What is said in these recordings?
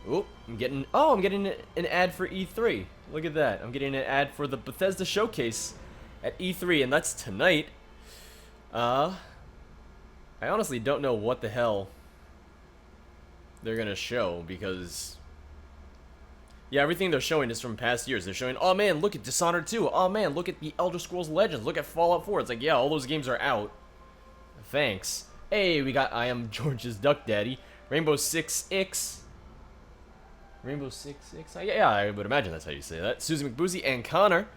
Oh, I'm getting an ad for E3. Look at that. I'm getting an ad for the Bethesda showcase at E3, and that's tonight. I honestly don't know what the hell they're gonna show because yeah, everything they're showing is from past years. They're showing, oh man, look at Dishonored 2. Oh man, look at the Elder Scrolls Legends. Look at Fallout 4. It's like, yeah, all those games are out. Thanks. Hey, we got I Am George's Duck Daddy, Rainbow Six X. Rainbow Six X? Yeah, I would imagine that's how you say that. Susie McBoozy and Connor.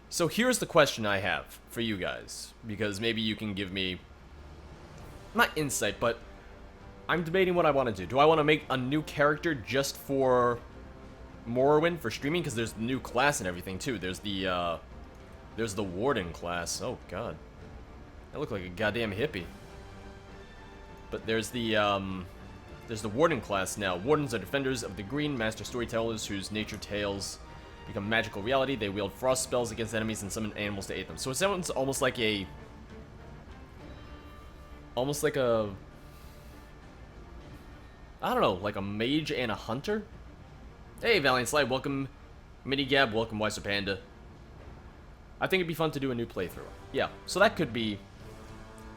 So here's the question I have for you guys, because maybe you can give me, not insight, but I'm debating what I want to do. Do I want to make a new character just for Morrowind for streaming? Because there's the new class and everything too. There's the Warden class. Oh god, I look like a goddamn hippie. But there's the Warden class now. Wardens are defenders of the green, master storytellers whose nature tales become magical reality. They wield frost spells against enemies and summon animals to aid them. So it sounds almost like a I don't know, like a mage and a hunter? Hey, Valiant Slide, welcome. Minigab, welcome, Wiser Panda. I think it'd be fun to do a new playthrough. Yeah, so that could be...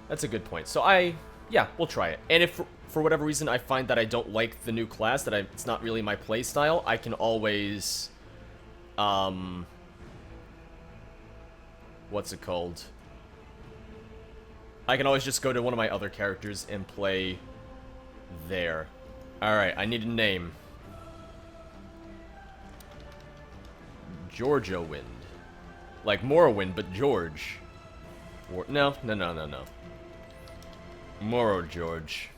That's a good point. So yeah, we'll try it. And if, for whatever reason, I find that I don't like the new class, that it's not really my play style, I can always... What's it called? I can always just go to one of my other characters and play there. Alright, I need a name. Georgia Wind. Like Morrowind, but George. No. Morrow George.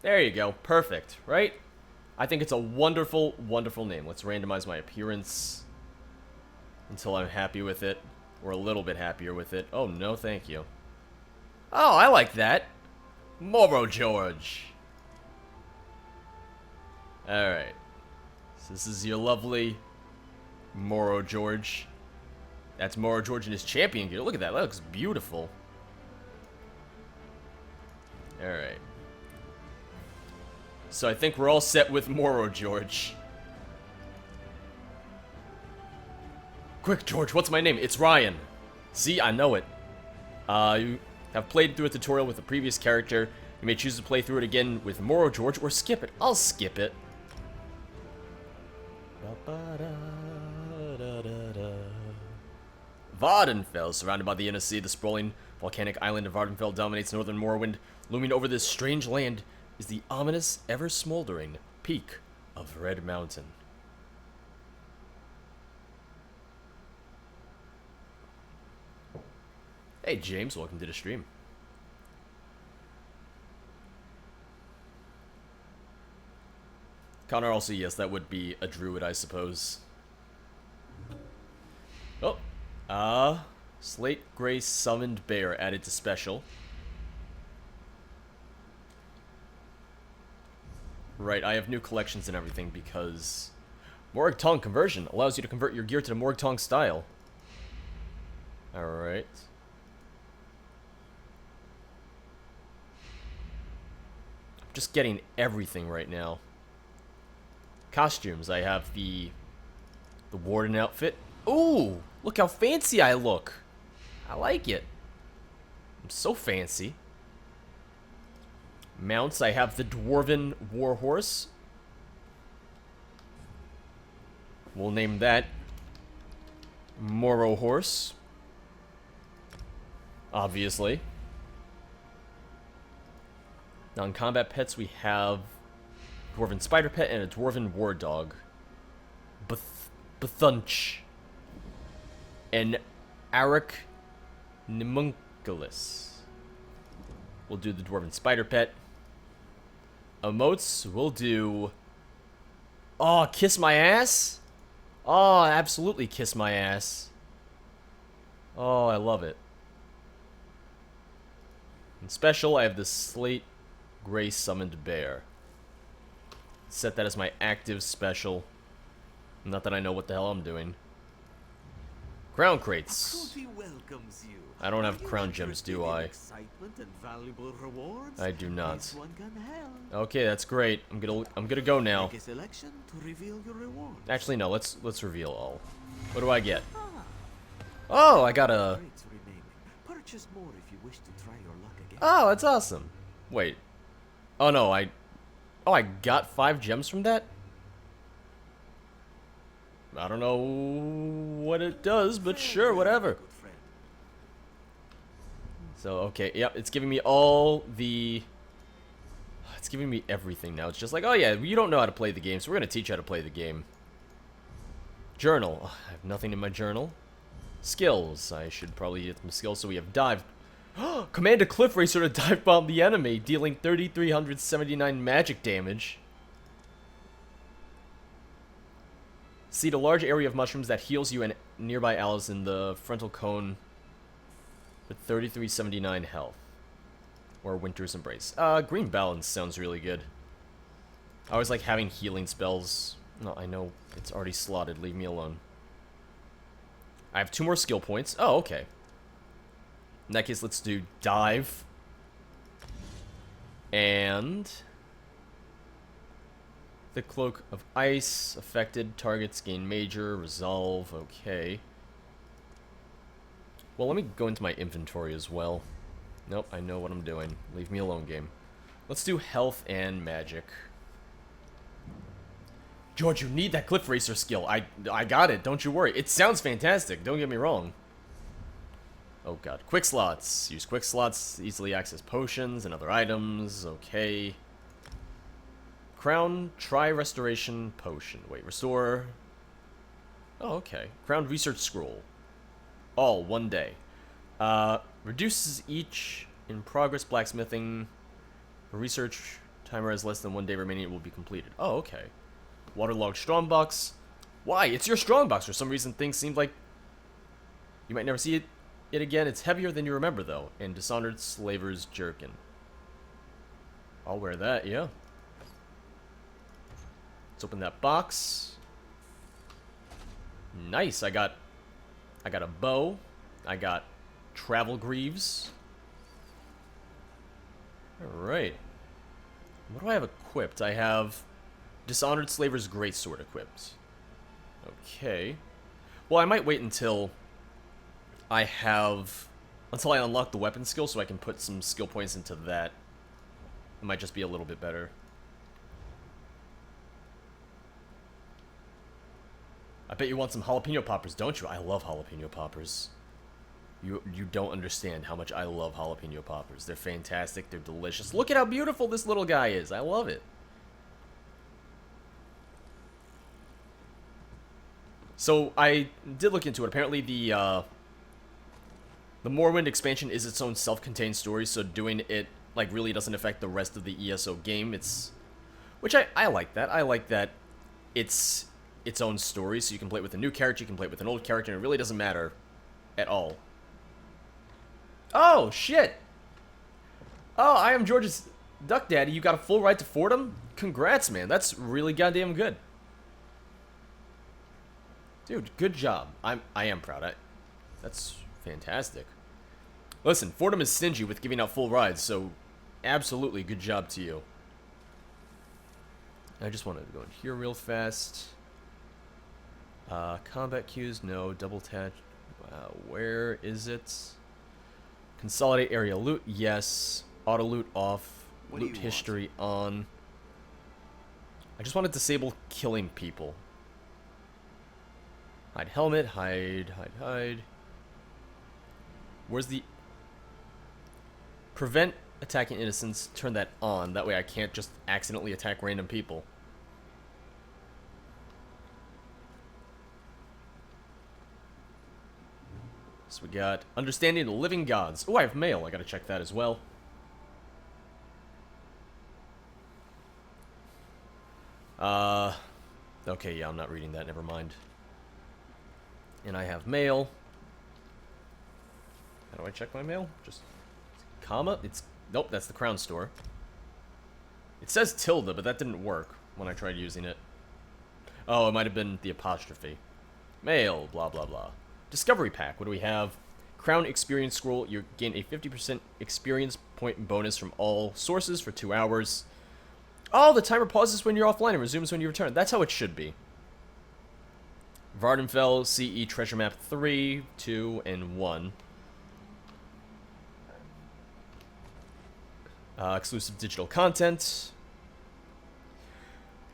There you go. Perfect, right? I think it's a wonderful, wonderful name. Let's randomize my appearance until I'm happy with it. Or a little bit happier with it. Oh, no, thank you. Oh, I like that. Morrow George. Alright. So this is your lovely Morrow George. That's Morrow George in his champion gear. Look at that. That looks beautiful. Alright. So I think we're all set with Morrow George. Quick, George, what's my name? It's Ryan. See, I know it. You have played through a tutorial with a previous character. You may choose to play through it again with Morrow George or skip it. I'll skip it. Vardenfell, surrounded by the inner sea, the sprawling volcanic island of Vardenfell dominates northern Morrowind. Looming over this strange land is the ominous, ever-smoldering peak of Red Mountain. Hey James, welcome to the stream. Connor also, yes, that would be a druid, I suppose. Oh, Slate Gray Summoned Bear added to special. Right, I have new collections and everything because Morag Tong conversion allows you to convert your gear to the Morag Tong style. Alright. I'm just getting everything right now. Costumes, I have the Warden outfit. Ooh, look how fancy I look. I like it. I'm so fancy. Mounts, I have the Dwarven Warhorse. We'll name that Morrow Horse. Obviously. Non-combat pets, we have Dwarven Spider Pet and a Dwarven War Dog. Bethunch. And Arik Nimunculus. We'll do the Dwarven Spider Pet. Emotes, we'll do... Oh, kiss my ass? Oh, absolutely kiss my ass. Oh, I love it. And special, I have the Slate Gray Summoned Bear. Set that as my active special. Not that I know what the hell I'm doing. Crown crates. Trophy welcomes you. I don't have Are you crown gems, do interested in I? Excitement and valuable rewards? I do not. This one can help. Okay, that's great. I'm gonna go now. Make a selection to reveal your reward. Actually, no. Let's reveal all. What do I get? Oh, I got a. Crates remaining. Purchase more if you wish to try your luck again. Oh, that's awesome. Wait. Oh no, I got 5 gems from that? I don't know what it does, but sure, whatever. Good friend. So, okay, yep, it's giving me all the... It's giving me everything now. It's just like, oh yeah, you don't know how to play the game, so we're going to teach you how to play the game. Journal. Oh, I have nothing in my journal. Skills. I should probably get some skills. So we have dive. Command a cliff racer to dive bomb the enemy, dealing 3,379 magic damage. Seed a large area of mushrooms that heals you and nearby allies in the frontal cone with 3,379 health. Or Winter's Embrace. Green Balance sounds really good. I always like having healing spells. No, I know it's already slotted. Leave me alone. I have 2 more skill points. Oh, okay. In that case, let's do dive. And the Cloak of Ice. Affected targets gain major. Resolve. Okay. Well, let me go into my inventory as well. Nope, I know what I'm doing. Leave me alone, game. Let's do health and magic. George, you need that cliff racer skill. I got it. Don't you worry. It sounds fantastic. Don't get me wrong. Oh god. Quick slots. Use quick slots. Easily access potions and other items. Okay. Crown Tri Restoration Potion. Wait, restore. Oh, okay. Crown Research Scroll. All 1 day. Reduces each in progress blacksmithing. For research timer has less than 1 day remaining. It will be completed. Oh, okay. Waterlogged strongbox. Why? It's your strongbox. For some reason, things seem like you might never see it again. It's heavier than you remember, though. And Dishonored Slaver's Jerkin. I'll wear that, yeah. Let's open that box. Nice. I got a bow. I got travel greaves. Alright. What do I have equipped? I have Dishonored Slaver's Greatsword equipped. Okay. Well, I might wait until I unlock the weapon skill so I can put some skill points into that. It might just be a little bit better. I bet you want some jalapeno poppers, don't you? I love jalapeno poppers. You don't understand how much I love jalapeno poppers. They're fantastic. They're delicious. Look at how beautiful this little guy is. I love it. So I did look into it. Apparently the Morrowind expansion is its own self-contained story, so doing it like really doesn't affect the rest of the ESO game. Which I like that. I like that it's its own story, so you can play it with a new character, you can play it with an old character, and it really doesn't matter at all. Oh, shit! Oh, I am George's Duck Daddy. You got a full ride to Fordham? Congrats, man. That's really goddamn good. Dude, good job. I am proud. That's fantastic. Listen, Fordham is stingy with giving out full rides, so absolutely good job to you. I just want to go in here real fast. Combat queues, no. Double tap. Where is it? Consolidate area loot, yes. Auto loot off. Loot history on. I just want to disable killing people. Hide helmet, hide. Where's the... Prevent attacking innocents, turn that on. That way I can't just accidentally attack random people. So we got Understanding the Living Gods. Oh, I have mail. I gotta check that as well. Okay, yeah, I'm not reading that. Never mind. And I have mail. How do I check my mail? Just comma? Nope, that's the Crown Store. It says tilde, but that didn't work when I tried using it. Oh, it might have been the apostrophe. Mail, blah, blah, blah. Discovery Pack. What do we have? Crown Experience Scroll. You gain a 50% experience point bonus from all sources for 2 hours. Oh, the timer pauses when you're offline and resumes when you return. That's how it should be. Vardenfell, CE Treasure Map 3, 2, and 1. Exclusive digital content.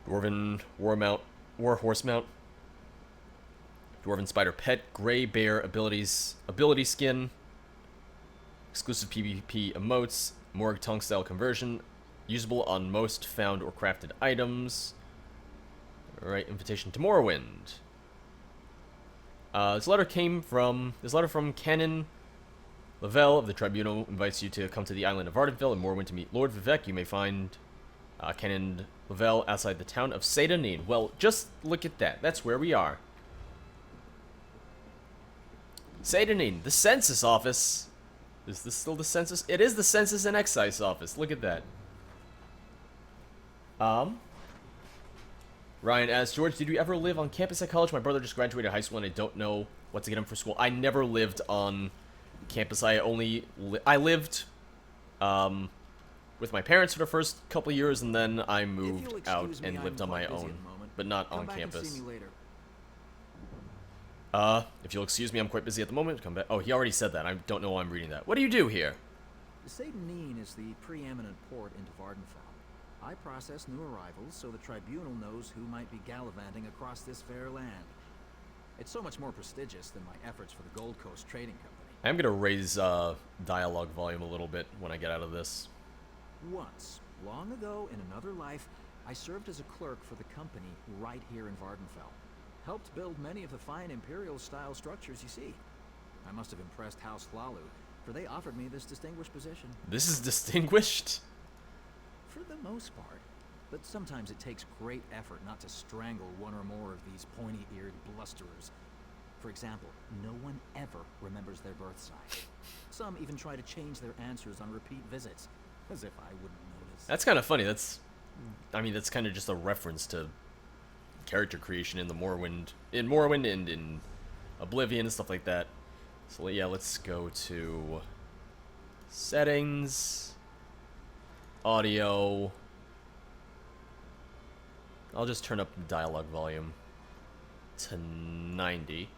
Dwarven War Horse Mount. Dwarven Spider Pet, Grey Bear ability skin. Exclusive PvP emotes. Morg Tongue Style conversion. Usable on most found or crafted items. Alright, invitation to Morrowind. This letter from Canon Lavelle of the Tribunal. Invites you to come to the island of Vardenfell and Morrowind to meet Lord Vivec. You may find Canon Lavelle outside the town of Seyda-Neen. Well, just look at that. That's where we are. Seyda-Neen, the census office. Is this still the census? It is the census and excise office. Look at that. Ryan asks, George, did you ever live on campus at college? My brother just graduated high school and I don't know what to get him for school. I never lived on campus. I lived with my parents for the first couple of years, and then I moved out and lived on my own, but not on campus. If you'll excuse me, I'm quite busy at the moment. Come back. Oh, he already said that. I don't know why I'm reading that. What do you do here? Seyda-Neen is the preeminent port into Vardenfell. I process new arrivals so the Tribunal knows who might be gallivanting across this fair land. It's so much more prestigious than my efforts for the Gold Coast Trading Company. I'm gonna raise dialogue volume a little bit when I get out of this. Once, long ago in another life, I served as a clerk for the company right here in Vardenfell. Helped build many of the fine Imperial-style structures you see. I must have impressed House Hlalu, for they offered me this distinguished position. This is distinguished? For the most part. But sometimes it takes great effort not to strangle one or more of these pointy-eared blusterers. For example, no one ever remembers their birth site. Some even try to change their answers on repeat visits, as if I wouldn't notice. That's kind of funny. That's kind of just a reference to character creation in Morrowind and in Oblivion and stuff like that. So yeah, let's go to settings, audio. I'll just turn up the dialogue volume to 90.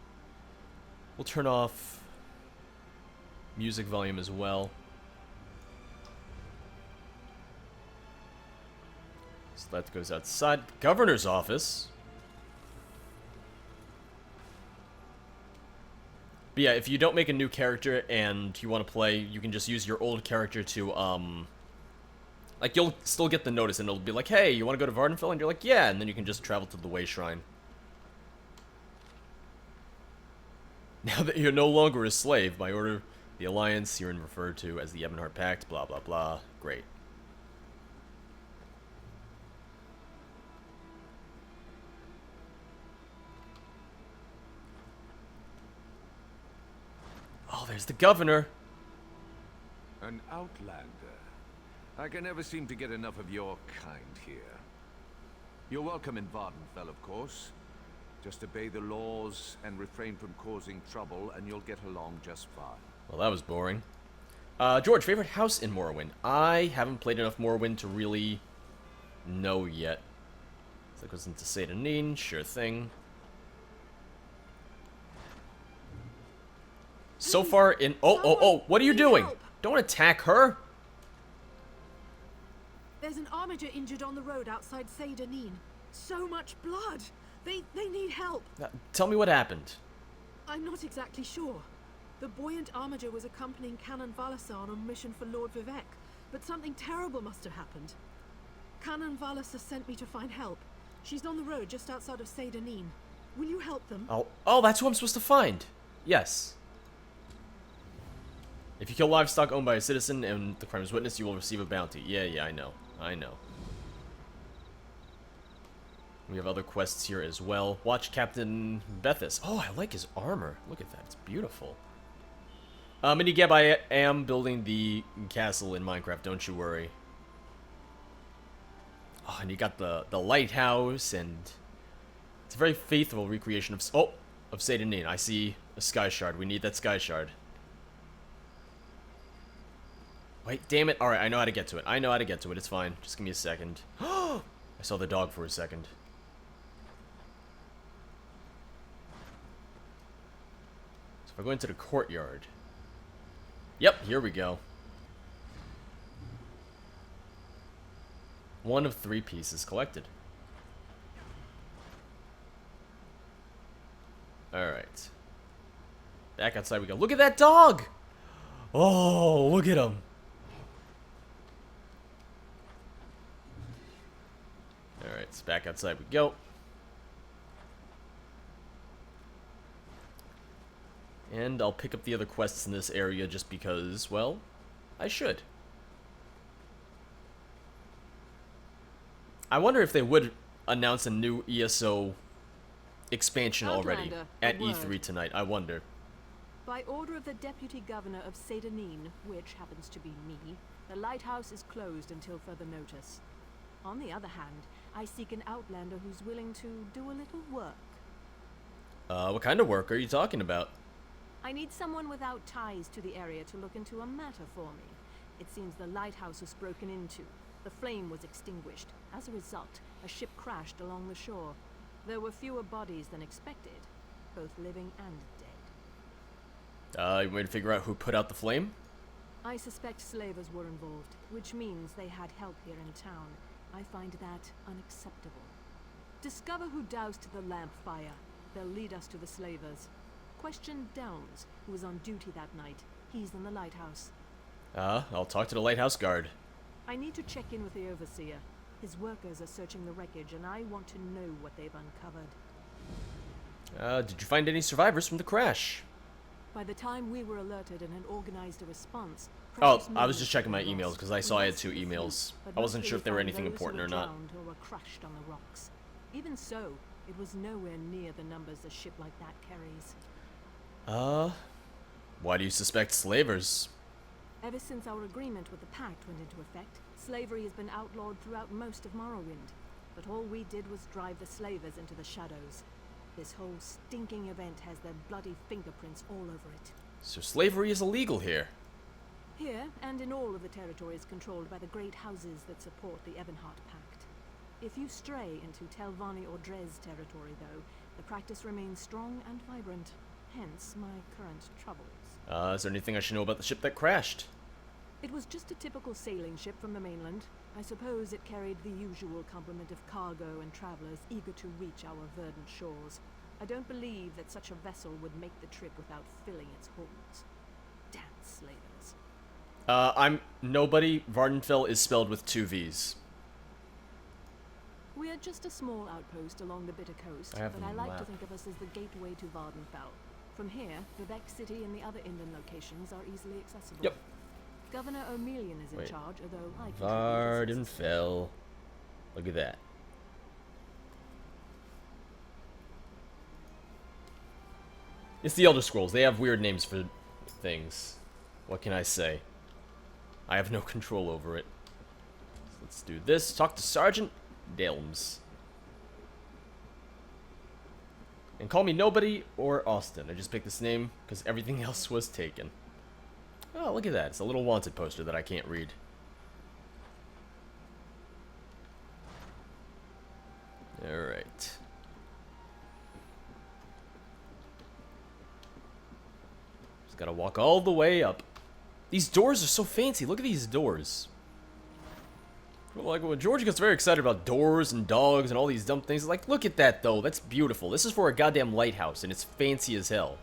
We'll turn off music volume as well. So that goes outside. Governor's office. But yeah, if you don't make a new character and you want to play, you can just use your old character to, like, you'll still get the notice and it'll be like, hey, you want to go to Vardenfell? And you're like, yeah, and then you can just travel to the Way Shrine. Now that you're no longer a slave, by order of the Alliance, you're referred to as the Ebonheart Pact, blah, blah, blah. Great. Oh, there's the governor. An outlander. I can never seem to get enough of your kind here. You're welcome in Vardenfell, of course. Just obey the laws and refrain from causing trouble, and you'll get along just fine. Well, that was boring. George, favorite house in Morrowind? I haven't played enough Morrowind to really know yet. So that goes into Seyda-Neen, sure thing. So far in... Oh, what are you doing? Don't attack her! There's an armiger injured on the road outside Seyda-Neen. So much blood! They need help! Tell me what happened. I'm not exactly sure. The buoyant armiger was accompanying Canon Valasar on a mission for Lord Vivec, but something terrible must have happened. Canon Valasar sent me to find help. She's on the road just outside of Seyda-Neen. Will you help them? Oh, that's who I'm supposed to find. Yes. If you kill livestock owned by a citizen and the crime is witnessed, you will receive a bounty. Yeah, I know. We have other quests here as well. Watch Captain Bethis. Oh, I like his armor. Look at that. It's beautiful. Minigab, I am building the castle in Minecraft. Don't you worry. Oh, and you got the lighthouse, and it's a very faithful recreation of... Oh, of Satanin. I see a sky shard. We need that sky shard. Wait, damn it. Alright, I know how to get to it. I know how to get to it. It's fine. Just give me a second. I saw the dog for a second. So if I go into the courtyard. Yep, here we go. 1 of 3 pieces collected. Alright. Back outside we go. Look at that dog! Oh, look at him. Alright, so back outside we go. And I'll pick up the other quests in this area just because, well, I should. I wonder if they would announce a new ESO expansion already Outlander, at a word. E3 tonight. I wonder. By order of the Deputy Governor of Satanin, which happens to be me, the lighthouse is closed until further notice. On the other hand, I seek an outlander who's willing to do a little work. What kind of work are you talking about? I need someone without ties to the area to look into a matter for me. It seems the lighthouse was broken into. The flame was extinguished. As a result, a ship crashed along the shore. There were fewer bodies than expected, both living and dead. You want to figure out who put out the flame? I suspect slavers were involved, which means they had help here in town. I find that unacceptable. Discover who doused the lamp fire. They'll lead us to the slavers. Question Downs, who was on duty that night. He's in the lighthouse. I'll talk to the lighthouse guard. I need to check in with the overseer. His workers are searching the wreckage, and I want to know what they've uncovered. Did you find any survivors from the crash? By the time we were alerted and had organized a response... Oh, precious I was moments just checking my were emails lost. because I We saw I had rescued 2 a few, emails. but I wasn't mostly sure if they were found anything those who important were or not. drowned or were crushed on the rocks. Even so, it was nowhere near the numbers a ship like that carries. Why do you suspect slavers? Ever since our agreement with the Pact went into effect, slavery has been outlawed throughout most of Morrowind. But all we did was drive the slavers into the shadows. This whole stinking event has their bloody fingerprints all over it. So slavery is illegal here. Here, and in all of the territories controlled by the great houses that support the Ebonheart Pact. If you stray into Telvanni or Dres territory, though, the practice remains strong and vibrant. Hence my current troubles. Is there anything I should know about the ship that crashed? It was just a typical sailing ship from the mainland. I suppose it carried the usual complement of cargo and travelers eager to reach our verdant shores. I don't believe that such a vessel would make the trip without filling its holds. Damn slavers. I'm nobody. Vardenfell is spelled with 2 V's. We are just a small outpost along the Bitter Coast, I have but the I like to map. think of us as the gateway to Vardenfell. From here, Vivec City and the other inland locations are easily accessible. Yep. Governor O'Melian is in Wait. charge, although I contribute as assistant. Vardenfell. Look at that. It's the Elder Scrolls. They have weird names for things. What can I say? I have no control over it. So let's do this. Talk to Sergeant Delms. And call me Nobody or Austin. I just picked this name because everything else was taken. Oh, look at that. It's a little wanted poster that I can't read. Alright. Just gotta walk all the way up. These doors are so fancy. Look at these doors. Well, like when George gets very excited about doors and dogs and all these dumb things, like, look at that though. That's beautiful. This is for a goddamn lighthouse and it's fancy as hell.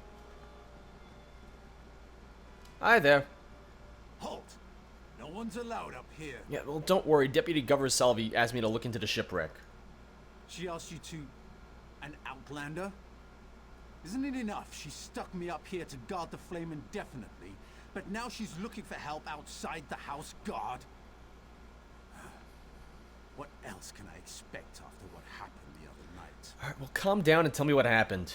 Hi there. Halt! No one's allowed up here. Yeah, well, don't worry. Deputy Governor Salvi asked me to look into the shipwreck. She asked you to... an outlander? Isn't it enough she stuck me up here to guard the flame indefinitely, but now she's looking for help outside the house guard? What else can I expect after what happened the other night? Alright, well, calm down and tell me what happened.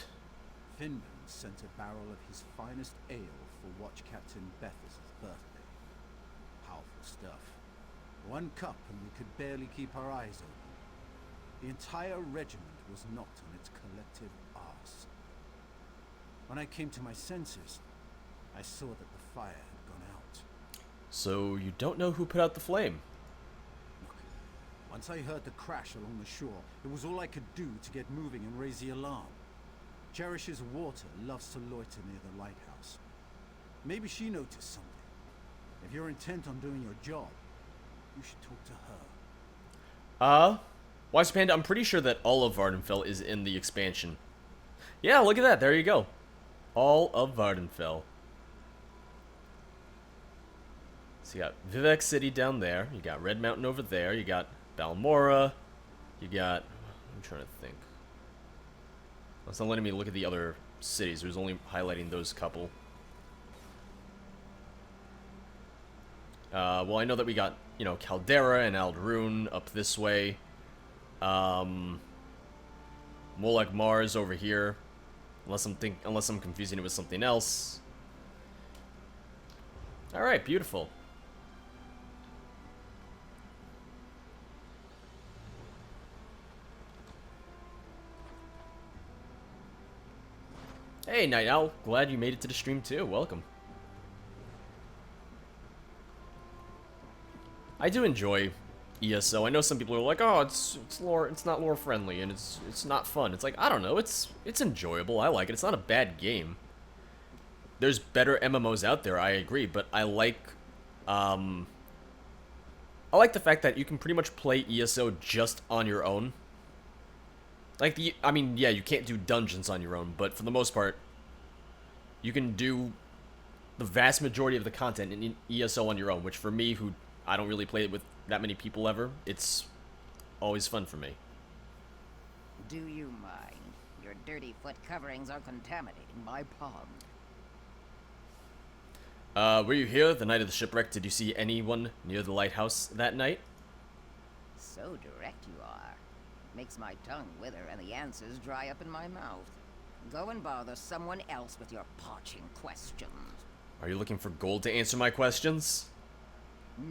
Finman sent a barrel of his finest ale for Watch Captain Bethes's birthday. Powerful stuff. 1 cup and we could barely keep our eyes open. The entire regiment was knocked on its collective arse. When I came to my senses, I saw that the fire had gone out. So you don't know who put out the flame? Look, once I heard the crash along the shore, it was all I could do to get moving and raise the alarm. Cherish's water loves to loiter near the lighthouse. Maybe she noticed something. If you're intent on doing your job, you should talk to her. Wise Panda, I'm pretty sure that all of Vardenfell is in the expansion. Yeah, look at that. There you go. All of Vardenfell. So you got Vivec City down there. You got Red Mountain over there. You got Balmora. You got... I'm trying to think. It's not letting me look at the other cities. It was only highlighting those couple. Well, I know that we got, you know, Caldera and Aldrune up this way. Molech Mars over here. Unless I'm confusing it with something else. Alright, beautiful. Hey, Night Owl. Glad you made it to the stream too. Welcome. I do enjoy ESO. I know some people are like, "Oh, it's not lore friendly and it's not fun." It's like, I don't know. It's enjoyable. I like it. It's not a bad game. There's better MMOs out there. I agree, but I like the fact that you can pretty much play ESO just on your own. Like I mean, yeah, you can't do dungeons on your own, but for the most part, you can do the vast majority of the content in ESO on your own, which for me, who I don't really play it with that many people ever, it's always fun for me. Do you mind? Your dirty foot coverings are contaminating my pond. Were you here the night of the shipwreck? Did you see anyone near the lighthouse that night? So direct you are. Makes my tongue wither and the answers dry up in my mouth. Go and bother someone else with your parching questions. Are you looking for gold to answer my questions?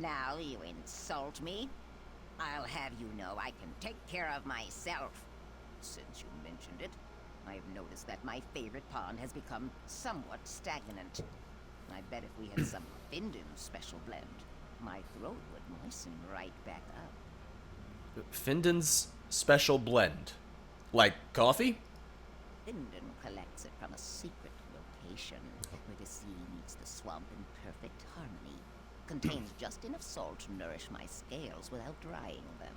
Now you insult me? I'll have you know I can take care of myself. Since you mentioned it, I've noticed that my favorite pond has become somewhat stagnant. I bet if we had some Finden's special blend, my throat would moisten right back up. Finden's special blend? Like coffee? Finden collects it from a secret location where the sea meets the swamp in perfect harmony. Contains just enough salt to nourish my scales without drying them.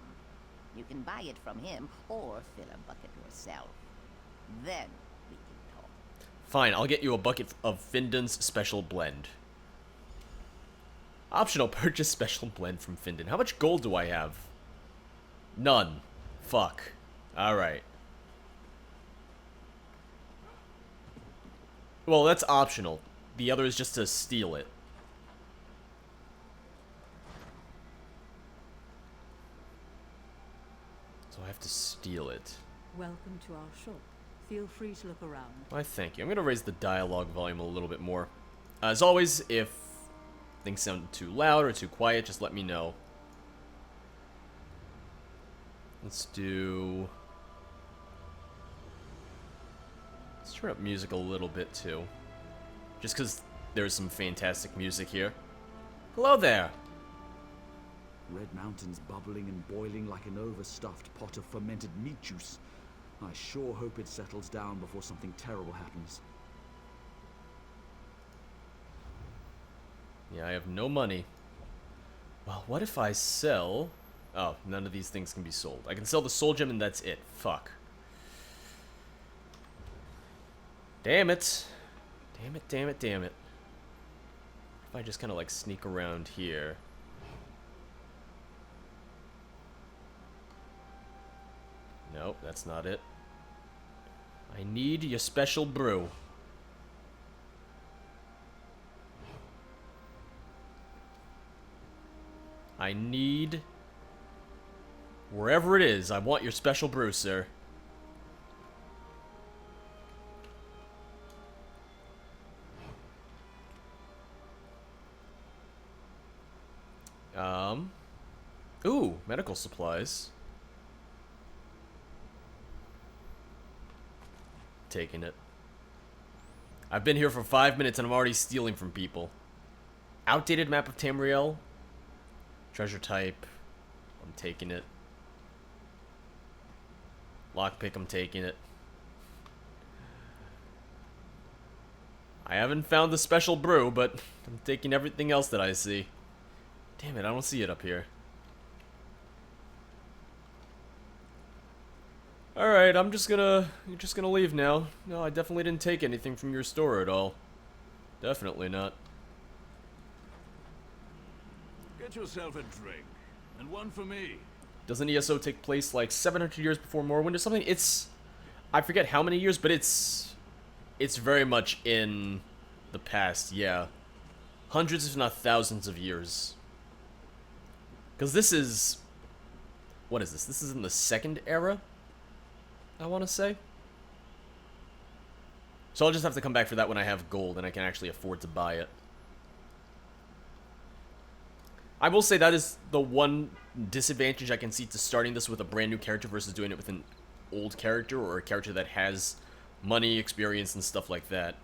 You can buy it from him or fill a bucket yourself. Then we can talk. Fine, I'll get you a bucket of Finden's special blend. Optional purchase special blend from Finden. How much gold do I have? None. Fuck. Alright. Well, that's optional. The other is just to steal it. So I have to steal it. Welcome to our shop. Feel free to look around. Why, thank you. I'm going to raise the dialogue volume a little bit more. As always, if things sound too loud or too quiet, just let me know. Let's turn up music a little bit too. Just because there's some fantastic music here. Hello there! Red Mountain's bubbling and boiling like an overstuffed pot of fermented meat juice. I sure hope it settles down before something terrible happens. Yeah, I have no money. Well, what if I sell... Oh, none of these things can be sold. I can sell the soul gem and that's it. Fuck. Damn it. Damn it, damn it, damn it. If I just kind of like sneak around here. Nope, that's not it. I need your special brew. I need... Wherever it is, I want your special brew, sir. Ooh, medical supplies. Taking it. I've been here for 5 minutes and I'm already stealing from people. Outdated map of Tamriel. Treasure type. I'm taking it. Lockpick, I'm taking it. I haven't found the special brew, but I'm taking everything else that I see. Damn it, I don't see it up here. Alright, you're just gonna leave now. No, I definitely didn't take anything from your store at all. Definitely not. Get yourself a drink, and one for me. Doesn't ESO take place like 700 years before Morrowind or something? I forget how many years, but it's very much in the past, yeah. Hundreds if not thousands of years. Because this is... What is this? This is in the second era? I want to say. So I'll just have to come back for that when I have gold and I can actually afford to buy it. I will say that is the one disadvantage I can see to starting this with a brand new character versus doing it with an old character or a character that has money, experience, and stuff like that.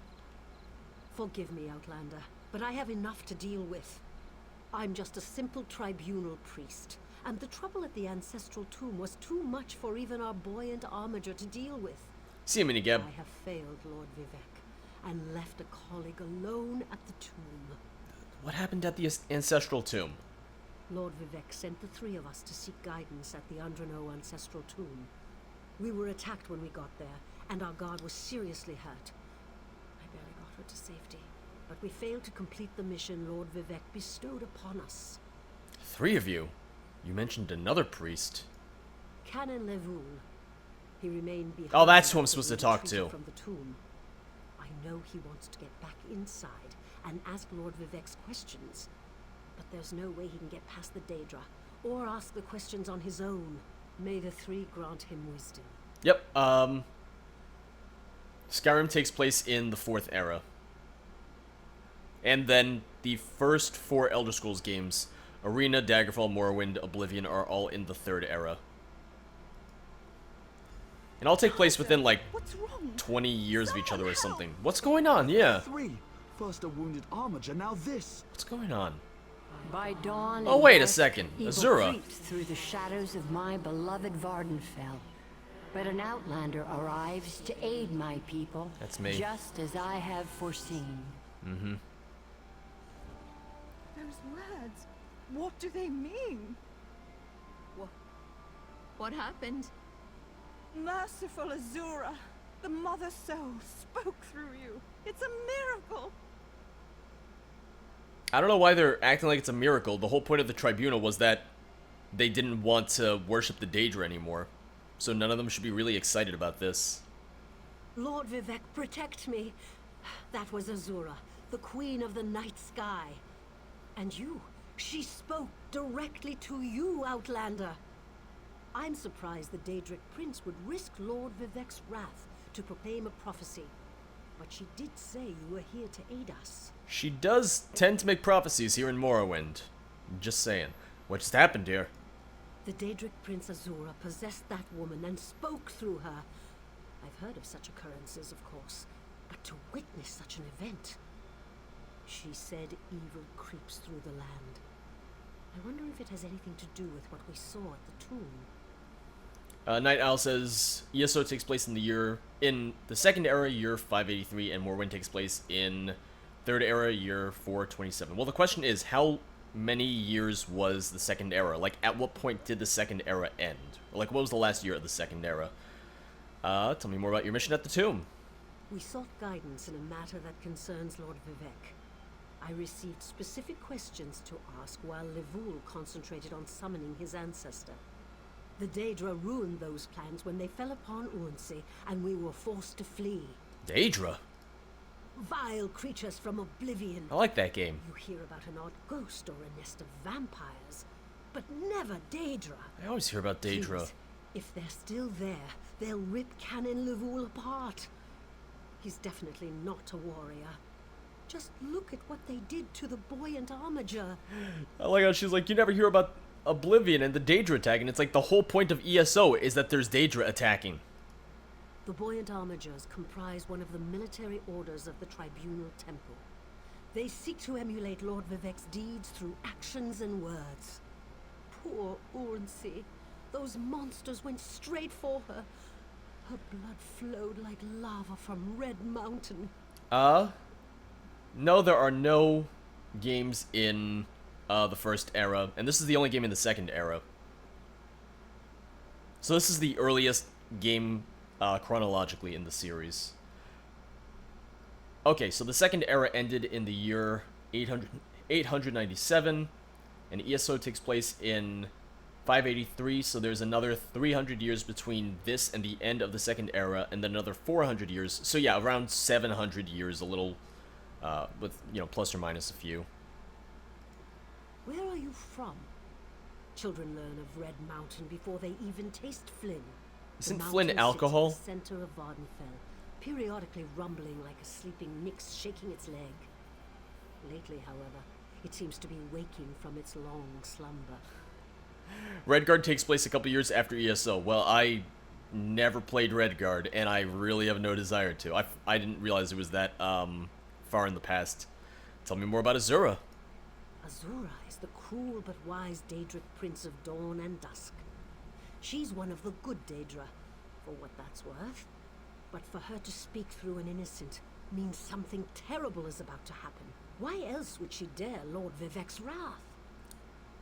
Forgive me, Outlander, but I have enough to deal with. I'm just a simple tribunal priest, and the trouble at the ancestral tomb was too much for even our buoyant armiger to deal with. See you, Minigab. I have failed, Lord Vivec, and left a colleague alone at the tomb. What happened at the ancestral tomb? Lord Vivec sent the three of us to seek guidance at the Andrano ancestral tomb. We were attacked when we got there, and our guard was seriously hurt. I barely got her to safety, but we failed to complete the mission Lord Vivec bestowed upon us. 3 of you? You mentioned another priest. Canon Levoul. He remained behind. Oh, that's who I'm after supposed we to talk retreated to. From the tomb. I know he wants to get back inside and ask Lord Vivec's questions, but there's no way he can get past the Daedra or ask the questions on his own. May the three grant him wisdom. Yep, Skyrim takes place in the 4th era. And then the first 4 Elder Scrolls games, Arena, Daggerfall, Morrowind, Oblivion, are all in the 3rd era. And all take place within like 20 years of each other or something. What's going on? Yeah. 3. First a wounded armiger, now this. What's going on? By dawn Oh, and wait a dusk, second. evil Azura. creeps through the shadows of my beloved Vardenfell. But an outlander arrives to aid my people. That's me. Just as I have foreseen. Mm-hmm. Those words, what do they mean? What happened? Merciful Azura, the Mother Soul spoke through you. It's a miracle. I don't know why they're acting like it's a miracle. The whole point of the Tribunal was that they didn't want to worship the Daedra anymore. So none of them should be really excited about this. Lord Vivec, protect me. That was Azura, the queen of the night sky. And you, she spoke directly to you, Outlander. I'm surprised the Daedric Prince would risk Lord Vivec's wrath to proclaim a prophecy. But she did say you were here to aid us. She does tend to make prophecies here in Morrowind. Just saying. What just happened here? The Daedric Prince Azura possessed that woman and spoke through her. I've heard of such occurrences, of course, but to witness such an event... She said evil creeps through the land. I wonder if it has anything to do with what we saw at the tomb. Night Owl says ESO takes place in the 2nd era, year 583, and Morrowind takes place in 3rd era, year 427. Well, the question is, how many years was the 2nd era? Like, at what point did the 2nd era end? Or, like, what was the last year of the 2nd era? Tell me more about your mission at the tomb. We sought guidance in a matter that concerns Lord Vivec. I received specific questions to ask while Levoul concentrated on summoning his ancestor. The Daedra ruined those plans when they fell upon Unsea, and we were forced to flee. Daedra? Vile creatures from Oblivion. I like that game. You hear about an odd ghost or a nest of vampires, but never Daedra. I always hear about Daedra. Please, if they're still there, they'll rip Canon Levoul apart. He's definitely not a warrior. Just look at what they did to the buoyant armiger. I like how she's like, you never hear about Oblivion and the Daedra attack, and it's like the whole point of ESO is that there's Daedra attacking. The buoyant armigers comprise one of the military orders of the Tribunal Temple. They seek to emulate Lord Vivec's deeds through actions and words. Poor Urancy. Those monsters went straight for her. Her blood flowed like lava from Red Mountain. No, there are no games in the first era, and this is the only game in the second era. So this is the earliest game chronologically in the series. Okay, so the second era ended in the year 897, and ESO takes place in 583, so there's another 300 years between this and the end of the second era, and then another 400 years. So yeah, around 700 years, a little, with, you know, plus or minus a few. Where are you from? Children learn of Red Mountain before they even taste Flynn. Isn't The Flynn mountain alcohol? sits at the center of Vardenfell, periodically rumbling like a sleeping Nyx shaking its leg. Lately, however, it seems to be waking from its long slumber. Redguard takes place a couple years after ESO. Well, I never played Redguard, and I really have no desire to. I didn't realize it was that far in the past. Tell me more about Azura. Azura is the cruel but wise Daedric Prince of Dawn and Dusk. She's one of the good Daedra, for what that's worth. But for her to speak through an innocent means something terrible is about to happen. Why else would she dare Lord Vivec's wrath?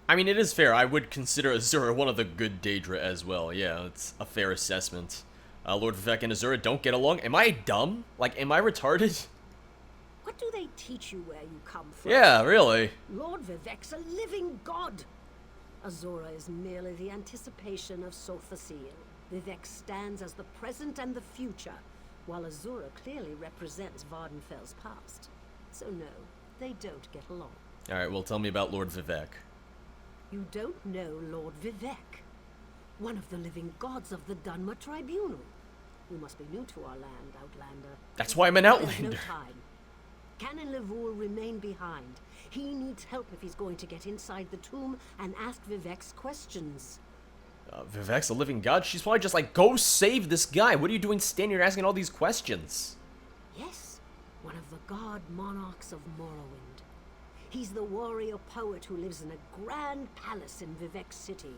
I mean, it is fair. I would consider Azura one of the good Daedra as well. Yeah, it's a fair assessment. Lord Vivec and Azura don't get along. Am I dumb? Like, am I retarded? What do they teach you where you come from? Yeah, really. Lord Vivec's a living god. Azura is merely the anticipation of Sothasil. Vivec stands as the present and the future, while Azura clearly represents Vardenfell's past. So no, they don't get along. Alright, well, tell me about Lord Vivec. You don't know Lord Vivec, one of the living gods of the Dunmer Tribunal. You must be new to our land, Outlander. That's why I'm an There's Outlander. no time. Canon Levoul remain behind. He needs help if he's going to get inside the tomb and ask Vivec's questions. Vivec's a living god? She's probably just like, go save this guy. What are you doing standing here asking all these questions? Yes, one of the god monarchs of Morrowind. He's the warrior poet who lives in a grand palace in Vivec City.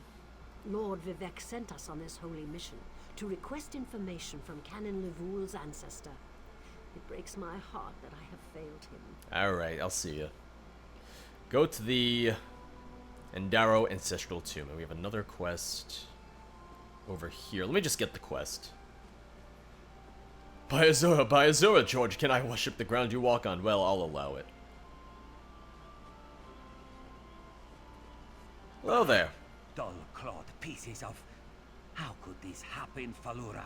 Lord Vivec sent us on this holy mission to request information from Canon Levoul's ancestor. It breaks my heart that I have failed him. Alright, I'll see you. Go to the Endaro Ancestral Tomb, and we have another quest over here. Let me just get the quest. By Azura, George, can I worship the ground you walk on? Well, I'll allow it. Hello there. Dull-clawed pieces of... How could this happen, Falura?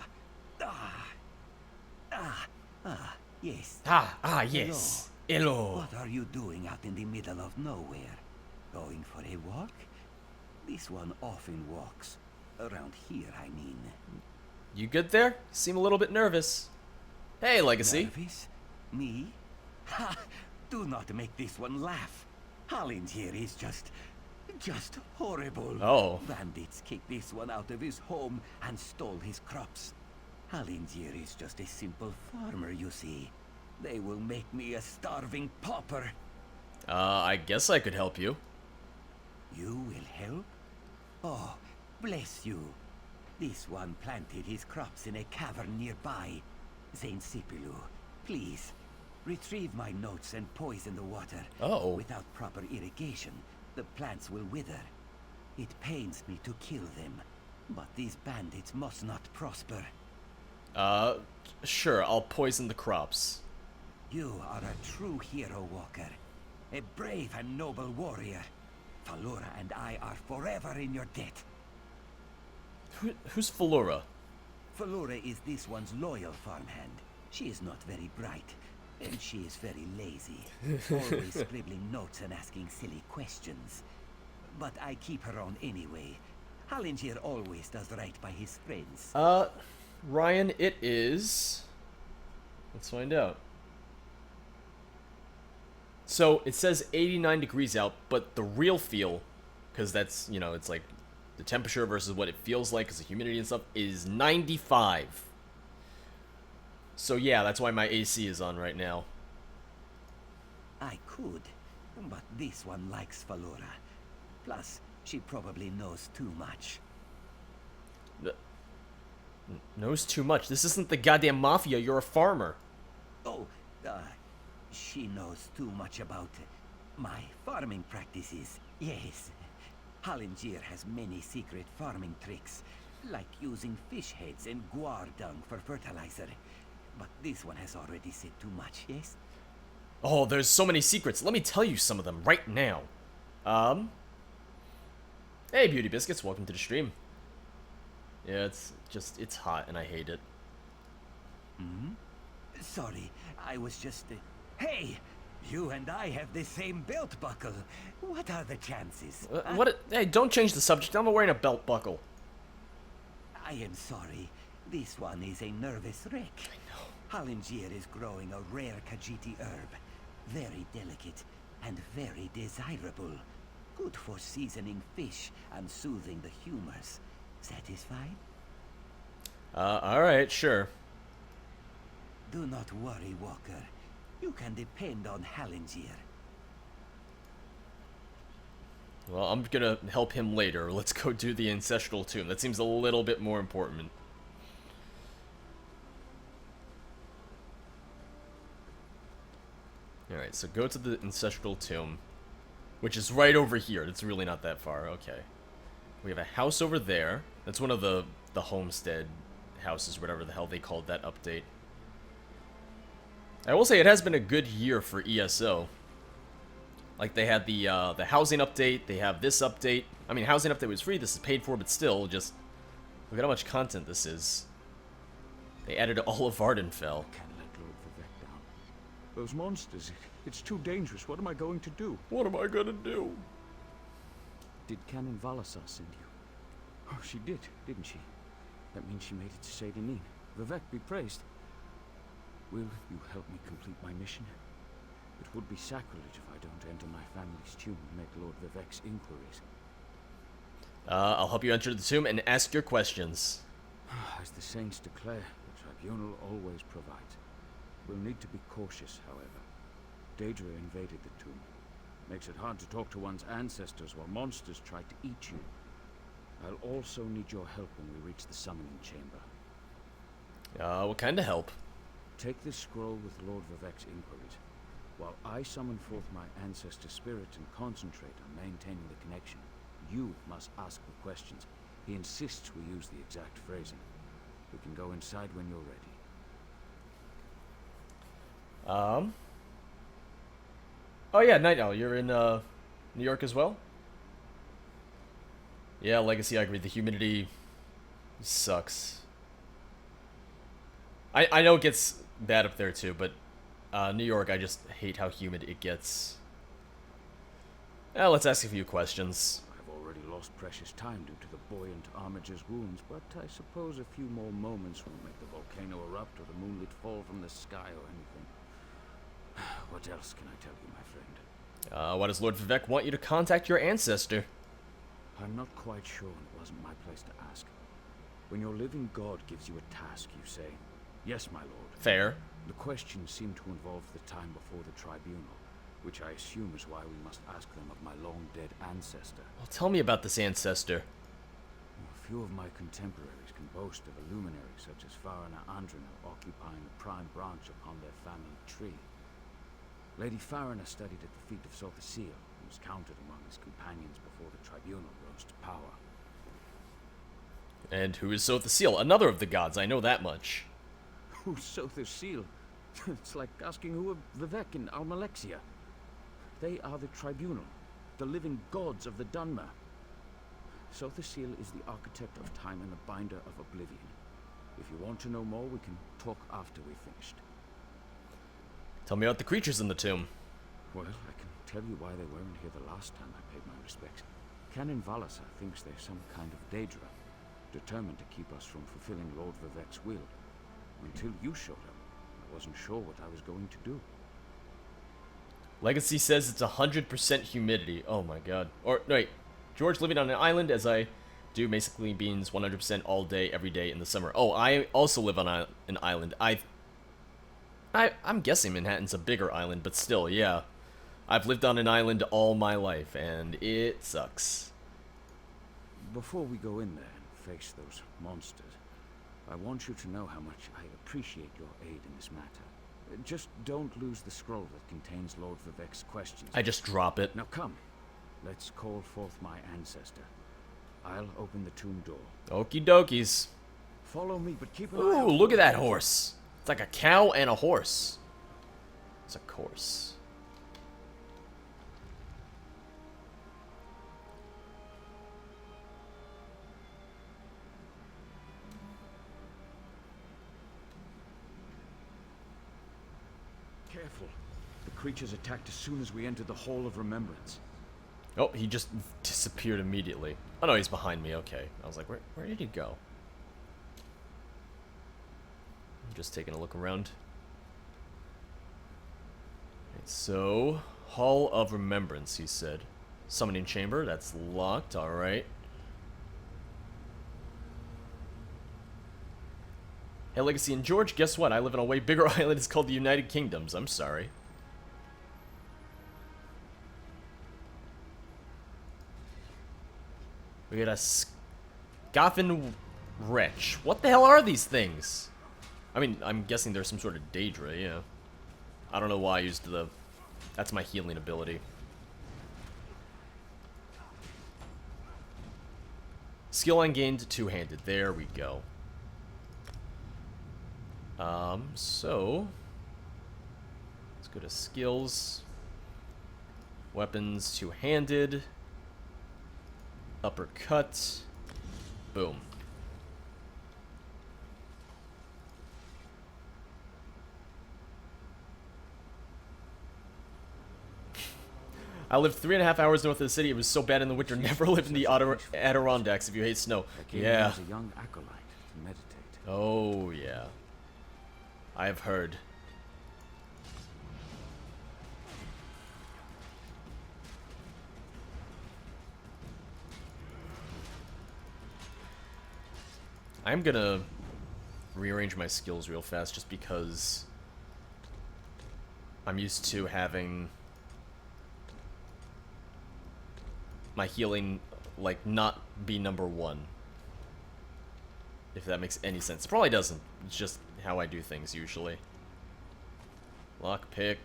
Yes. Yes. Hello. What are you doing out in the middle of nowhere? Going for a walk? This one often walks. Around here, I mean. You good there? Seem a little bit nervous. Hey, Legacy. Nervous? Me? Ha! Do not make this one laugh. Hallin here is just horrible. Oh. Bandits kicked this one out of his home and stole his crops. Hallingier is just a simple farmer, you see. They will make me a starving pauper. I guess I could help you. You will help? Oh, bless you. This one planted his crops in a cavern nearby. Zain Sipilu, please, retrieve my notes and poison the water. Oh. Without proper irrigation, the plants will wither. It pains me to kill them, but these bandits must not prosper. Sure, I'll poison the crops. You are a true hero, Walker. A brave and noble warrior. Falura and I are forever in your debt. Who's Falura? Falura is this one's loyal farmhand. She is not very bright, and she is very lazy. Always scribbling notes and asking silly questions. But I keep her on anyway. Hallingier always does right by his friends. Ryan, it is... Let's find out. So, it says 89 degrees out, but the real feel, because that's, you know, it's like the temperature versus what it feels like, because the humidity and stuff, is 95. So yeah, that's why my AC is on right now. I could, but this one likes Valora. Plus, she probably knows too much. Knows too much. This isn't the goddamn mafia. You're a farmer. Oh, she knows too much about my farming practices. Yes. Hallingier has many secret farming tricks, like using fish heads and guar dung for fertilizer. But this one has already said too much, yes? Oh, there's so many secrets. Let me tell you some of them right now. Hey, Beauty Biscuits, welcome to the stream. Yeah, it's hot and I hate it. Hmm? Sorry, I was just... Hey! You and I have the same belt buckle. What are the chances? Hey, don't change the subject. I'm wearing a belt buckle. I am sorry. This one is a nervous wreck. I know. Hallingier is growing a rare Khajiiti herb. Very delicate and very desirable. Good for seasoning fish and soothing the humors. Satisfied? Alright, sure. Do not worry, Walker. You can depend on Hallingier. Well, I'm gonna help him later. Let's go do the Ancestral Tomb. That seems a little bit more important. Alright, so go to the Ancestral Tomb, which is right over here. It's really not that far. Okay. We have a house over there. That's one of the homestead houses, whatever the hell they called that update. I will say it has been a good year for ESO. Like, they had the housing update, they have this update. I mean, housing update was free, this is paid for, but still, just look at how much content this is. They added all of Vardenfell. Can't let Lord Vivec down. Those monsters, it's too dangerous. What am I going to do? What am I gonna do? Did Canon Valasar send you? Oh, she did, didn't she? That means she made it to Saint Denis. Vivec be praised. Will you help me complete my mission? It would be sacrilege if I don't enter my family's tomb and make Lord Vivec's inquiries. I'll help you enter the tomb and ask your questions. As the saints declare, the Tribunal always provides. We'll need to be cautious, however. Daedra invaded the tomb. Makes it hard to talk to one's ancestors while monsters try to eat you. I'll also need your help when we reach the summoning chamber. What kind of help? Take this scroll with Lord Vivec's inquiries, while I summon forth my ancestor spirit and concentrate on maintaining the connection. You must ask the questions. He insists we use the exact phrasing. We can go inside when you're ready. Oh yeah, Night Owl, you're in, New York as well? Yeah, Legacy, I agree, the humidity sucks. I know it gets bad up there too, but, New York, I just hate how humid it gets. Let's ask a few questions. I've already lost precious time due to the buoyant armager's wounds, but I suppose a few more moments won't make the volcano erupt or the moonlit fall from the sky or anything. What else can I tell you, my friend? Why does Lord Vivec want you to contact your ancestor? I'm not quite sure, and it wasn't my place to ask. When your living god gives you a task, you say, "Yes, my lord." Fair. The questions seem to involve the time before the Tribunal, which I assume is why we must ask them of my long-dead ancestor. Well, tell me about this ancestor. A few of my contemporaries can boast of a luminary such as Farina Andrina occupying a prime branch upon their family tree. Lady Farina studied at the feet of Sothasil, and was counted among his companions before the Tribunal rose to power. And who is Sothasil? Another of the gods, I know that much. Who's Sothasil? It's like asking who of Vivec and Almalexia. They are the Tribunal, the living gods of the Dunmer. Sothasil is the architect of time and the binder of oblivion. If you want to know more, we can talk after we've finished. Tell me about the creatures in the tomb. Well, I can tell you why they weren't here the last time I paid my respects. Canon Valasar thinks they're some kind of Daedra, determined to keep us from fulfilling Lord Vivec's will. Until you showed up, I wasn't sure what I was going to do. Legacy says it's 100% humidity. Oh my god. Or, wait. George living on an island as I do basically means 100% all day, every day in the summer. Oh, I also live on an island. I I'm guessing Manhattan's a bigger island, but still, yeah. I've lived on an island all my life, and it sucks. Before we go in there and face those monsters, I want you to know how much I appreciate your aid in this matter. Just don't lose the scroll that contains Lord Vivec's questions. I just drop it. Now come, let's call forth my ancestor. I'll open the tomb door. Okie dokies. Follow me, but keep an eye Ooh, out. look at that horse. It's like a cow and a horse. It's a horse. Careful. The creatures attacked as soon as we entered the Hall of Remembrance. Oh, he just disappeared immediately. Oh no, he's behind me, okay. I was like, where did he go? I'm just taking a look around. Okay, so, Hall of Remembrance, he said. Summoning chamber, that's locked, alright. Hey, Legacy and George, guess what? I live on a way bigger island. It's called the United Kingdoms. I'm sorry. We got a Scoffin Wretch. What the hell are these things? I mean, I'm guessing there's some sort of Daedra, yeah. I don't know why I used the... That's my healing ability. Skill ungained, two-handed. There we go. So... Let's go to skills. Weapons, two-handed. Uppercut. Boom. I lived 3.5 hours north of the city. It was so bad in the winter. Never lived in the Adirondacks if you hate snow. Yeah. As a young acolyte to meditate. Oh, yeah. I have heard. I'm gonna rearrange my skills real fast just because I'm used to having my healing, like, not be number one. If that makes any sense. It probably doesn't. It's just how I do things usually. Lockpick.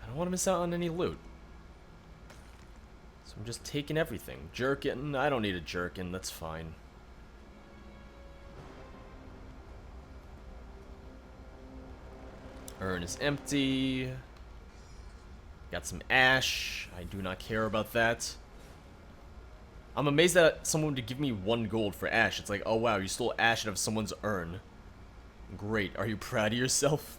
I don't want to miss out on any loot. So I'm just taking everything. Jerkin. I don't need a jerkin. That's fine. Urn is empty. Got some ash. I do not care about that. I'm amazed that someone would give me 1 gold for ash. It's like, oh wow, you stole ash out of someone's urn. Great. Are you proud of yourself?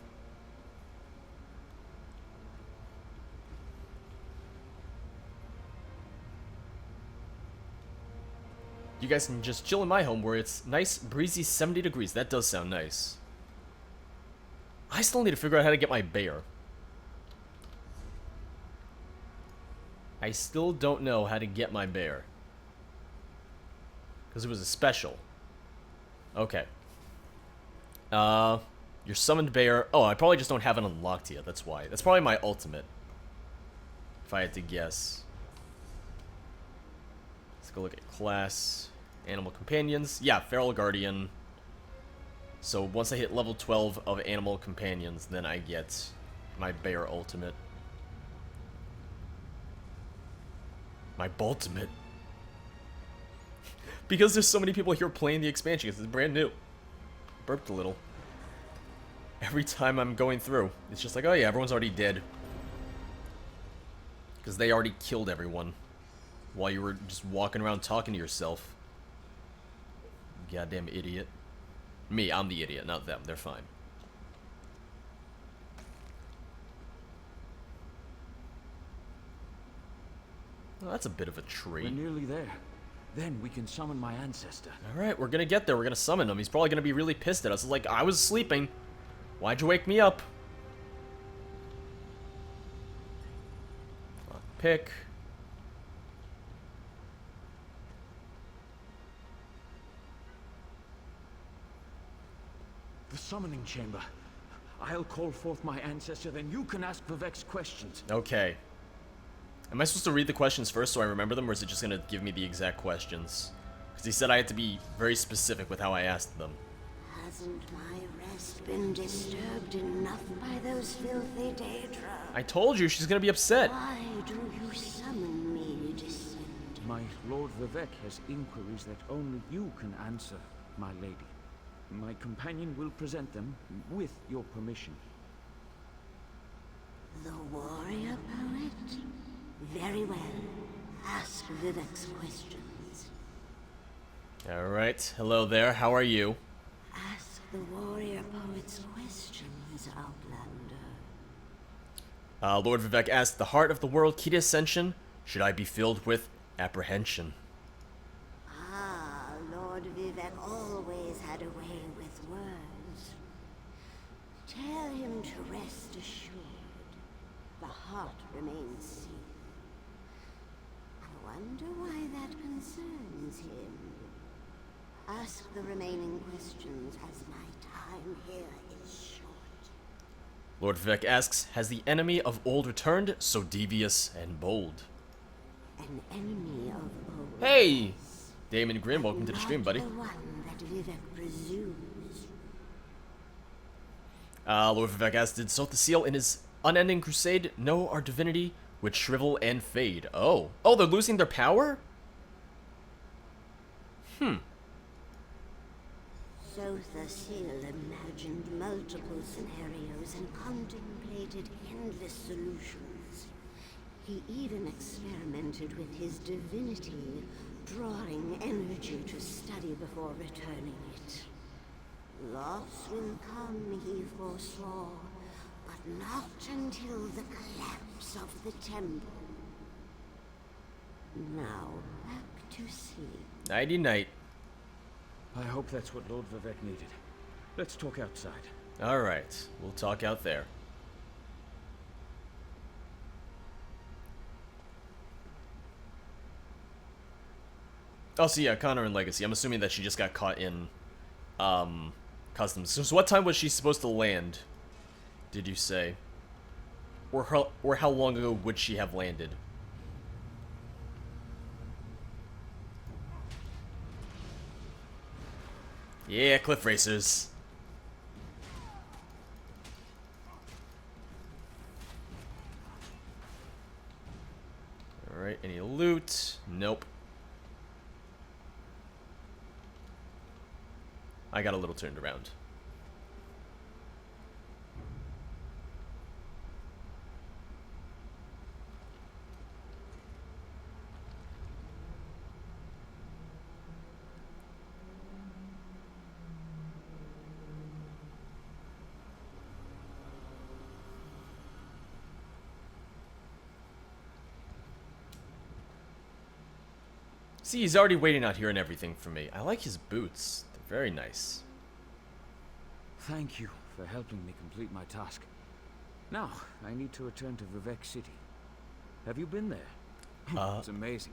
You guys can just chill in my home where it's nice, breezy 70 degrees. That does sound nice. I still need to figure out how to get my bear. I still don't know how to get my bear. Because it was a special. Okay. Your summoned bear. Oh, I probably just don't have it unlocked yet. That's why. That's probably my ultimate. If I had to guess. Let's go look at class. Animal companions. Yeah, feral guardian. So once I hit level 12 of animal companions, then I get my bear ultimate. My ultimate. Because there's so many people here playing the expansion, because it's brand new. Burped a little. Every time I'm going through, it's just like, oh yeah, everyone's already dead. Because they already killed everyone. While you were just walking around talking to yourself. Goddamn idiot. Me, I'm the idiot, not them. They're fine. Well, that's a bit of a tree. We're nearly there. Then we can summon my ancestor. Alright, we're gonna get there. We're gonna summon him. He's probably gonna be really pissed at us. It's like, I was sleeping. Why'd you wake me up? Pick. The summoning chamber. I'll call forth my ancestor, then you can ask Vivec's questions. Okay. Am I supposed to read the questions first so I remember them, or is it just gonna give me the exact questions? Because he said I had to be very specific with how I asked them. Hasn't my rest been disturbed enough by those filthy Daedra? I told you she's gonna be upset. Why do you summon me, Descendant? My Lord Vivec has inquiries that only you can answer, my lady. My companion will present them with your permission. The warrior poet? Very well. Ask Vivec's questions. Alright, hello there, how are you? Ask the warrior poet's questions, Outlander. Lord Vivec asked, the heart of the world, key to ascension, should I be filled with apprehension? Ah, Lord Vivec always had a way with words. Tell him to rest assured. The heart remains safe. I wonder why that concerns him. Ask the remaining questions as my time here is short. Lord Vivec asks, has the enemy of old returned, so devious and bold? An enemy of old. Hey! Damon Grimm, welcome to the stream, buddy. The one that Vivec presumes. Lord Vivec asks, did Sothasil in his unending crusade know our divinity would shrivel and fade? Oh. Oh, they're losing their power? Sothasil imagined multiple scenarios and contemplated endless solutions. He even experimented with his divinity, drawing energy to study before returning it. Loss will come, he foresaw, but not until the collapse of the temple. Now, back to sleep. Nighty-night. I hope that's what Lord Vivec needed. Let's talk outside. Alright, we'll talk out there. Oh, so yeah, Connor and Legacy. I'm assuming that she just got caught in, customs. So what time was she supposed to land, did you say? Or how long ago would she have landed? Yeah, cliff racers. Alright, any loot? Nope. I got a little turned around. See, he's already waiting out here and everything for me. I like his boots. They're very nice. Thank you for helping me complete my task. Now, I need to return to Vivec City. Have you been there? It's amazing.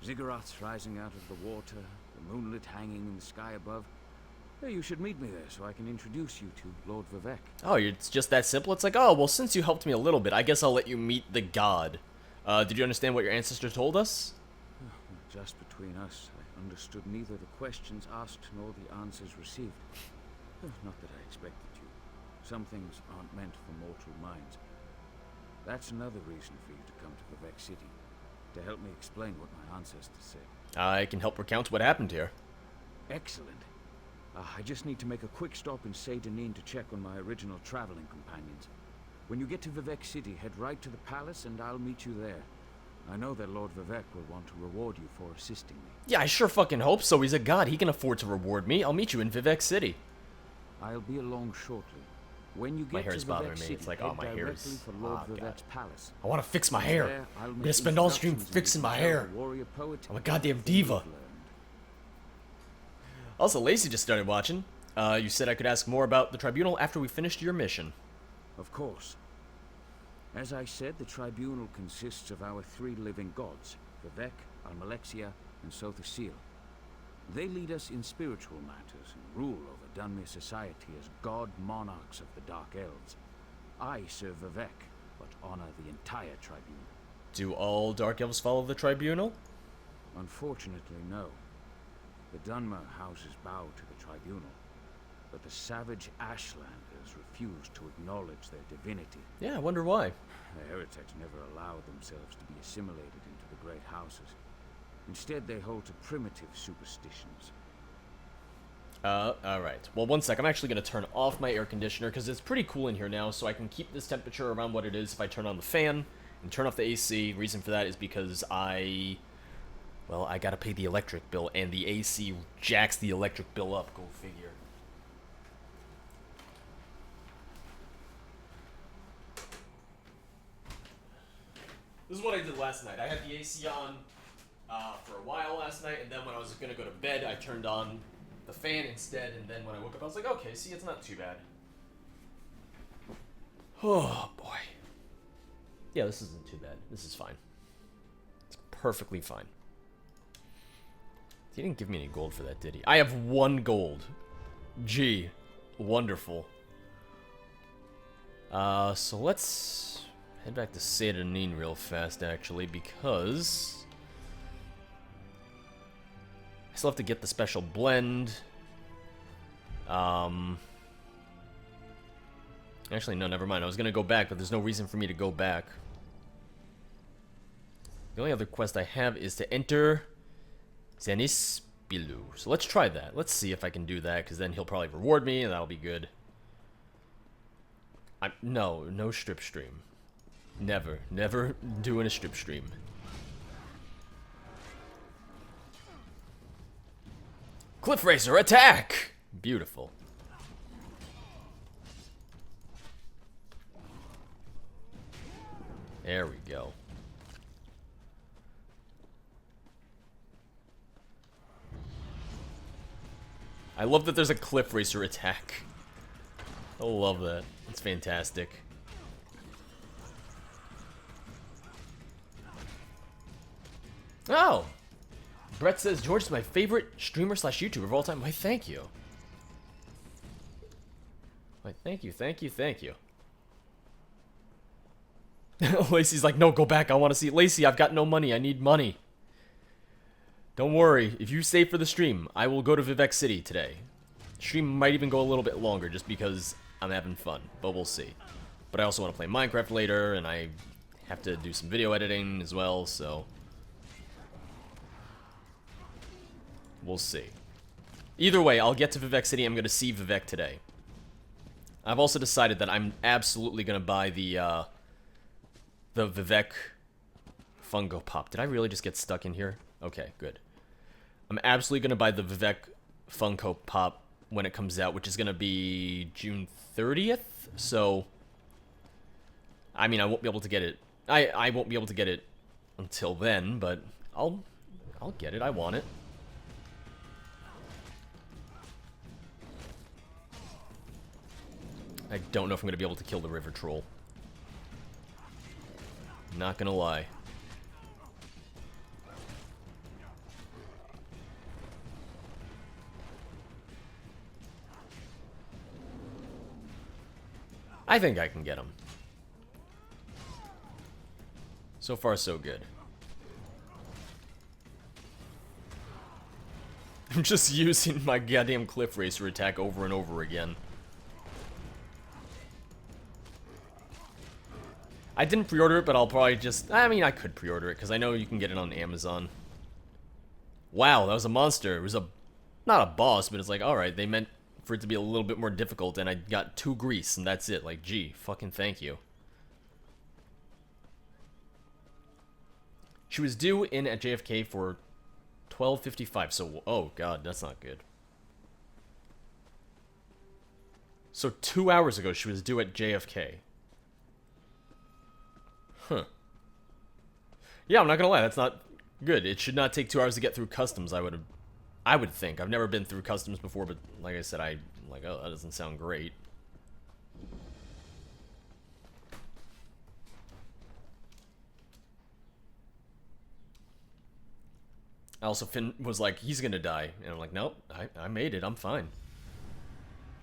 Ziggurats rising out of the water, the moonlit hanging in the sky above. Hey, you should meet me there so I can introduce you to Lord Vivec. Oh, it's just that simple? It's like, oh, well, since you helped me a little bit, I guess I'll let you meet the god. Did you understand what your ancestor told us? Just between us, I understood neither the questions asked nor the answers received. Not that I expected you. Some things aren't meant for mortal minds. That's another reason for you to come to Vivec City, to help me explain what my ancestors said. I can help recount what happened here. Excellent. I just need to make a quick stop in Saint-Denis to check on my original traveling companions. When you get to Vivec City, head right to the palace and I'll meet you there. I know that Lord Vivec will want to reward you for assisting me. Yeah, I sure fucking hope so. He's a god. He can afford to reward me. I'll meet you in Vivec City. I'll be along shortly. When you get My hair's to bothering Vivec me. City, It's like, head oh, my hair directly is... for Lord Oh, God. Vivec's palace. I want to fix my hair. There, I'll I'm make gonna spend all stream introductions and fixing you my can tell hair. the warrior poet I'm a goddamn diva. everything you've learned. Also, Lacey just started watching. You said I could ask more about the Tribunal after we finished your mission. Of course. As I said, the Tribunal consists of our three living gods, Vivec, Almalexia, and Sothasil. They lead us in spiritual matters and rule over Dunmer society as god monarchs of the Dark Elves. I serve Vivec, but honor the entire Tribunal. Do all Dark Elves follow the Tribunal? Unfortunately, no. The Dunmer houses bow to the Tribunal, but the savage Ashlanders refuse to acknowledge their divinity. Yeah, I wonder why. The heretics never allowed themselves to be assimilated into the great houses. Instead, they hold to primitive superstitions. Alright. Well, one sec. I'm actually going to turn off my air conditioner because it's pretty cool in here now, so I can keep this temperature around what it is if I turn on the fan and turn off the AC. Reason for that is because well, I gotta pay the electric bill, and the AC jacks the electric bill up. Go figure. This is what I did last night. I had the AC on for a while last night, and then when I was gonna go to bed, I turned on the fan instead, and then when I woke up, I was like, okay, see, it's not too bad. Oh, boy. Yeah, this isn't too bad. This is fine. It's perfectly fine. He didn't give me any gold for that, did he? I have 1 gold. Gee. Wonderful. So let's head back to Sadanin real fast, actually, because I still have to get the special blend. Actually, no, never mind. I was gonna go back, but there's no reason for me to go back. The only other quest I have is to enter Zanispilu. So let's try that. Let's see if I can do that, because then he'll probably reward me, and that'll be good. No strip stream. Never doing a strip stream. Cliff Racer, attack! Beautiful. There we go. I love that there's a Cliff Racer attack. I love that. It's fantastic. Oh! Brett says, George is my favorite streamer slash YouTuber of all time. Why, thank you. Why, thank you. Lacey's like, no, go back. I want to see it. Lacey, I've got no money. I need money. Don't worry. If you save for the stream, I will go to Vivec City today. Stream might even go a little bit longer just because I'm having fun, but we'll see. But I also want to play Minecraft later, and I have to do some video editing as well, so we'll see. Either way, I'll get to Vivec City. I'm going to see Vivec today. I've also decided that I'm absolutely going to buy the Vivec Funko Pop. Did I really just get stuck in here? Okay, good. I'm absolutely going to buy the Vivec Funko Pop when it comes out, which is going to be June 30th. So, I mean, I won't be able to get it. I won't be able to get it until then, but I'll get it. I want it. I don't know if I'm going to be able to kill the river troll. Not gonna lie. I think I can get him. So far, so good. I'm just using my goddamn Cliff Racer attack over and over again. I didn't pre-order it, but I'll probably just... I mean, I could pre-order it, because I know you can get it on Amazon. Wow, that was a monster. It was a... not a boss, but it's like, alright, they meant for it to be a little bit more difficult, and I got 2 grease, and that's it. Like, gee, fucking thank you. She was due in at JFK for 12:55, so... oh, God, that's not good. So 2 hours ago, she was due at JFK. Huh. Yeah, I'm not gonna lie, that's not good. It should not take 2 hours to get through customs, I would think. I've never been through customs before, but like I said, oh, that doesn't sound great. Also, Finn was like, he's gonna die. And I'm like, nope, I made it, I'm fine.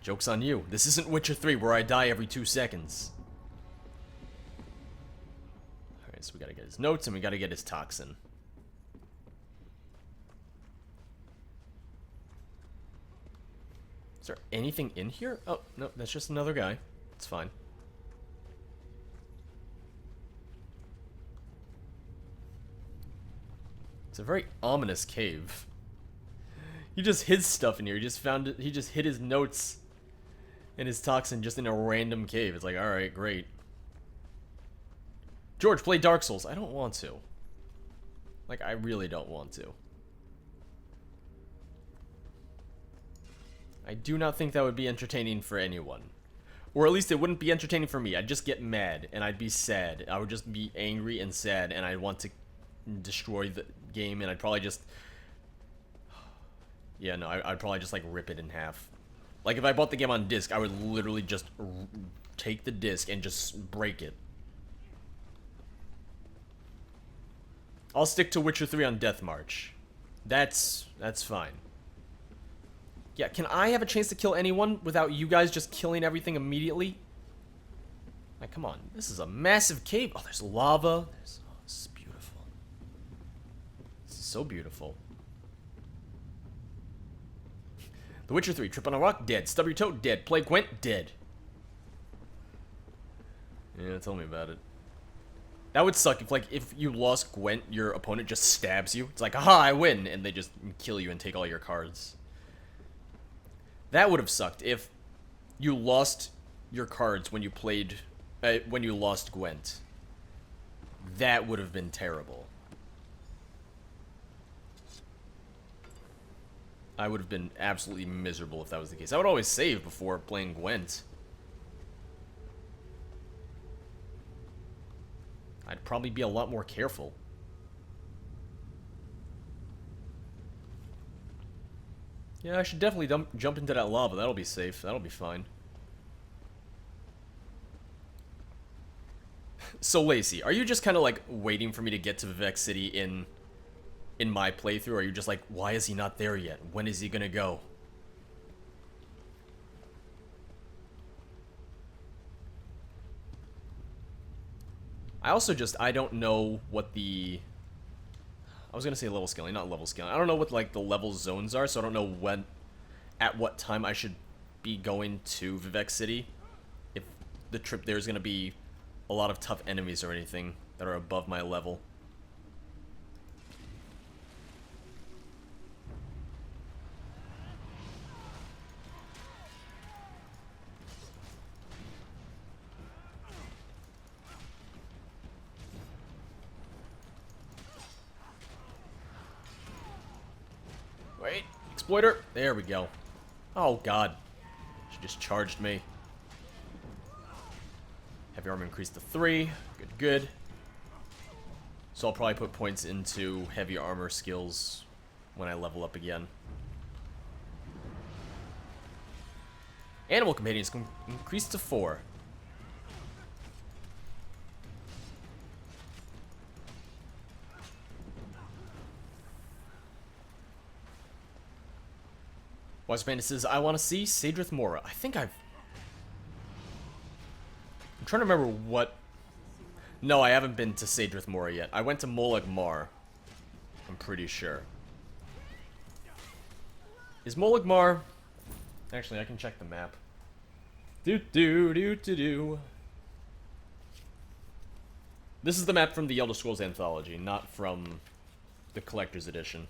Joke's on you. This isn't Witcher 3 where I die every 2 seconds. Alright, so we gotta get his notes and we gotta get his toxin. Is there anything in here? Oh, no, that's just another guy. It's fine. It's a very ominous cave. He just hid stuff in here. He just found it. He just hid his notes and his toxin just in a random cave. It's like, alright, great. George, play Dark Souls. I don't want to. Like, I really don't want to. I do not think that would be entertaining for anyone. Or at least it wouldn't be entertaining for me. I'd just get mad, and I'd be sad. I would just be angry and sad, and I'd want to destroy the game, and I'd probably just... Yeah, no, I'd probably just, like, rip it in half. Like, if I bought the game on disc, I would literally just take the disc and just break it. I'll stick to Witcher 3 on Death March. That's fine. Yeah, can I have a chance to kill anyone without you guys just killing everything immediately? Like, come on. This is a massive cave. Oh, there's lava. Oh, this is beautiful. This is so beautiful. The Witcher 3, trip on a rock, dead. Stub your toe, dead. Play Gwent, dead. Yeah, tell me about it. That would suck if you lost Gwent, your opponent just stabs you. It's like, aha, I win, and they just kill you and take all your cards. That would have sucked if you lost your cards when you played, when you lost Gwent. That would have been terrible. I would have been absolutely miserable if that was the case. I would always save before playing Gwent. I'd probably be a lot more careful. Yeah, I should definitely jump into that lava. That'll be safe. That'll be fine. So, Lacey, are you just kind of like waiting for me to get to Vivec City in my playthrough? Or are you just like, why is he not there yet? When is he gonna go? I also I don't know what the... I was gonna say level scaling, not level scaling. I don't know what, like, the level zones are, so I don't know when... At what time I should be going to Vivec City. If the trip there is gonna be a lot of tough enemies or anything that are above my level. Wait, exploiter. There we go. Oh god, she just charged me. Heavy armor increased to 3. Good, good. So I'll probably put points into heavy armor skills when I level up again. Animal companions can increase to 4. Wise Bandit says, I want to see Sadrith Mora. I think I'm trying to remember what... No, I haven't been to Sadrith Mora yet. I went to Molag Mar. I'm pretty sure. Is Molag Mar... Actually, I can check the map. Do. This is the map from the Elder Scrolls Anthology, not from the Collector's Edition.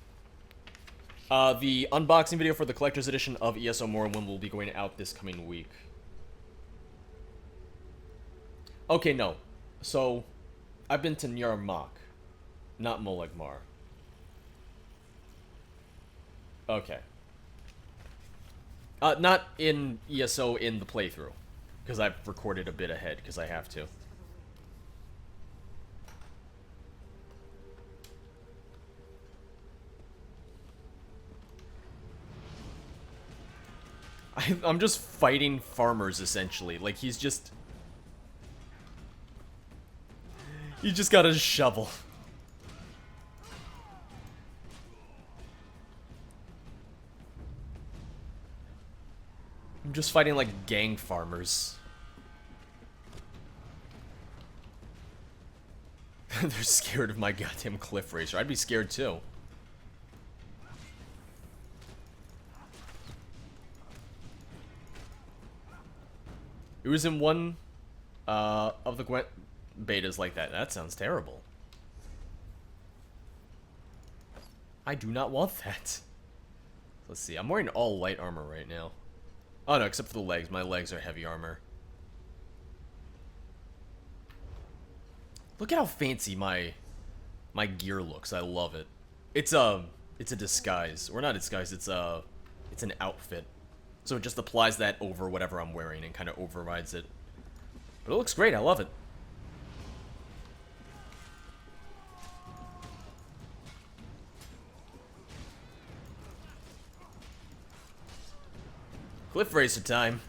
The unboxing video for the Collector's Edition of ESO Morrowind will be going out this coming week. Okay, no. So, I've been to Nyarmak, not Molag Mar. Okay. Not in ESO in the playthrough, because I've recorded a bit ahead, because I have to. I'm just fighting farmers, essentially. Like, he's just... He just got a shovel. I'm just fighting like gang farmers. They're scared of my goddamn cliff racer. I'd be scared too. It was in one of the Gwent betas like that. That sounds terrible. I do not want that. Let's see. I'm wearing all light armor right now. Oh no, except for the legs. My legs are heavy armor. Look at how fancy my gear looks. I love it. It's a disguise. Or not a disguise, it's an outfit. So it just applies that over whatever I'm wearing and kind of overrides it. But it looks great. I love it. Cliff racer time.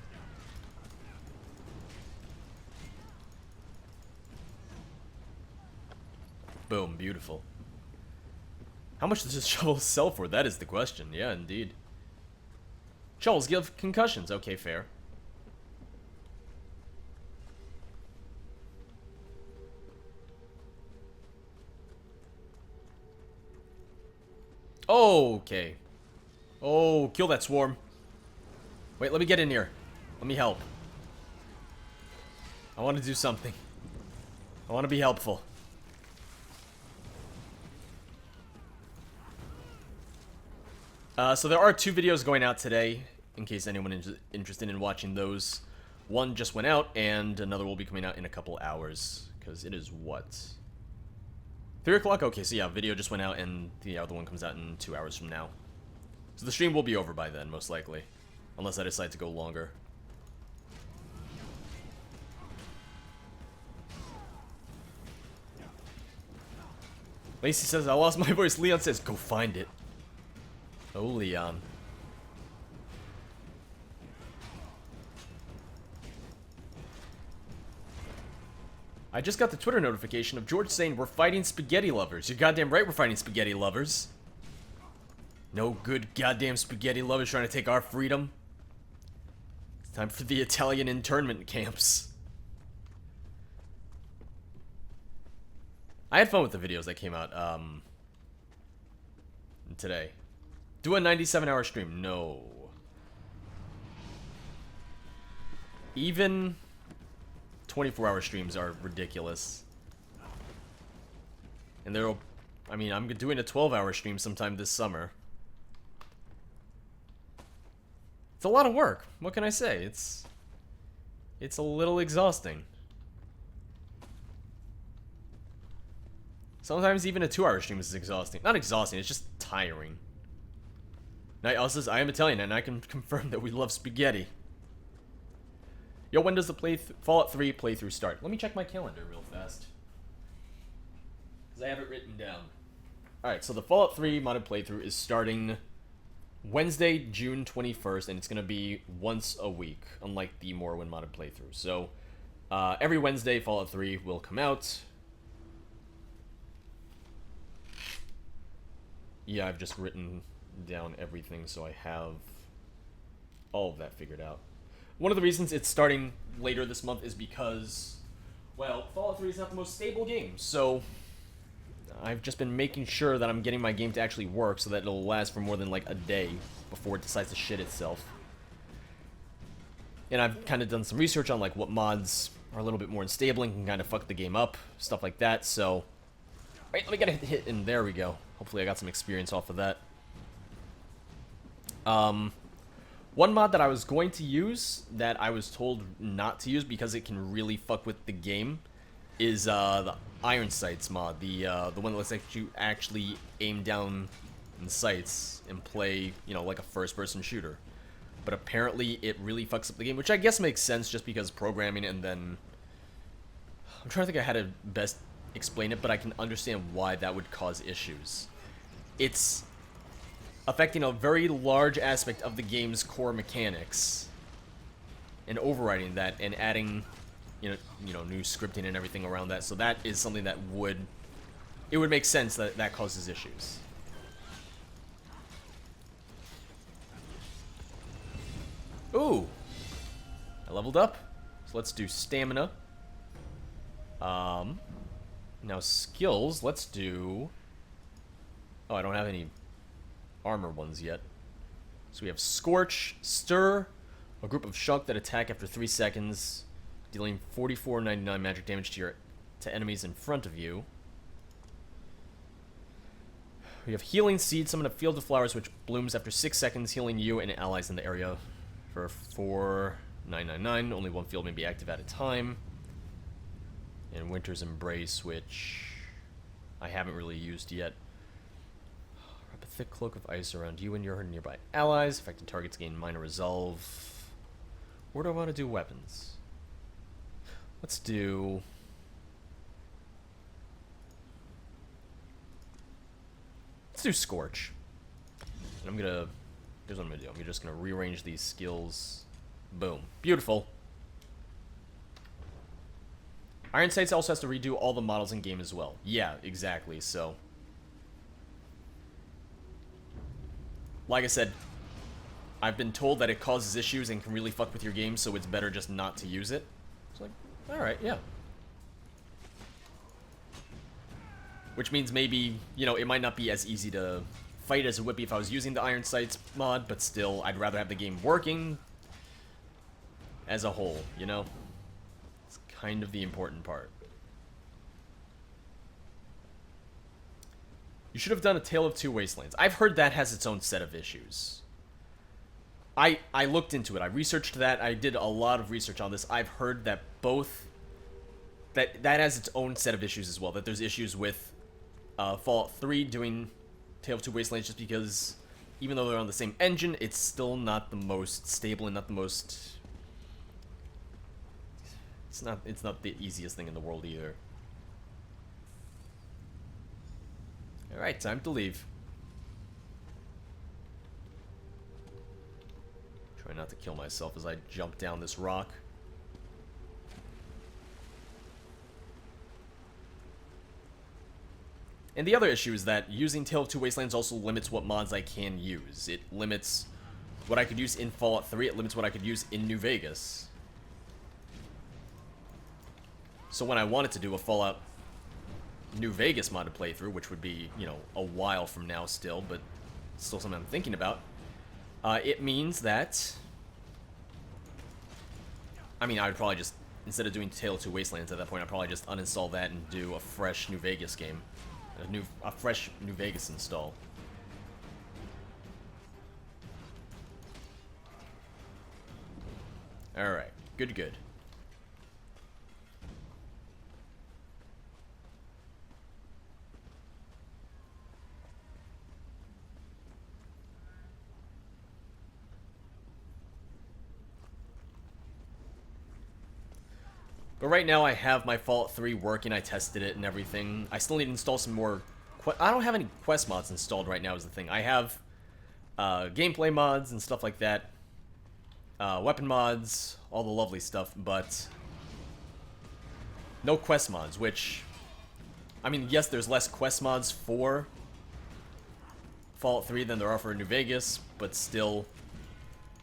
Boom, beautiful. How much does this shovel sell for? That is the question. Yeah, indeed. Shovels give concussions. Okay, fair. Okay. Oh, kill that swarm. Wait, let me get in here. Let me help. I want to do something. I want to be helpful. So there are 2 videos going out today, in case anyone is interested in watching those. One just went out, and another will be coming out in a couple hours. Because it is what? 3 o'clock? Okay, so yeah, video just went out, and the other one comes out in 2 hours from now. So the stream will be over by then, most likely. Unless I decide to go longer. Lacey says, I lost my voice. Leon says, go find it. Oh, Leon. I just got the Twitter notification of George saying we're fighting spaghetti lovers. You're goddamn right we're fighting spaghetti lovers. No good goddamn spaghetti lovers trying to take our freedom. It's time for the Italian internment camps. I had fun with the videos that came out today. Do a 97-hour stream? No. Even 24-hour streams are ridiculous. And I mean, I'm doing a 12-hour stream sometime this summer. It's a lot of work. What can I say? It's a little exhausting. Sometimes even a 2-hour stream is exhausting. Not exhausting, it's just tiring. Night Owl says, I am Italian and I can confirm that we love spaghetti. Yo, when does the Fallout 3 playthrough start? Let me check my calendar real fast. Because I have it written down. Alright, so the Fallout 3 modded playthrough is starting Wednesday, June 21st, and it's going to be once a week, unlike the Morrowind modded playthrough. So, every Wednesday, Fallout 3 will come out. Yeah, I've just written down everything, so I have all of that figured out. One of the reasons it's starting later this month is because, well, Fallout 3 is not the most stable game, so I've just been making sure that I'm getting my game to actually work so that it'll last for more than like a day before it decides to shit itself. And I've kind of done some research on like what mods are a little bit more unstable and can kind of fuck the game up, stuff like that, so... Wait, let me get a hit, and there we go. Hopefully I got some experience off of that. One mod that I was going to use, that I was told not to use because it can really fuck with the game, is the Iron Sights mod. The one that looks like you actually aim down in sights and play, you know, like a first-person shooter. But apparently it really fucks up the game, which I guess makes sense just because programming, and then... I'm trying to think of how to best explain it, but I can understand why that would cause issues. It's affecting a very large aspect of the game's core mechanics and overriding that and adding, you know, new scripting and everything around that. So that is something that would make sense that causes issues. Ooh, leveled up. So let's do stamina. Now skills, let's do... Oh, I don't have any armor ones yet. So we have Scorch, Stir, a group of Shunk that attack after 3 seconds, dealing 44.99 magic damage to enemies in front of you. We have Healing Seed, summon a field of flowers which blooms after 6 seconds, healing you and allies in the area for 4.999. Only one field may be active at a time. And Winter's Embrace, which I haven't really used yet. Wrap a thick cloak of ice around you and your nearby allies. Affected targets gain minor resolve. Where do I want to do weapons? Let's do... Let's do Scorch. And I'm gonna... Here's what I'm gonna do. I'm just gonna rearrange these skills. Boom. Beautiful. Iron Sights also has to redo all the models in game as well. Yeah, exactly, so... Like I said, I've been told that it causes issues and can really fuck with your game, so it's better just not to use it. It's like, alright, yeah. Which means maybe, you know, it might not be as easy to fight as it would be if I was using the Iron Sights mod, but still, I'd rather have the game working as a whole, you know? It's kind of the important part. You should have done a Tale of Two Wastelands. I've heard that has its own set of issues. I looked into it. I researched that. I did a lot of research on this. I've heard that both... That has its own set of issues as well. That there's issues with Fallout 3 doing Tale of Two Wastelands just because even though they're on the same engine, it's still not the most stable and not the most... It's not the easiest thing in the world either. Alright, time to leave. Try not to kill myself as I jump down this rock. And the other issue is that using Tale of Two Wastelands also limits what mods I can use. It limits what I could use in Fallout 3, it limits what I could use in New Vegas. So when I wanted to do a Fallout New Vegas modded playthrough, which would be, you know, a while from now still, but still something I'm thinking about, it means that... I mean, I would probably just, instead of doing Tale of Two Wastelands at that point, I'd probably just uninstall that and do a fresh New Vegas game. A fresh New Vegas install. Alright, good. But right now I have my Fallout 3 working, I tested it and everything. I still need to install some more... I don't have any quest mods installed right now is the thing. I have gameplay mods and stuff like that. Weapon mods, all the lovely stuff, but... no quest mods, which... I mean, yes, there's less quest mods for Fallout 3 than there are for New Vegas, but still...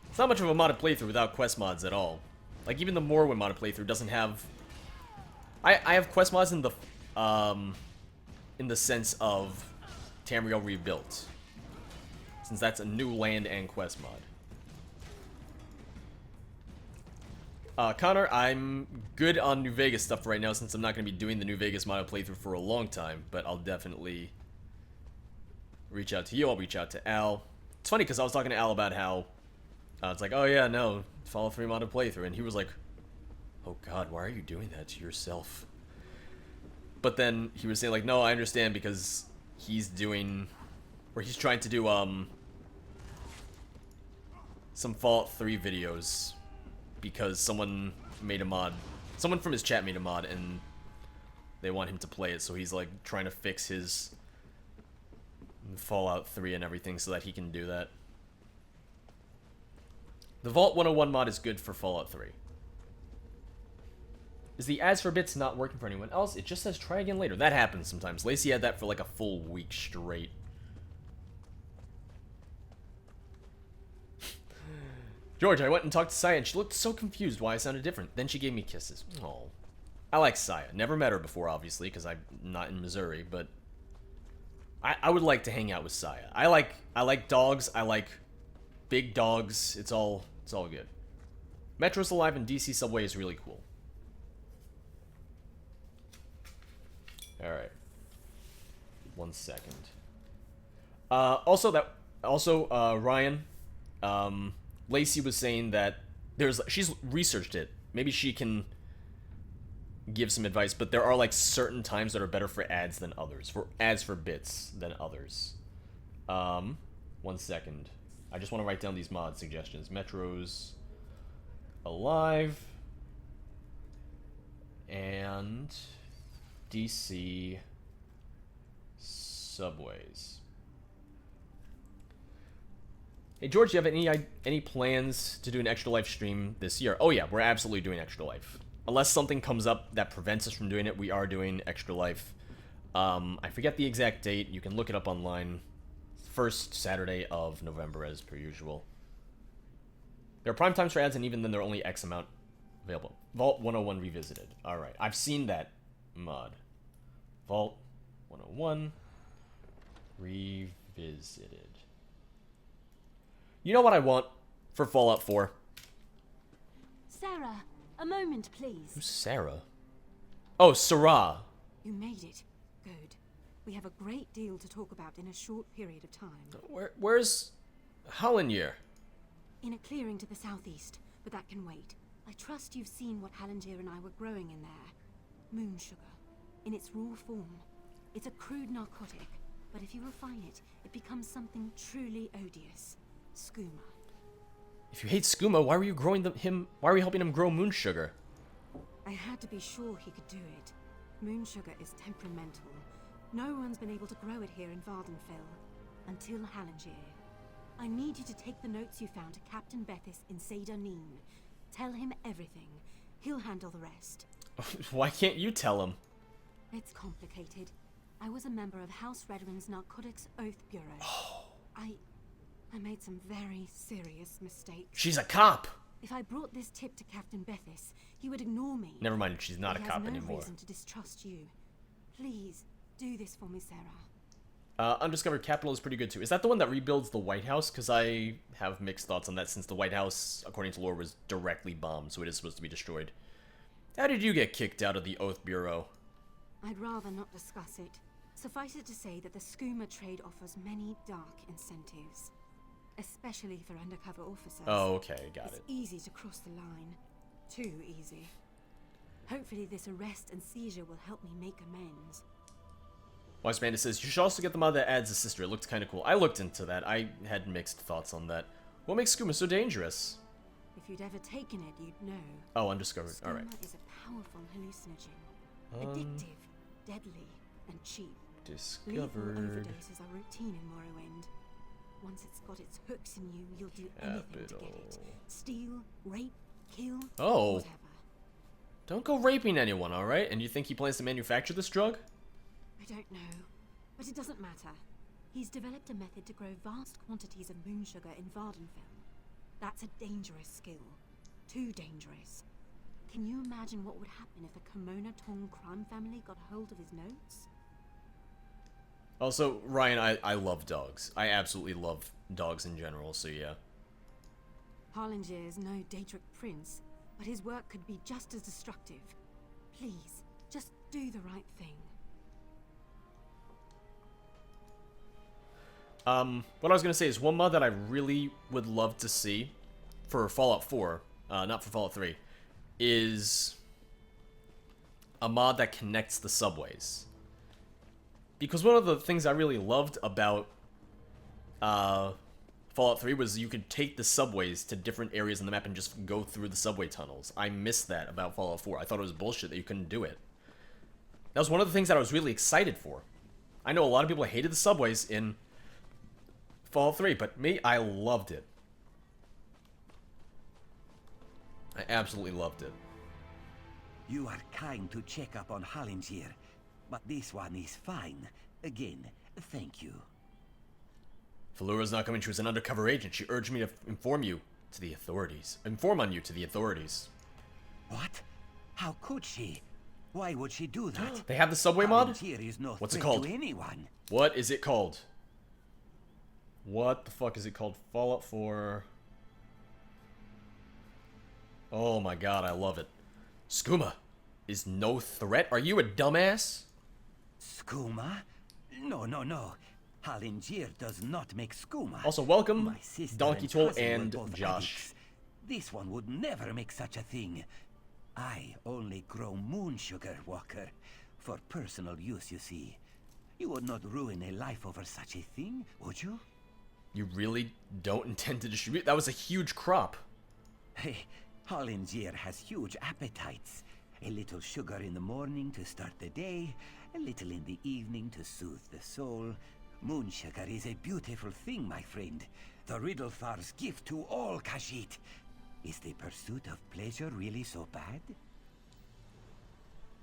it's not much of a modded playthrough without quest mods at all. Like, even the Morrowind modded playthrough doesn't have... I have quest mods in the sense of Tamriel Rebuilt. Since that's a new land and quest mod. Connor, I'm good on New Vegas stuff right now since I'm not going to be doing the New Vegas modded playthrough for a long time, but I'll definitely reach out to you, I'll reach out to Al. It's funny because I was talking to Al about how it's like, oh yeah, no, Fallout 3 modded playthrough, and he was like, oh god, why are you doing that to yourself? But then he was saying like, no, I understand because he's doing, or he's trying to do some Fallout 3 videos because someone made a mod, someone from his chat made a mod and they want him to play it, so he's like trying to fix his Fallout 3 and everything so that he can do that. The Vault 101 mod is good for Fallout 3. Is the ads for bits not working for anyone else? It just says try again later. That happens sometimes. Lacey had that for like a full week straight. George, I went and talked to Saya and she looked so confused why I sounded different. Then she gave me kisses. Oh. I like Saya. Never met her before, obviously, because I'm not in Missouri, but I would like to hang out with Saya. I like dogs. I like big dogs. It's all good. Metro's alive and DC subway is really cool. Alright. 1 second. Ryan, Lacey was saying that she's researched it. Maybe she can give some advice, but there are like certain times that are better for ads than others. For ads for bits than others. 1 second. I just want to write down these mod suggestions. Metro's alive. And DC subways. Hey George, do you have any plans to do an Extra Life stream this year? Oh yeah, we're absolutely doing Extra Life. Unless something comes up that prevents us from doing it, we are doing Extra Life. I forget the exact date. You can look it up online. First Saturday of November, as per usual. There are prime times for ads, and even then there are only X amount available. Vault 101 Revisited. Alright, I've seen that mod. Vault 101 Revisited. You know what I want for Fallout 4? Sarah, a moment, please. Who's Sarah? Oh, Sarah. You made it. Good. We have a great deal to talk about in a short period of time. Where's Hallenyear? In a clearing to the southeast, but that can wait. I trust you've seen what Hallenyear and I were growing in there. Moon sugar. In its raw form. It's a crude narcotic, but if you refine it, it becomes something truly odious. Skooma. If you hate Skooma, why were you why were you helping him grow moon sugar? I had to be sure he could do it. Moon sugar is temperamental. No one's been able to grow it here in Vardenfell. Until Hallenyear. I need you to take the notes you found to Captain Bethis in Seder Neen. Tell him everything. He'll handle the rest. Why can't you tell him? It's complicated. I was a member of House Redwin's Narcotics Oath Bureau. I made some very serious mistakes. She's a cop! If I brought this tip to Captain Bethis, he would ignore me. Never mind, she's not a cop anymore. He has no anymore. reason to distrust you. Please, do this for me, Sarah. Undiscovered Capital is pretty good too. Is that the one that rebuilds the White House? Because I have mixed thoughts on that since the White House, according to lore, was directly bombed, so it is supposed to be destroyed. How did you get kicked out of the Oath Bureau? I'd rather not discuss it. Suffice it to say that the Skooma trade offers many dark incentives. Especially for undercover officers. Oh, okay, got it. It's easy to cross the line. Too easy. Hopefully this arrest and seizure will help me make amends. Wise Bandit says, you should also get the mod that adds a sister. It looked kind of cool. I looked into that. I had mixed thoughts on that. What makes Skooma so dangerous? If you'd ever taken it, you'd know. Oh, undiscovered. Skooma Alright. is a powerful hallucinogen. Addictive, deadly, and cheap. Discovered. Lethal overdoses are routine in Morrowind. Once it's got its hooks in you, you'll do anything to get it. Steal, rape, kill, whatever. Don't go raping anyone, alright? And you think he plans to manufacture this drug? I don't know, but it doesn't matter. He's developed a method to grow vast quantities of moon sugar in Vardenfell. That's a dangerous skill. Too dangerous. Can you imagine what would happen if the Kimona Tong crime family got hold of his notes? Also, Ryan, I love dogs. I absolutely love dogs in general, so yeah. Hallenyear is no Daedric prince, but his work could be just as destructive. Please, just do the right thing. What I was gonna say is one mod that I really would love to see for Fallout 4, not for Fallout 3, is a mod that connects the subways. Because one of the things I really loved about Fallout 3 was you could take the subways to different areas on the map and just go through the subway tunnels. I missed that about Fallout 4. I thought it was bullshit that you couldn't do it. That was one of the things that I was really excited for. I know a lot of people hated the subways in Fallout 3, but me, I loved it. I absolutely loved it. You are kind to check up on Hallenyear, but this one is fine. Again, thank you. Falura's not coming. She was an undercover agent. She urged me to inform you. To the authorities. Inform on you to the authorities. What? How could she? Why would she do that? They have the subway mod? Palantir is no What's it threat called? to anyone. What is it called? What the fuck is it called? Fallout 4. Oh my god, I love it. Skooma is no threat? Are you a dumbass? Skooma? No, no, no. Halinjir does not make skooma. Also, welcome, My sister Donkey Toll cousin were and both Josh. addicts. This one would never make such a thing. I only grow moon sugar, Walker. For personal use, you see. You would not ruin a life over such a thing, would you? You really don't intend to distribute? That was a huge crop. Hey, Holingier has huge appetites. A little sugar in the morning to start the day, a little in the evening to soothe the soul. Moon sugar is a beautiful thing, my friend. The Riddlethar's gift to all Khajiit. Is the pursuit of pleasure really so bad?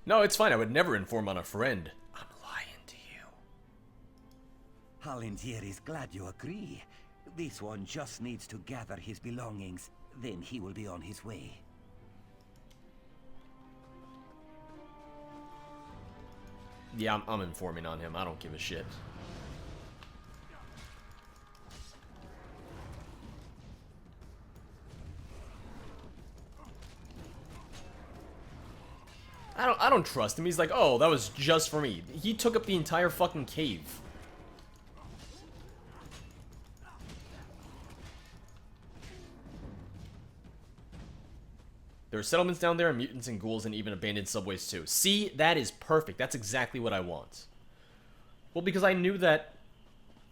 No, it's fine. I would never inform on a friend. I'm lying to you. Holingier is glad you agree. This one just needs to gather his belongings. Then he will be on his way. Yeah, I'm informing on him. I don't give a shit. I don't trust him. He's like, oh, that was just for me. He took up the entire fucking cave. There are settlements down there, and mutants and ghouls, and even abandoned subways too. See, that is perfect. That's exactly what I want. Well, because I knew that...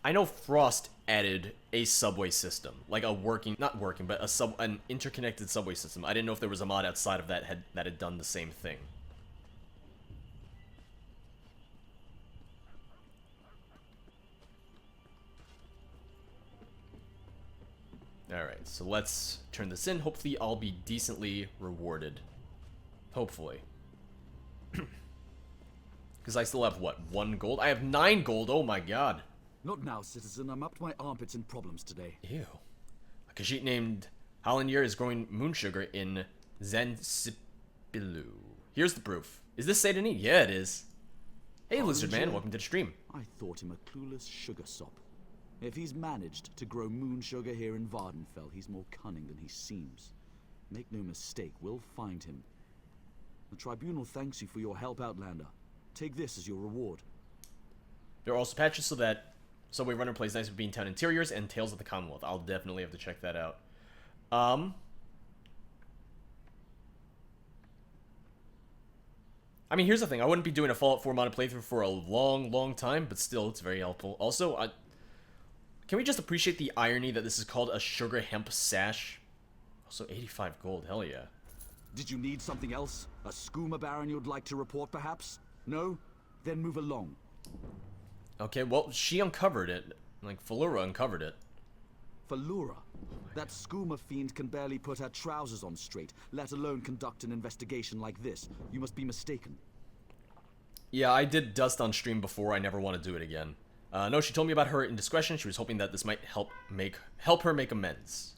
I know Frost added a subway system. Like a working... Not working, but an interconnected subway system. I didn't know if there was a mod outside of that that had done the same thing. Alright, so let's turn this in. Hopefully I'll be decently rewarded. Hopefully. Because I still have, what, 1 gold? I have 9 gold, oh my god. Not now, citizen. I'm up to my armpits in problems today. Ew. A Khajiit named Halinir is growing moon sugar in Zanzipilu. Here's the proof. Is this Satan? Yeah, it is. Hey, Lizard Man, welcome to the stream. I thought him a clueless sugar sop. If he's managed to grow moon sugar here in Vardenfell, he's more cunning than he seems. Make no mistake, we'll find him. The Tribunal thanks you for your help, Outlander. Take this as your reward. There are also patches so that Subway Runner plays nice with Beantown Interiors and Tales of the Commonwealth. I'll definitely have to check that out. I mean, here's the thing. I wouldn't be doing a Fallout 4 modded playthrough for a long time, but still, it's very helpful. Also, can we just appreciate the irony that this is called a sugar hemp sash? Also, 85 gold. Hell yeah. Did you need something else? A skooma baron you'd like to report, perhaps? No? Then move along. Okay, well, she uncovered it. Like, Falura uncovered it. Falura? That skooma fiend can barely put her trousers on straight, let alone conduct an investigation like this. You must be mistaken. Yeah, I did Dust on stream before. I never want to do it again. No, she told me about her indiscretion. She was hoping that this might help her make amends.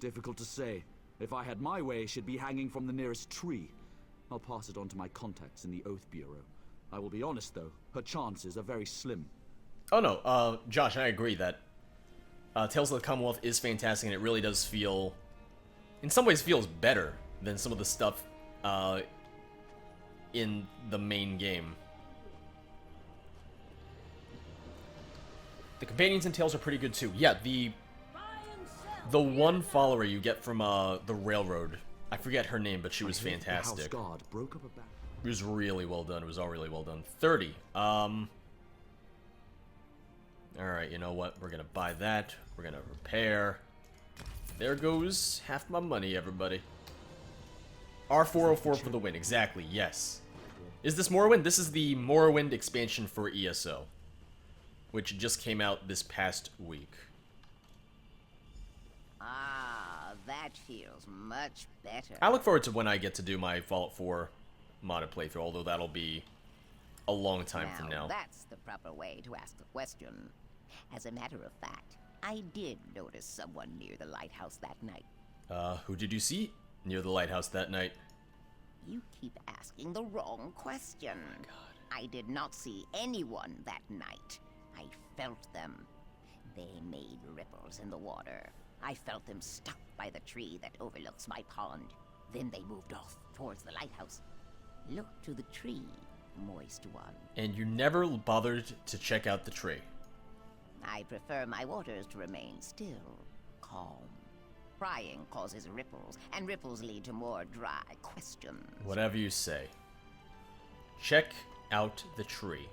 Difficult to say. If I had my way, she'd be hanging from the nearest tree. I'll pass it on to my contacts in the Oath Bureau. I will be honest, though. Her chances are very slim. Oh, no. Josh, I agree that Tales of the Commonwealth is fantastic, and it really does feel... In some ways, feels better than some of the stuff in the main game. The companions in Tales are pretty good, too. Yeah, the one follower you get from the railroad, I forget her name, but she was fantastic. The House Guard broke up a back. It was really well done. It was all really well done. 30. Alright, you know what? We're gonna buy that. We're gonna repair. There goes half my money, everybody. R404 for the win. Exactly, yes. Is this Morrowind? This is the Morrowind expansion for ESO, which just came out this past week. Ah, that feels much better. I look forward to when I get to do my Fallout 4 modded playthrough, although that'll be a long time from now. That's the proper way to ask the question. As a matter of fact, I did notice someone near the lighthouse that night. Who did you see near the lighthouse that night? You keep asking the wrong question. Oh my God. I did not see anyone that night. I felt them. They made ripples in the water. I felt them stuck by the tree that overlooks my pond. Then they moved off towards the lighthouse. Look to the tree, moist one. And you never bothered to check out the tree. I prefer my waters to remain still, calm. Prying causes ripples, and ripples lead to more dry questions. Whatever you say. Check out the tree.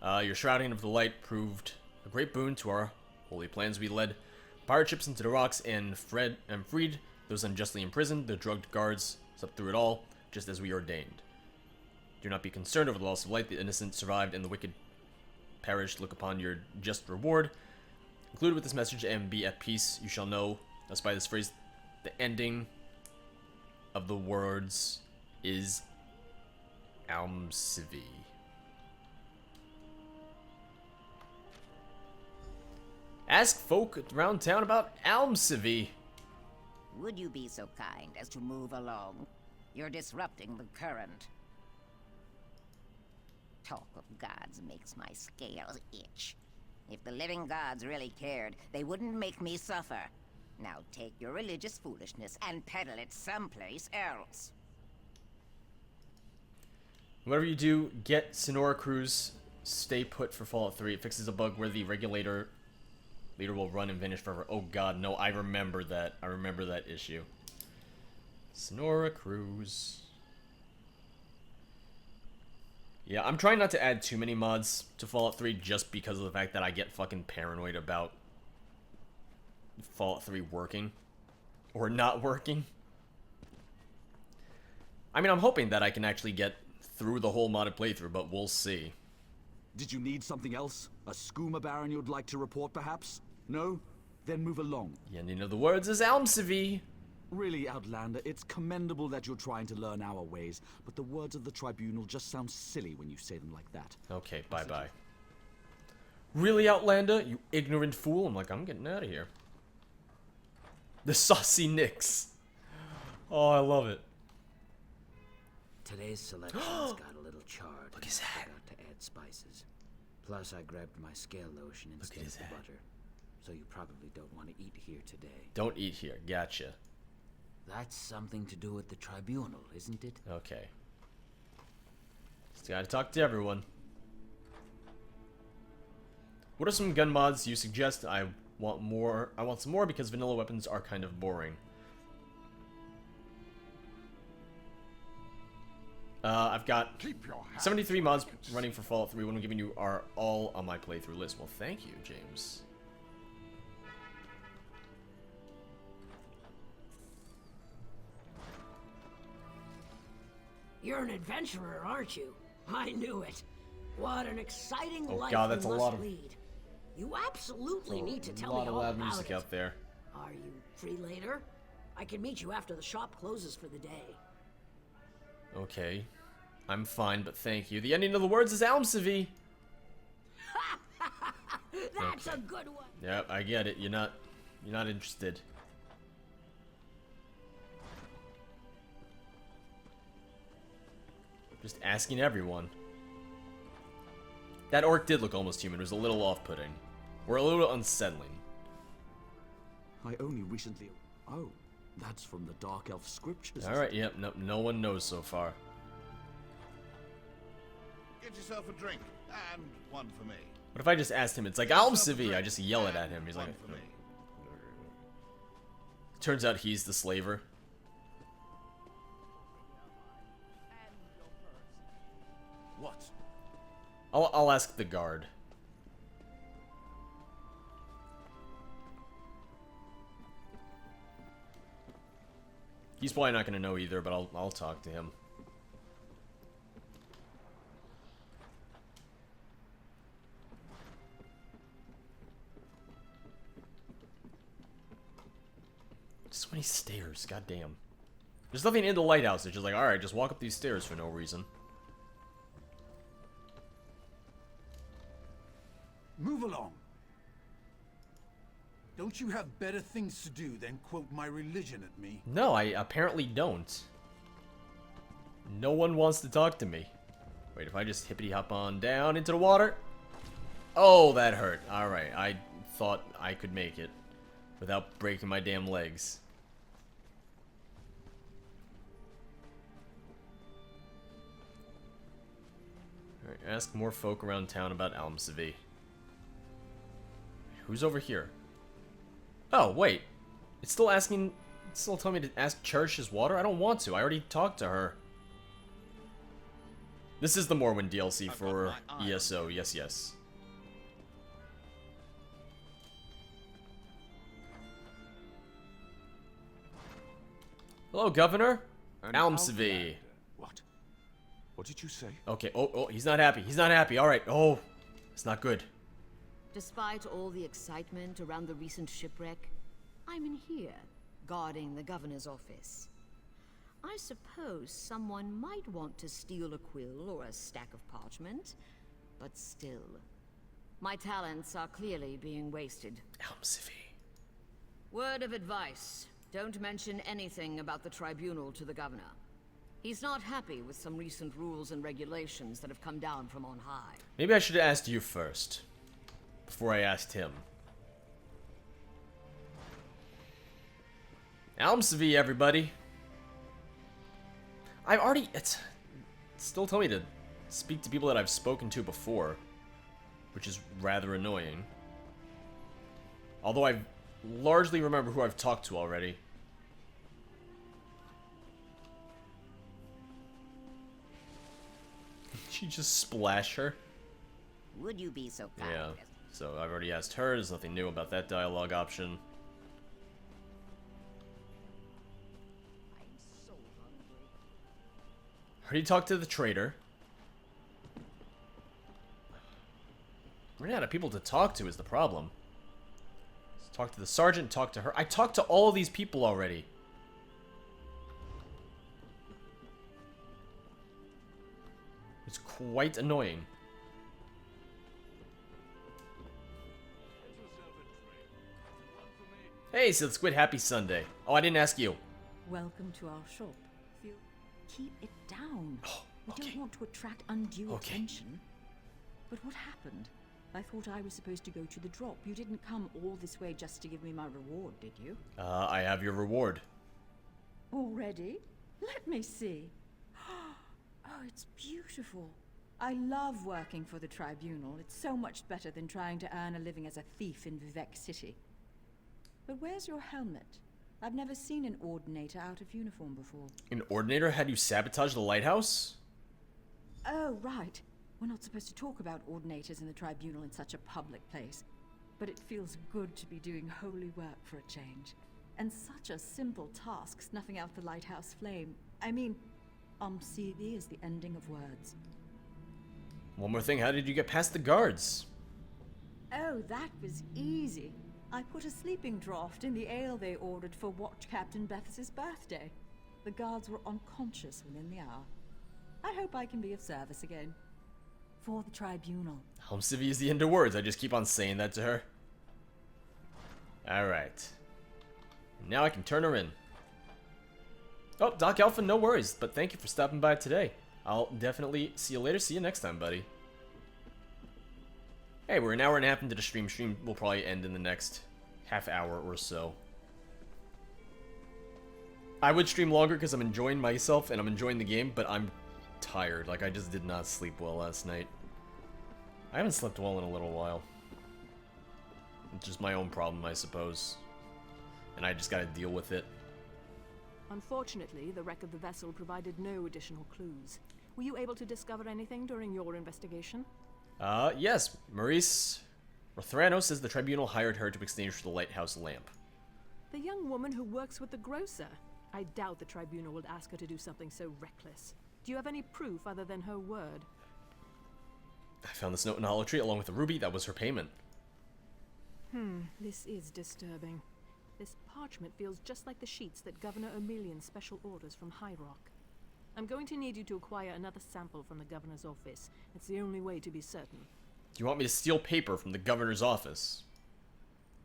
Your shrouding of the light proved a great boon to our holy plans. We led pirate ships into the rocks and freed those unjustly imprisoned. The drugged guards slept through it all, just as we ordained. Do not be concerned over the loss of light. The innocent survived and the wicked perished. Look upon your just reward. Included with this message, and be at peace. You shall know, thus by this phrase, the ending of the words is Almsivi. Ask folk around town about Almsivi. Would you be so kind as to move along? You're disrupting the current. Talk of gods makes my scales itch. If the living gods really cared, they wouldn't make me suffer. Now take your religious foolishness and peddle it someplace else. Whatever you do, get Sonora Cruz. Stay put for Fallout 3. It fixes a bug where the leader will run and vanish forever. Oh god, no, I remember that. I remember that issue. Sonora Cruz. Yeah, I'm trying not to add too many mods to Fallout 3 just because of the fact that I get fucking paranoid about Fallout 3 working. Or not working. I mean, I'm hoping that I can actually get through the whole modded playthrough, but we'll see. Did you need something else? A skooma baron you'd like to report, perhaps? No? Then move along. The ending of the words is Almsivi. Really, Outlander, it's commendable that you're trying to learn our ways, but the words of the Tribunal just sound silly when you say them like that. Okay, bye-bye. Really, Outlander? You ignorant fool? I'm like, I'm getting out of here. The saucy Nix. Oh, I love it. Today's selection's got a little chart. Look at that. I forgot to add spices. Plus, I grabbed my scale lotion instead of the butter. So you probably don't want to eat here today. Don't eat here. Gotcha. That's something to do with the Tribunal, isn't it? Okay. Just gotta talk to everyone. What are some gun mods you suggest? I want some more because vanilla weapons are kind of boring. I've got 73 mods running for Fallout 3. What I'm giving you are all on my playthrough list. Well, thank you, James. You're an adventurer, aren't you? I knew it. What an exciting life God, that's you a must lot of lead. You absolutely need to tell a lot me of all loud about music it. out there. Are you free later? I can meet you after the shop closes for the day. Okay. I'm fine, but thank you. The ending of the words is Almsivi. That's a good one. Yep, I get it. You're not interested. Just asking everyone. That orc did look almost human. It was a little off-putting. Or a little unsettling. I only recently... Oh, that's from the Dark Elf scriptures. Alright, yep, no one knows so far. Get yourself a drink, and one for me. What if I just asked him? It's like, Almsivi! I just yell it at him. He's like... Turns out he's the slaver. What? I'll ask the guard. He's probably not going to know either, but I'll talk to him. So many stairs, goddamn. There's nothing in the lighthouse. It's just like, alright, just walk up these stairs for no reason. Move along. Don't you have better things to do than quote my religion at me? No, I apparently don't. No one wants to talk to me. Wait, if I just hippity hop on down into the water? Oh, that hurt. Alright, I thought I could make it without breaking my damn legs. Alright, ask more folk around town about Almsevy. Who's over here? Oh, wait. It's still asking... It's still telling me to ask Cherish's water? I don't want to. I already talked to her. This is the Morrowind DLC for ESO. Yes, yes. Hello, Governor. Almsevy. What? What did you say? Okay. Oh, he's not happy. He's not happy. All right. Oh, it's not good. Despite all the excitement around the recent shipwreck, I'm in here, guarding the governor's office. I suppose someone might want to steal a quill or a stack of parchment, but still, my talents are clearly being wasted. Almsevy. Word of advice. Don't mention anything about the Tribunal to the governor. He's not happy with some recent rules and regulations that have come down from on high. Maybe I should have asked you first, before I asked him. Almsevy, everybody. I've already... It's still telling me to speak to people that I've spoken to before, which is rather annoying. Although I largely remember who I've talked to already. Did she just splash her? Would you be so kind? Yeah, so I've already asked her. There's nothing new about that dialogue option. Already talked to the trader. Running out of people to talk to is the problem. Let's talk to the sergeant, talk to her. I talked to all of these people already. It's quite annoying. Hey, so Squid, happy Sunday. Oh, I didn't ask you. Welcome to our shop. Keep it down. We don't want to attract undue attention. But what happened? I thought I was supposed to go to the drop. You didn't come all this way just to give me my reward, did you? I have your reward. Already? Let me see. Oh, it's beautiful. I love working for the Tribunal. It's so much better than trying to earn a living as a thief in Vivec City. But where's your helmet? I've never seen an Ordinator out of uniform before. An Ordinator had you sabotage the lighthouse? Oh, right. We're not supposed to talk about Ordinators in the Tribunal in such a public place. But it feels good to be doing holy work for a change. And such a simple task, snuffing out the lighthouse flame. I mean, Almsevy is the ending of words. One more thing, how did you get past the guards? Oh, that was easy. I put a sleeping draught in the ale they ordered for Watch Captain Bethes's birthday. The guards were unconscious within the hour. I hope I can be of service again. For the Tribunal. Almsevy is the end of words. I just keep on saying that to her. Alright. Now I can turn her in. Oh, Doc Alpha, no worries. But thank you for stopping by today. I'll definitely see you later. See you next time, buddy. Hey, we're an hour and a half into the stream. Stream will probably end in the next half hour or so. I would stream longer because I'm enjoying myself and I'm enjoying the game, but I'm tired. Like, I just did not sleep well last night. I haven't slept well in a little while. It's just my own problem, I suppose. And I just gotta deal with it. Unfortunately, the wreck of the vessel provided no additional clues. Were you able to discover anything during your investigation? Yes. Maurice Rothrano says the Tribunal hired her to extinguish the lighthouse lamp. The young woman who works with the grocer. I doubt the Tribunal would ask her to do something so reckless. Do you have any proof other than her word? I found this note in Hollow Tree along with the ruby. That was her payment. This is disturbing. This parchment feels just like the sheets that Governor Emilian special orders from High Rock. I'm going to need you to acquire another sample from the Governor's office. It's the only way to be certain. Do you want me to steal paper from the Governor's office?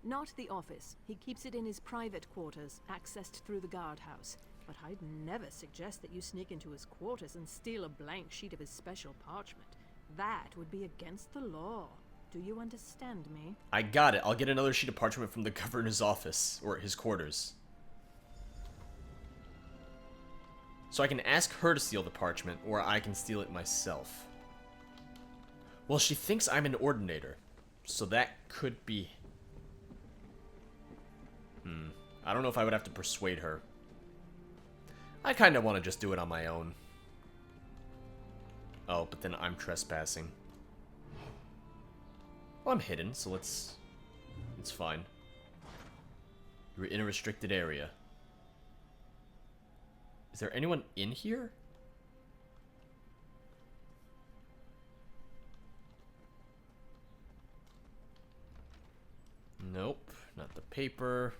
Not the office. He keeps it in his private quarters, accessed through the guardhouse. But I'd never suggest that you sneak into his quarters and steal a blank sheet of his special parchment. That would be against the law. Do you understand me? I got it. I'll get another sheet of parchment from the governor's office, or his quarters. So I can ask her to steal the parchment, or I can steal it myself. Well, she thinks I'm an ordinator, so that could be... I don't know if I would have to persuade her. I kind of want to just do it on my own. Oh, but then I'm trespassing. Well, I'm hidden, so it's fine. You're in a restricted area. Is there anyone in here? Nope, not the paper.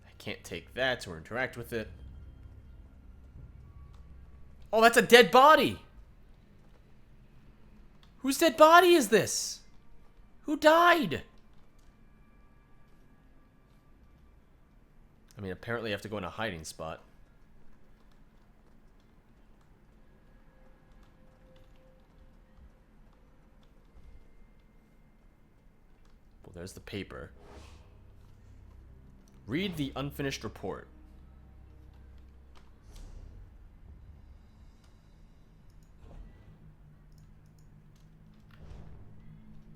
I can't take that or interact with it. Oh, that's a dead body! Whose dead body is this? Who died? I mean, apparently I have to go in a hiding spot. Well, there's the paper. Read the unfinished report.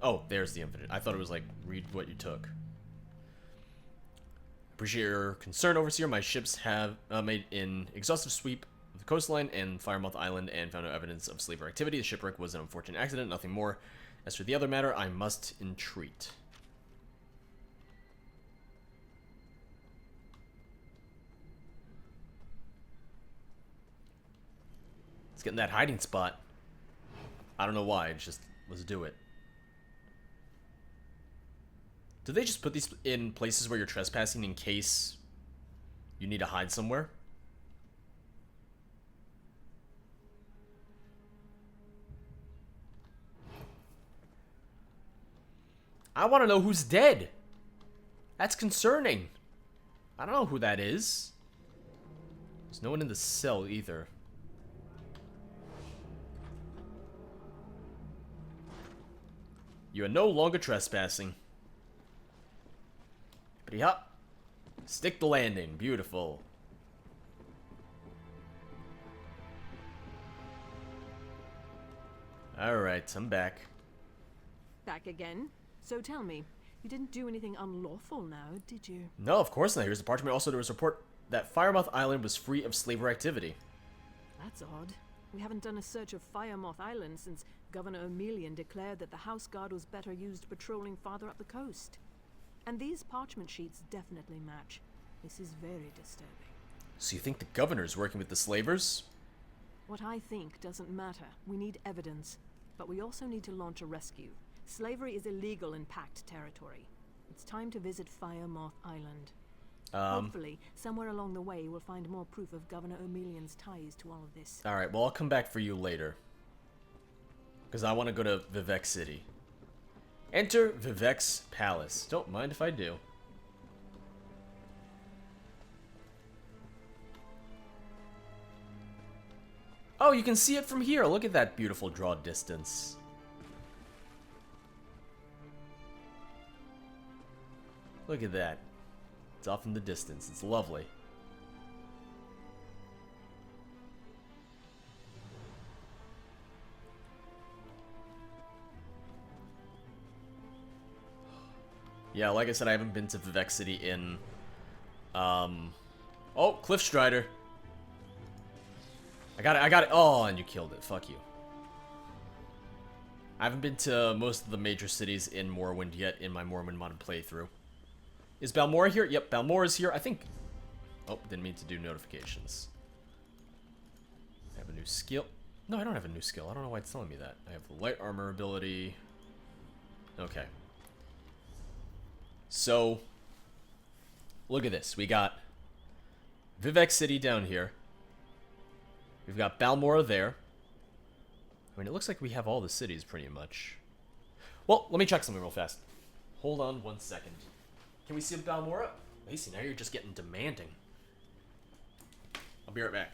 Oh, there's the infinite. I thought it was like, read what you took. Appreciate your concern, Overseer. My ships have made an exhaustive sweep of the coastline and Firemouth Island and found no evidence of slaver activity. The shipwreck was an unfortunate accident, nothing more. As for the other matter, I must entreat. Let's get in that hiding spot. I don't know why, just let's do it. Do they just put these in places where you're trespassing in case you need to hide somewhere? I want to know who's dead. That's concerning. I don't know who that is. There's no one in the cell either. You are no longer trespassing. Pretty hop. Stick the landing. Beautiful. Alright, I'm back. Back again? So tell me, you didn't do anything unlawful now, did you? No, of course not. Here's the parchment. Also, there was a report that Firemouth Island was free of slaver activity. That's odd. We haven't done a search of Firemoth Island since Governor O'Melian declared that the House Guard was better used patrolling farther up the coast. And these parchment sheets definitely match. This is very disturbing. So you think the governor's working with the slavers? What I think doesn't matter. We need evidence. But we also need to launch a rescue. Slavery is illegal in Pact territory. It's time to visit Firemoth Island. Hopefully, somewhere along the way, we'll find more proof of Governor O'Melian's ties to all of this. Alright, well, I'll come back for you later. Because I want to go to Vivec City. Enter Vivec's palace. Don't mind if I do. Oh, you can see it from here. Look at that beautiful draw distance. Look at that. It's off in the distance. It's lovely. Yeah, like I said, I haven't been to Vivec City in, oh, Cliff Strider. I got it. Oh, and you killed it. Fuck you. I haven't been to most of the major cities in Morrowind yet in my Morrowind modded playthrough. Is Balmora here? Yep, Balmora is here. I think... Oh, didn't mean to do notifications. I have a new skill. No, I don't have a new skill. I don't know why it's telling me that. I have the light armor ability. Okay. So, look at this. We got Vivec City down here. We've got Balmora there. I mean, it looks like we have all the cities pretty much. Well, let me check something real fast. Hold on 1 second. Can we see Balmora? Lacey, now you're just getting demanding. I'll be right back.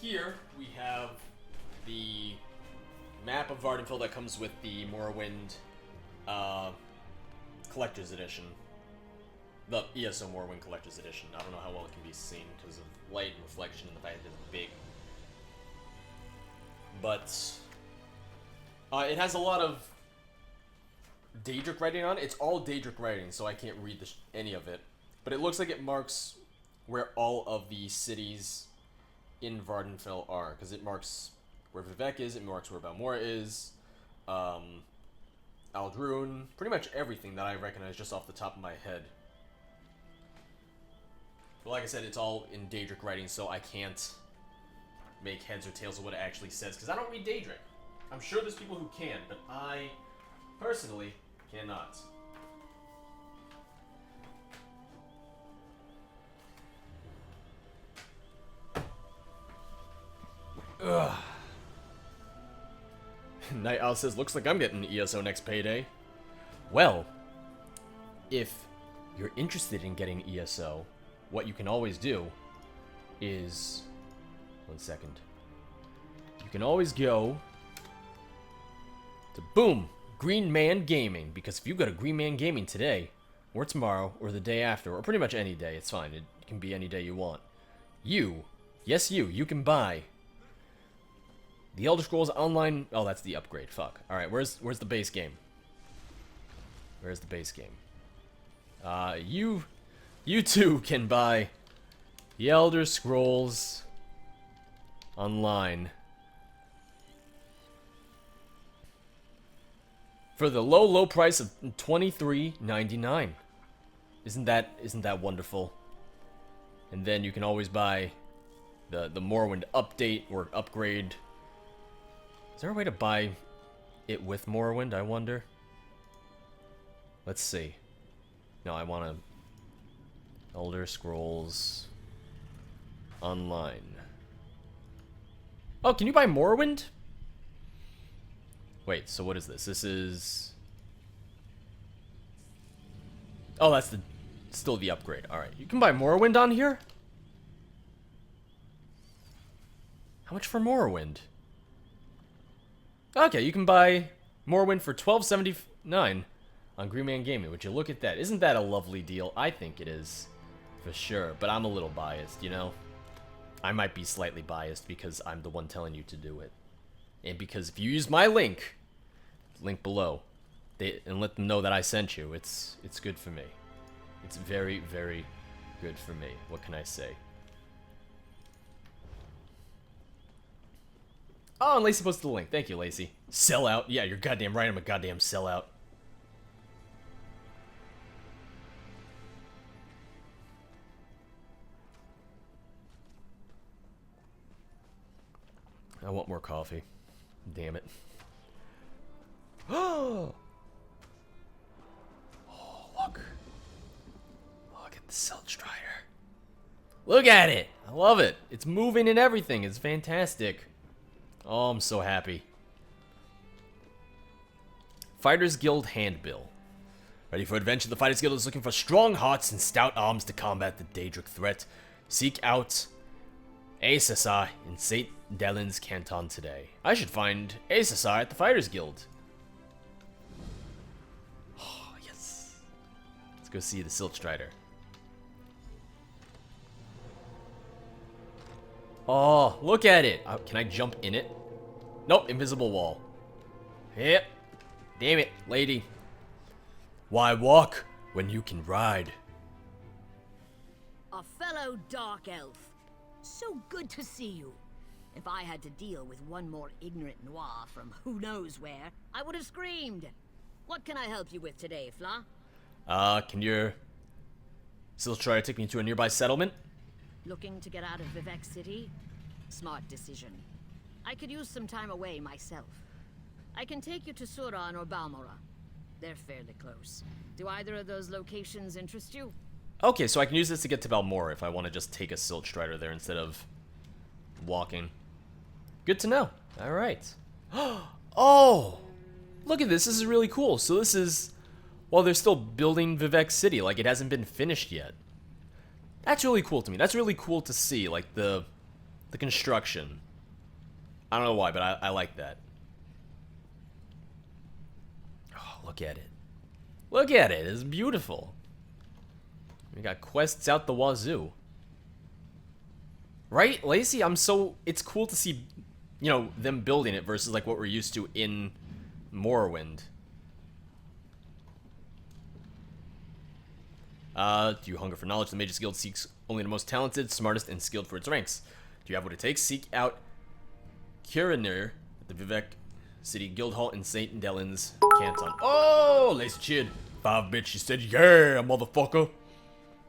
Here we have the map of Vardenfell that comes with the Morrowind Collector's Edition. The ESO Morrowind Collector's Edition. I don't know how well it can be seen because of light and reflection and the fact that it's big. But it has a lot of Daedric writing on it. It's all Daedric writing, so I can't read any of it. But it looks like it marks where all of the cities in Vardenfell are, because it marks where Vivec is, it marks where Balmora is, Aldrune, pretty much everything that I recognize just off the top of my head. But like I said, it's all in Daedric writing, so I can't make heads or tails of what it actually says, because I don't read Daedric. I'm sure there's people who can, but I personally cannot. Ugh. Night Owl says, looks like I'm getting ESO next payday. Well, if you're interested in getting ESO, what you can always do is... 1 second. You can always go to, boom, Green Man Gaming. Because if you go to Green Man Gaming today, or tomorrow, or the day after, or pretty much any day, it's fine. It can be any day you want. Yes you can buy The Elder Scrolls Online... Oh, that's the upgrade. Fuck. Alright, where's the base game? Where's the base game? You too can buy The Elder Scrolls Online for the low price of $23.99. Isn't that wonderful? And then you can always buy the Morrowind update or upgrade. Is there a way to buy it with Morrowind, I wonder? Let's see. No, I want to... Elder Scrolls Online. Oh, can you buy Morrowind? Wait, so what is this? This is... Oh, that's still the upgrade. Alright, you can buy Morrowind on here? How much for Morrowind? Okay, you can buy Morrowind for $12.79 on Green Man Gaming. Would you look at that? Isn't that a lovely deal? I think it is, for sure. But I'm a little biased, you know? I might be slightly biased because I'm the one telling you to do it. And because if you use my link below, and let them know that I sent you, it's good for me. It's very, very good for me. What can I say? Oh, and Lacey posted the link. Thank you, Lacey. Sellout. Yeah, you're goddamn right. I'm a goddamn sellout. I want more coffee. Damn it. Oh, look. Look at the Silt Strider. Look at it. I love it. It's moving and everything. It's fantastic. Oh, I'm so happy. Fighters Guild Handbill. Ready for adventure? The Fighters Guild is looking for strong hearts and stout arms to combat the Daedric threat. Seek out Aesasar in St. Dellen's Canton today. I should find Aesasar at the Fighters Guild. Oh, yes. Let's go see the Silt Strider. Oh, look at it. Can I jump in it? Nope, invisible wall. Yep. Damn it, lady. Why walk when you can ride? A fellow Dark Elf. So good to see you. If I had to deal with one more ignorant noir from who knows where, I would have screamed. What can I help you with today, Fla? Can you still try to take me to a nearby settlement? Looking to get out of Vivec City? Smart decision. I could use some time away myself. I can take you to Suran or Balmora. They're fairly close. Do either of those locations interest you? Okay, so I can use this to get to Balmora if I want to just take a Silt Strider there instead of walking. Good to know. Alright. Oh! Look at this. This is really cool. So this is... Well, they're still building Vivec City. Like, it hasn't been finished yet. That's really cool to me. That's really cool to see. Like, the construction. I don't know why, but I like that. Oh, look at it. Look at it. It's beautiful. We got quests out the wazoo. Right, Lacey? It's cool to see, you know, them building it versus, like, what we're used to in Morrowind. Do you hunger for knowledge? The Mage's Guild seeks only the most talented, smartest, and skilled for its ranks. Do you have what it takes? Seek out Kirinir at the Vivec City Guild Hall in St. Dellen's Canton. Oh, Lacey cheered. 5 bits, she said, yeah, motherfucker.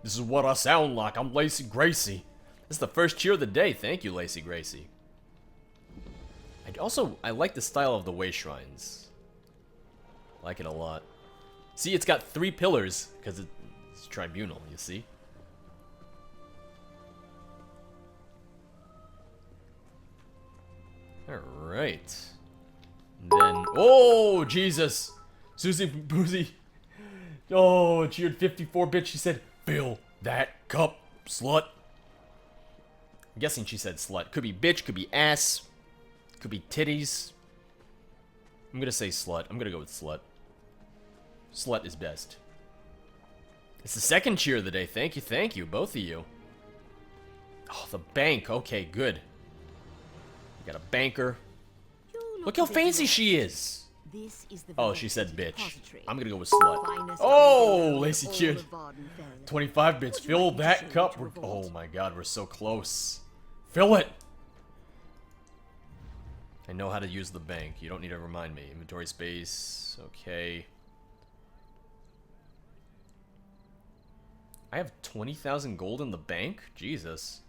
This is what I sound like. I'm Lacey Gracie. This is the first cheer of the day. Thank you, Lacey Gracie. I like the style of the way shrines. I like it a lot. See, it's got 3 pillars because it's Tribunal, you see? Alright. Then, oh, Jesus. Susie Boozy. Oh, cheered 54 bits. She said, fill that cup, slut. I'm guessing she said slut. Could be bitch, could be ass, could be titties. I'm gonna say slut. I'm gonna go with slut. Slut is best. It's the second cheer of the day. Thank you, both of you. Oh, the bank. Okay, good. We got a banker. Look how fancy she is. This is the Oh, she said bitch. I'm gonna go with slut. Oh, Lacey cheered. 25 bits. Fill that cup. Oh my god, we're so close. Fill it. I know how to use the bank. You don't need to remind me. Inventory space. Okay. I have 20,000 gold in the bank? Jesus.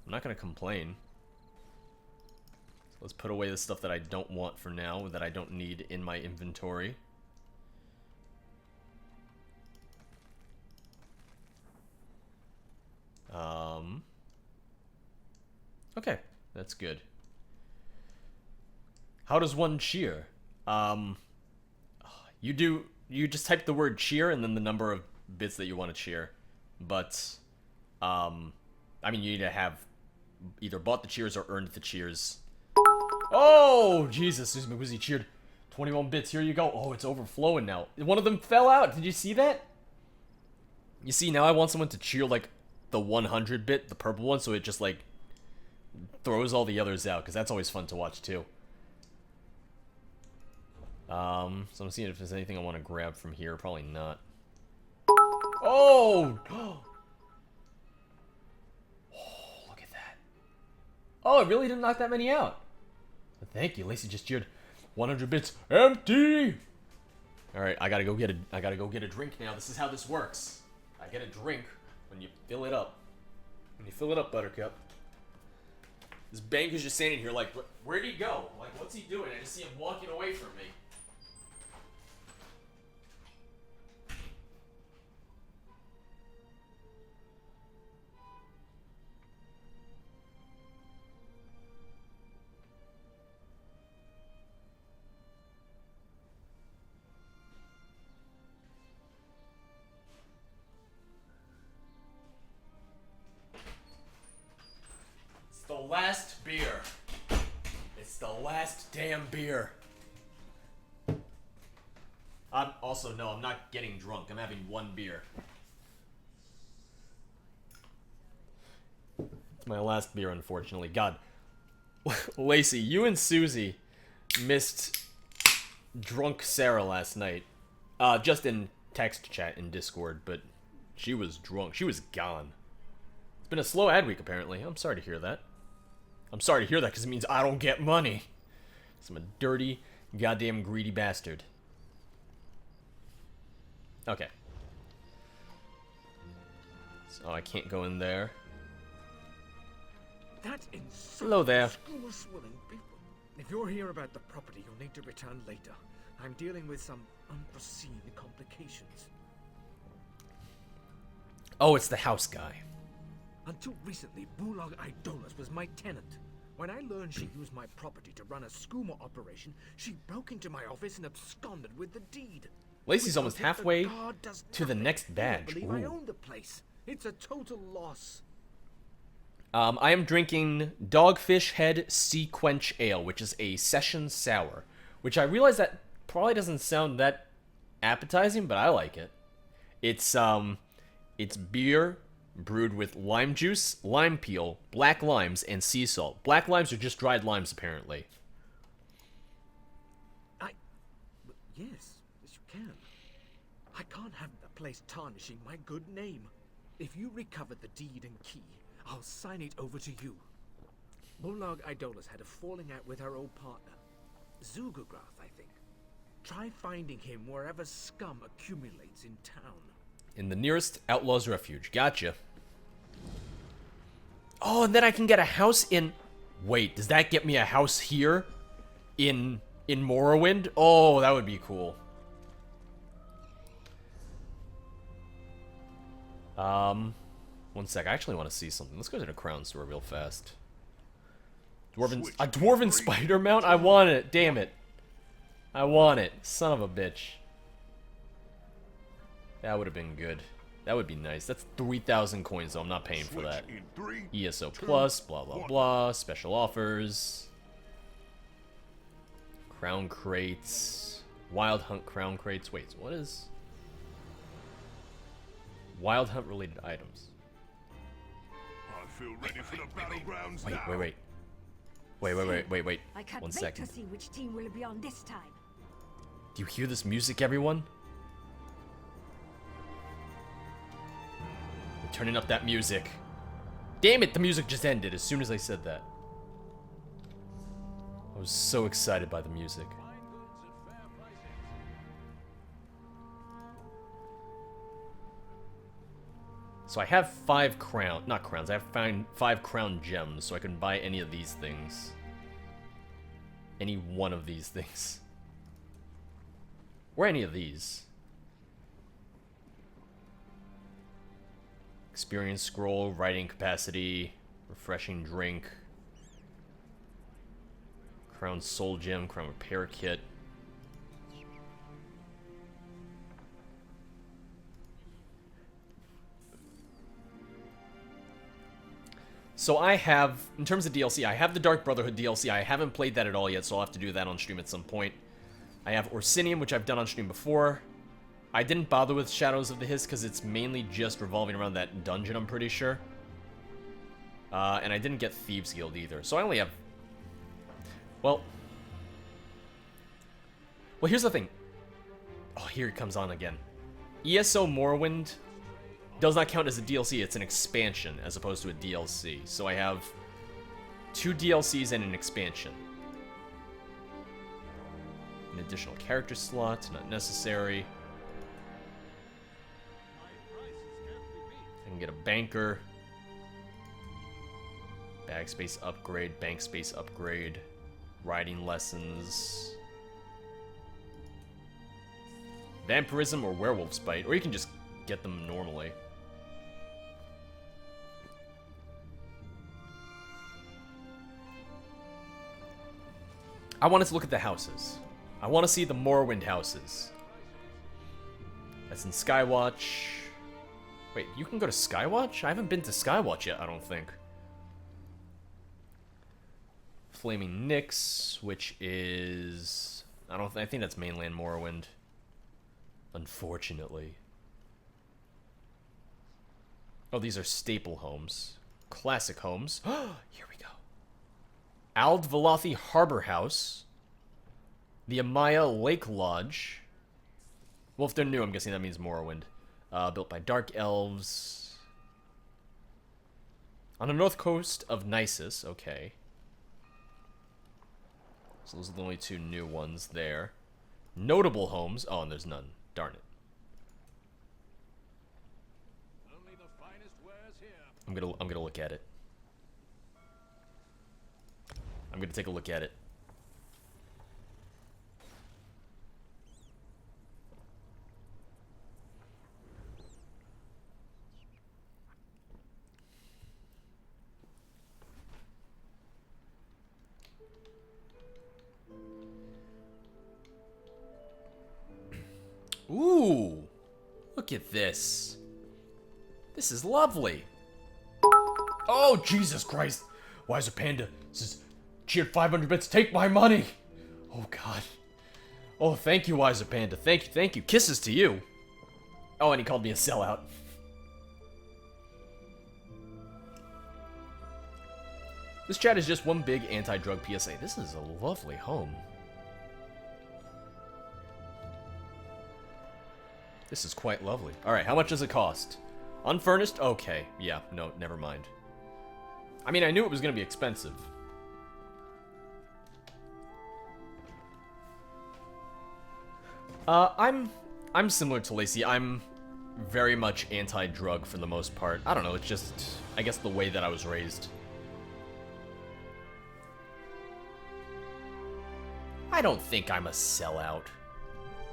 I'm not gonna complain. Let's put away the stuff that I don't want for now, that I don't need in my inventory. Okay, that's good. How does one cheer? You just type the word cheer and then the number of bits that you want to cheer. But, I mean, you need to have either bought the cheers or earned the cheers. Oh, Jesus, Susan McWizzy cheered 21 bits. Here you go. Oh, it's overflowing now. One of them fell out. Did you see that? You see, now I want someone to cheer, like, the 100 bit, the purple one, so it just, like, throws all the others out, because that's always fun to watch, too. So I'm seeing if there's anything I want to grab from here. Probably not. Oh! Oh, look at that. Oh, it really didn't knock that many out. Thank you, Lacey just cheered 100 bits. Empty. All right, I gotta go get a drink now. This is how this works. I get a drink when you fill it up. When you fill it up, Buttercup. This bank is just standing here like, where'd he go? Like, what's he doing? I just see him walking away from me. The last beer. It's the last damn beer. I'm not getting drunk. I'm having 1 beer. It's my last beer, unfortunately. God. Lacey, you and Susie missed drunk Sarah last night. Just in text chat in Discord, but she was drunk. She was gone. been a slow ad week, apparently. I'm sorry to hear that. I'm sorry to hear that because it means I don't get money. 'Cause I'm a dirty, goddamn greedy bastard. Okay. So I can't go in there. That insults Hello there. school-swilling people. If you're here about the property, you'll need to return later. I'm dealing with some unforeseen complications. Oh, it's the house guy. Until recently, Bulag Idolus was my tenant. When I learned she used my property to run a skooma operation, she broke into my office and absconded with the deed. Lacey's almost Without it, halfway the guard does to the nothing. next I badge. don't believe I Ooh. own the place. It's a total loss. I am drinking Dogfish Head Sea Quench Ale, which is a session sour. Which I realize that probably doesn't sound that appetizing, but I like it. It's beer brewed with lime juice, lime peel, black limes, and sea salt. Black limes are just dried limes, apparently. Yes, you can. I can't have the place tarnishing my good name. If you recover the deed and key, I'll sign it over to you. Bulag Idolus had a falling out with her old partner, Zugugrath, I think. Try finding him wherever scum accumulates in town. In the nearest Outlaw's Refuge. Gotcha. Oh, and then I can get a house in... Wait, does that get me a house here? In Morrowind? Oh, that would be cool. One sec. I actually want to see something. Let's go to the Crown Store real fast. A Dwarven Spider Mount? I want it. Damn it. I want it. Son of a bitch. That would have been good. That would be nice. That's 3,000 coins, though. I'm not paying for that. ESO Plus, blah, blah, blah. Special offers. Crown Crates. Wild Hunt Crown Crates. Wait, what is... Wild Hunt related items. I feel ready for the battlegrounds now. Wait. I can't One wait second. to see which team will be on this time. Do you hear this music, everyone? We're turning up that music. Damn it, the music just ended as soon as I said that. I was so excited by the music. So I have 5 crown, not crowns, I have 5 crown gems, so I can buy any of these things. Any one of these things. Or any of these. Experience scroll, writing capacity, refreshing drink. Crown soul gem, crown repair kit. So I have, in terms of DLC, I have the Dark Brotherhood DLC. I haven't played that at all yet, so I'll have to do that on stream at some point. I have Orsinium, which I've done on stream before. I didn't bother with Shadows of the Hiss because it's mainly just revolving around that dungeon, I'm pretty sure. And I didn't get Thieves Guild either. So I only have... Well, here's the thing. Oh, here it comes on again. ESO Morrowind does not count as a DLC, it's an expansion as opposed to a DLC. So I have 2 DLCs and an expansion. An additional character slot, not necessary. I can get a banker. Bag space upgrade, bank space upgrade. Riding lessons. Vampirism or werewolf's bite, or you can just get them normally. I wanted to look at the houses. I want to see the Morrowind houses. That's in Skywatch. Wait, you can go to Skywatch? I haven't been to Skywatch yet, I don't think. Flaming Nyx, which is... I think that's mainland Morrowind. Unfortunately. Oh, these are staple homes. Classic homes. Here we go. Ald Velothi Harbor House. The Amaya Lake Lodge. Well, if they're new, I'm guessing that means Morrowind. Built by Dark Elves. On the north coast of Nisus, okay. So those are the only two new ones there. Notable homes. Oh, and there's none. Darn it. Only the finest wares here. I'm gonna look at it. I'm gonna take a look at it. Ooh, look at this. This is lovely. Oh, Jesus Christ. Wiser Panda says, cheered 500 bits, take my money. Oh, God. Oh, thank you, Wiser Panda. Thank you. Kisses to you. Oh, and he called me a sellout. This chat is just one big anti-drug PSA. This is a lovely home. This is quite lovely. Alright, how much does it cost? Unfurnished? Okay. Yeah, no, never mind. I mean, I knew it was going to be expensive. I'm similar to Lacey. I'm very much anti-drug for the most part. I don't know, it's just, I guess, the way that I was raised. I don't think I'm a sellout.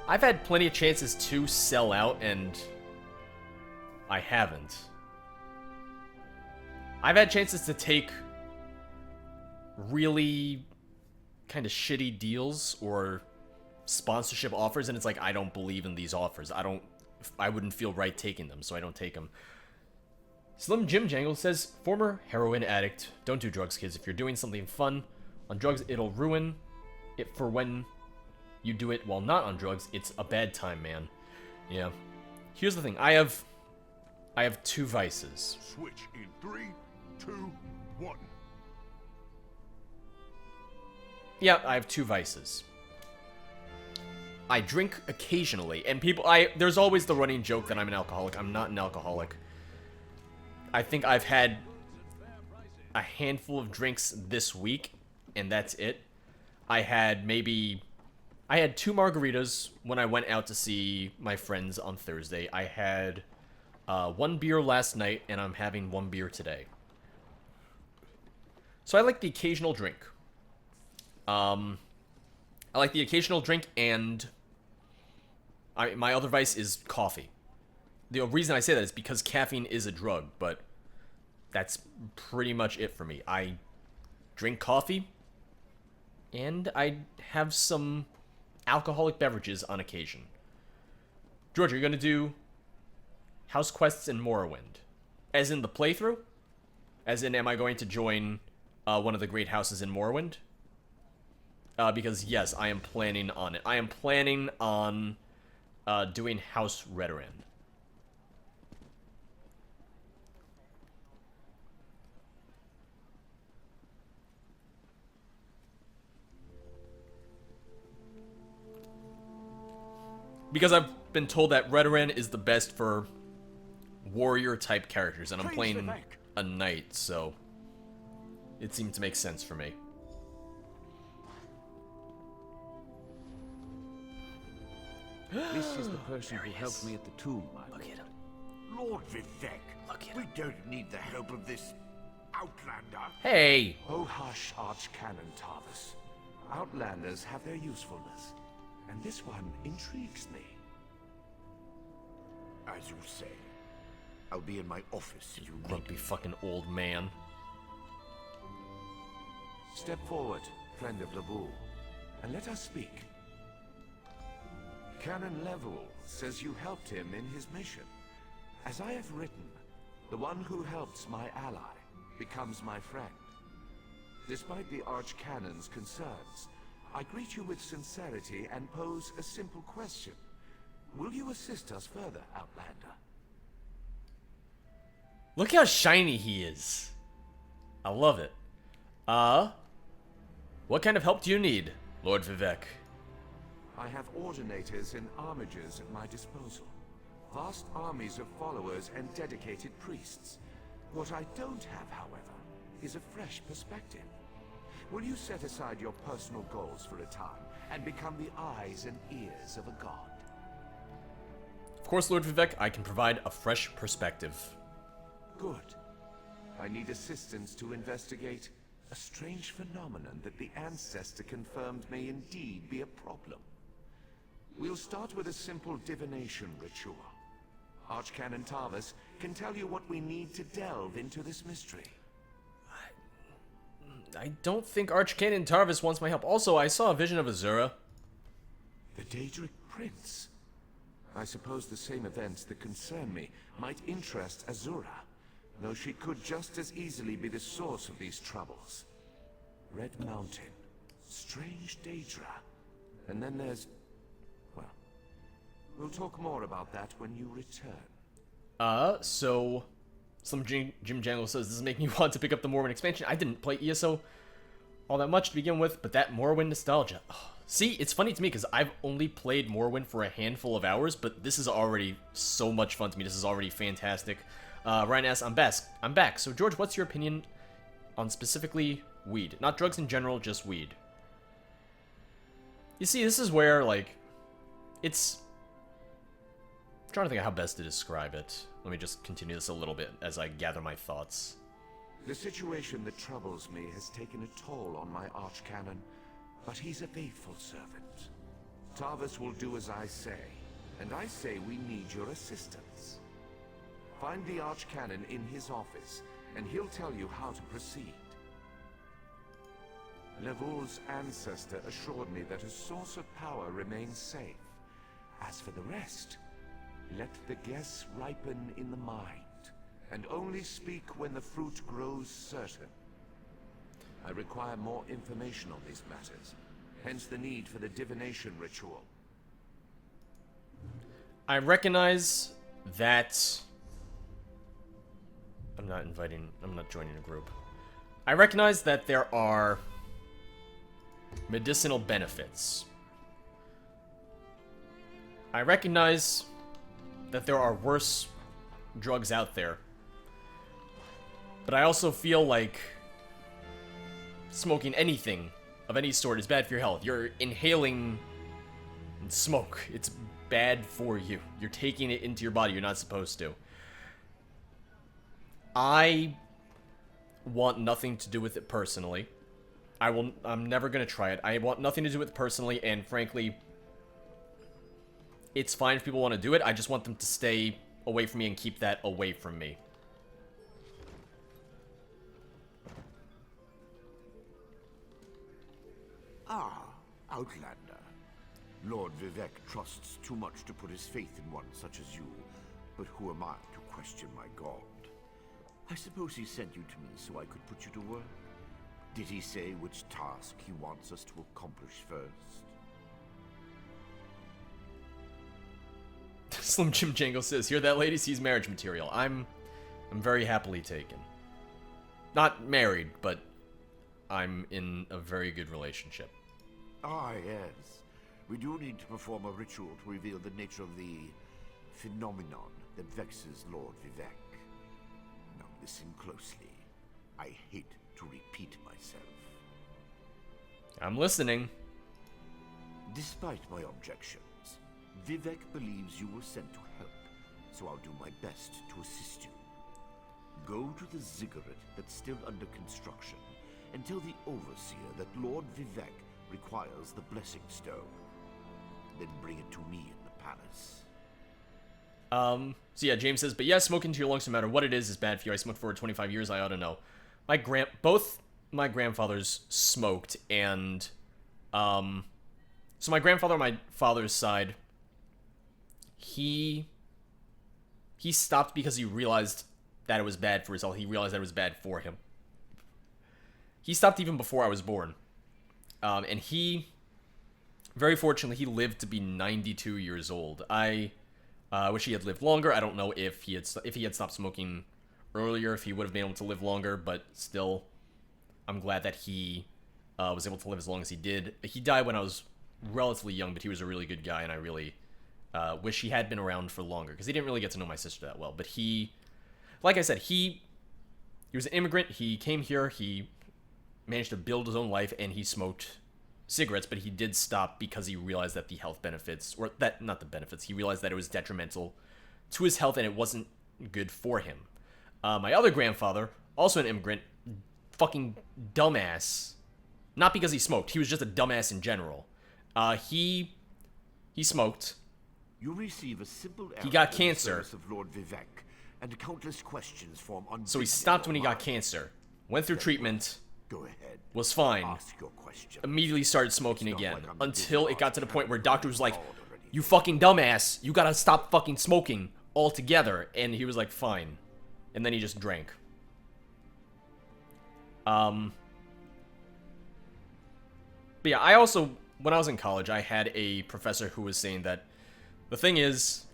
I've had plenty of chances to sell out, and I haven't. I've had chances to take really kind of shitty deals or sponsorship offers, and it's like, I don't believe in these offers. I wouldn't feel right taking them, so I don't take them. Slim Jim Jangle says, former heroin addict, don't do drugs, kids. If you're doing something fun on drugs, it'll ruin it for when you do it while not on drugs. It's a bad time, man. Yeah. Here's the thing. I have two vices. Switch in 3, 2, 1. Yeah, I have two vices. I drink occasionally, and there's always the running joke that I'm an alcoholic. I'm not an alcoholic. I think I've had a handful of drinks this week, and that's it. I had 2 margaritas when I went out to see my friends on Thursday. I had 1 beer last night, and I'm having 1 beer today. So I like the occasional drink. I like the occasional drink, and my other vice is coffee. The reason I say that is because caffeine is a drug, but that's pretty much it for me. I drink coffee, and I have some alcoholic beverages on occasion. George, are you going to do house quests in Morrowind? As in the playthrough? As in, am I going to join one of the great houses in Morrowind? Because, yes, I am planning on it. I am planning on doing House Redoran. Because I've been told that Redoran is the best for warrior-type characters, and I'm playing a knight, so it seemed to make sense for me. This is the person who helped me at the tomb, my lord. Look at him. Lord Vivec, Look at we him. don't need the help of this outlander. Hey! Oh hush, Archcanon Tarvis. Outlanders have their usefulness, and this one intrigues me. As you say, I'll be in my office if you need Grumpy me. fucking old man. Step forward, friend of Laboul, and let us speak. Canon Level says you helped him in his mission. As I have written, the one who helps my ally becomes my friend. Despite the Archcanon's concerns, I greet you with sincerity and pose a simple question. Will you assist us further, Outlander? Look how shiny he is. I love it. What kind of help do you need, Lord Vivec? I have ordinators and armigers at my disposal. Vast armies of followers and dedicated priests. What I don't have, however, is a fresh perspective. Will you set aside your personal goals for a time and become the eyes and ears of a god? Of course, Lord Vivec, I can provide a fresh perspective. Good. I need assistance to investigate a strange phenomenon that the Ancestor confirmed may indeed be a problem. We'll start with a simple divination ritual. Archcanon Tarvis can tell you what we need to delve into this mystery. I don't think Archcanon Tarvis wants my help. Also, I saw a vision of Azura. The Daedric Prince. I suppose the same events that concern me might interest Azura, though she could just as easily be the source of these troubles. Red Mountain, strange Daedra, and then there's... well, we'll talk more about that when you return. So... Slim Jim Jangle says, this is making me want to pick up the Morrowind expansion. I didn't play ESO all that much to begin with, but that Morrowind nostalgia. Oh, see, it's funny to me because I've only played Morrowind for a handful of hours, but this is already so much fun to me. This is already fantastic. Ryan asks, I'm back. So, George, what's your opinion on specifically weed? Not drugs in general, just weed. You see, this is where, like, it's... I'm trying to think of how best to describe it. Let me just continue this a little bit as I gather my thoughts. The situation that troubles me has taken a toll on my Archcanon, but he's a faithful servant. Tarvis will do as I say, and I say we need your assistance. Find the Archcanon in his office, and he'll tell you how to proceed. Levoul's ancestor assured me that a source of power remains safe. As for the rest, let the guess ripen in the mind, and only speak when the fruit grows certain. I require more information on these matters, hence the need for the divination ritual. I recognize that... I'm not joining a group. I recognize that there are medicinal benefits. I recognize that there are worse drugs out there. But I also feel like smoking anything of any sort is bad for your health. You're inhaling smoke. It's bad for you. You're taking it into your body. You're not supposed to. I want nothing to do with it personally. I'm never gonna try it. I want nothing to do with it personally, and frankly, it's fine if people want to do it. I just want them to stay away from me and keep that away from me. Ah, Outlander. Lord Vivec trusts too much to put his faith in one such as you. But who am I to question my god? I suppose he sent you to me so I could put you to work. Did he say which task he wants us to accomplish first? Slim Jim Jangle says, hear that, ladies? He's marriage material. I'm very happily taken. Not married, but I'm in a very good relationship. Ah, yes. We do need to perform a ritual to reveal the nature of the phenomenon that vexes Lord Vivec. Now listen closely. I hate to repeat myself. I'm listening. Despite my objections, Vivec believes you were sent to help, so I'll do my best to assist you. Go to the ziggurat that's still under construction and tell the Overseer that Lord Vivec requires the Blessing Stone. Then bring it to me in the palace. So yeah, James says, but yeah, smoking to your lungs, no matter what it is bad for you. I smoked for over 25 years, I ought to know. Both my grandfathers smoked, and, so my grandfather on my father's side, he stopped because he realized that it was bad for his health. He realized that it was bad for him. He stopped even before I was born. And he, very fortunately, he lived to be 92 years old. I wish he had lived longer. I don't know if he had stopped smoking earlier, if he would have been able to live longer, but still, I'm glad that he was able to live as long as he did. He died when I was relatively young, but he was a really good guy, and I really wish he had been around for longer, because he didn't really get to know my sister that well. But he, like I said, he He was an immigrant. He came here. He managed to build his own life, and he smoked cigarettes, but he did stop because he realized that the health benefits, or that, not the benefits, he realized that it was detrimental to his health and it wasn't good for him. My other grandfather, also an immigrant, fucking dumbass. Not because he smoked, he was just a dumbass in general. He smoked. You receive a simple He got cancer. of Lord Vivec, and countless questions form So he stopped when he got cancer. Went through treatment. Go ahead. Was fine. Ask your question. Immediately started smoking It's not again. like I'm the Until big it got to the boss, point where haven't doctor was like, called already. you fucking dumbass, you gotta stop fucking smoking altogether. And he was like, fine. And then he just drank. But yeah, I also, when I was in college, I had a professor who was saying that the thing is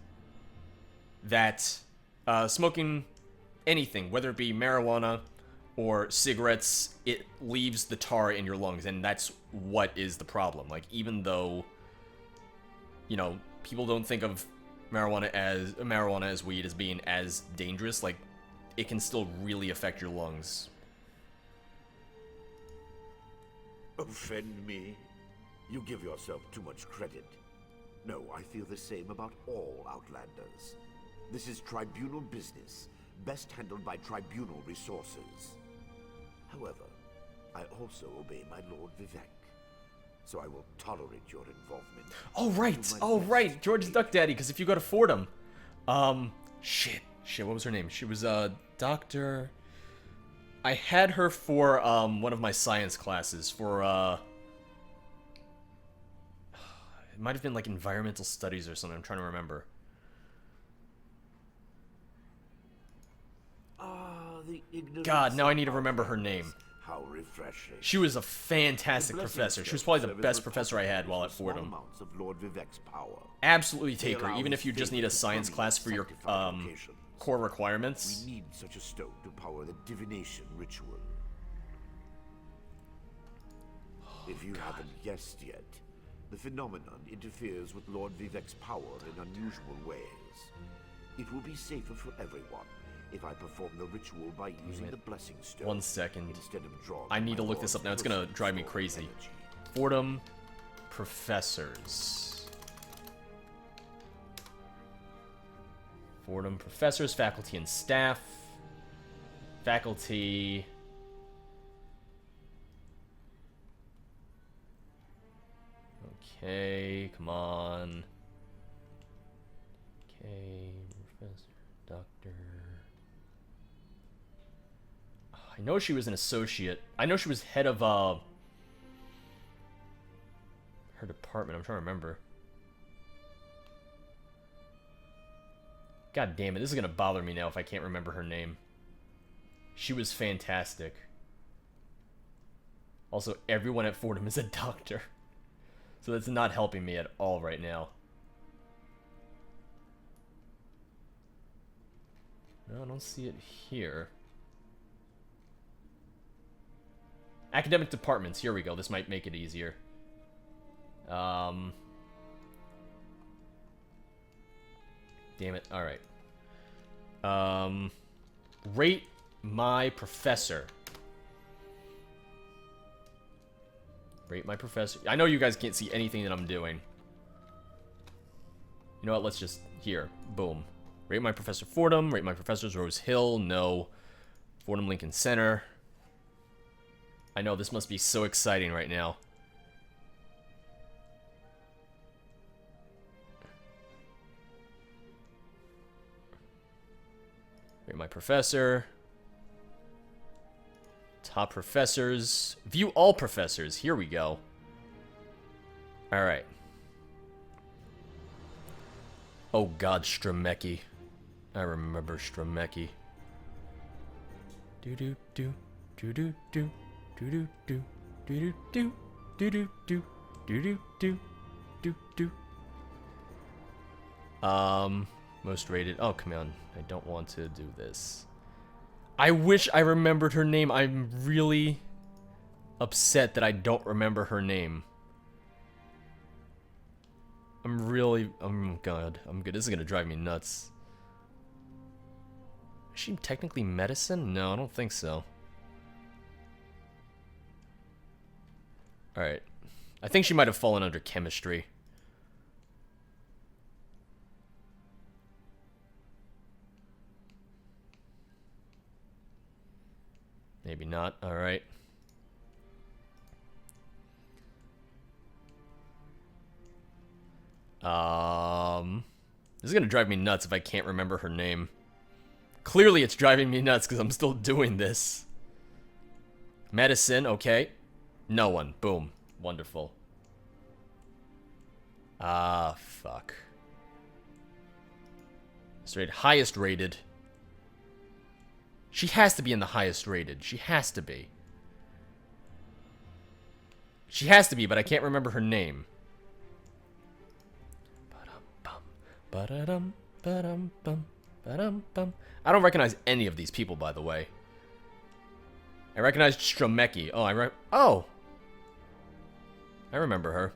that smoking anything, whether it be marijuana or cigarettes, it leaves the tar in your lungs, and that's what is the problem. Like, even though, you know, people don't think of marijuana as weed as being as dangerous, like, it can still really affect your lungs. Offend me? You give yourself too much credit. No, I feel the same about all Outlanders. This is Tribunal business, best handled by Tribunal resources. However, I also obey my Lord Vivec, so I will tolerate your involvement. Oh right, George's Duck Daddy, because if you go to Fordham, shit, what was her name? She was, Dr. I had her for, one of my science classes, for, it might have been, like, environmental studies or something, I'm trying to remember. God, now I need to remember her name. How refreshing. She was a fantastic professor. She was probably the best professor I had while at Fordham. Of Lord Vivec's power. Absolutely take her, even if you just need a science class for your core requirements. We need such a stone to power the divination ritual. If you haven't guessed yet, the phenomenon interferes with Lord Vivec's power in unusual ways. It will be safer for everyone if I perform the ritual by using the blessing stone. 1 second. Instead of drawing I need to my look this up now. It's gonna Lord's drive me personal crazy. energy. Fordham professors. Fordham professors, faculty and staff. Faculty. Okay, come on. Okay, professor, doctor. I know she was an associate. I know she was head of, her department. I'm trying to remember. God damn it, this is gonna bother me now if I can't remember her name. She was fantastic. Also, everyone at Fordham is a doctor. So that's not helping me at all right now. No, I don't see it here. Academic departments. Here we go. This might make it easier. Damn it. Alright. Rate my professor. Rate my professor. I know you guys can't see anything that I'm doing. You know what? Let's just... Here. Boom. Rate my professor Fordham. Rate my professors Rose Hill. No. Fordham Lincoln Center. I know, this must be so exciting right now. Rate my professor. Top professors. View all professors. Here we go. Alright. Oh god, Stromecki. I remember Stromecki. Do-do-do. Do-do-do. Do-do-do. Do-do-do. Do-do-do. Do-do-do. Do-do. Most rated. Oh, come on. I don't want to do this. I wish I remembered her name. I'm really upset that I don't remember her name. Oh god, I'm good. This is gonna drive me nuts. Is she technically medicine? No, I don't think so. Alright. I think she might have fallen under chemistry. Maybe not. Alright. This is gonna drive me nuts if I can't remember her name. Clearly it's driving me nuts because I'm still doing this. Medicine, okay. No one. Boom. Wonderful. Ah, fuck. Straight highest rated. She has to be in the highest rated. She has to be. She has to be, but I can't remember her name. Ba-dum, ba-dum, bum, ba-dum, bum. I don't recognize any of these people, by the way. I recognize Stromecki. Oh, I remember her.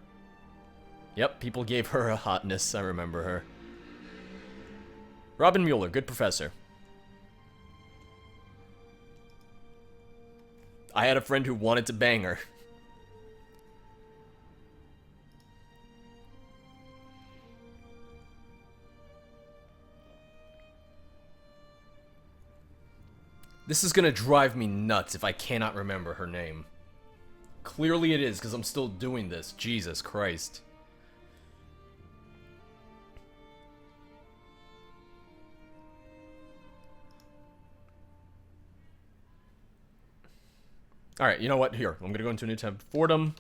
Yep, people gave her a hotness. I remember her. Robin Mueller, good professor. I had a friend who wanted to bang her. This is gonna drive me nuts if I cannot remember her name. Clearly it is, because I'm still doing this. Jesus Christ. Alright, you know what? Here, I'm gonna go into a new tab. Fordham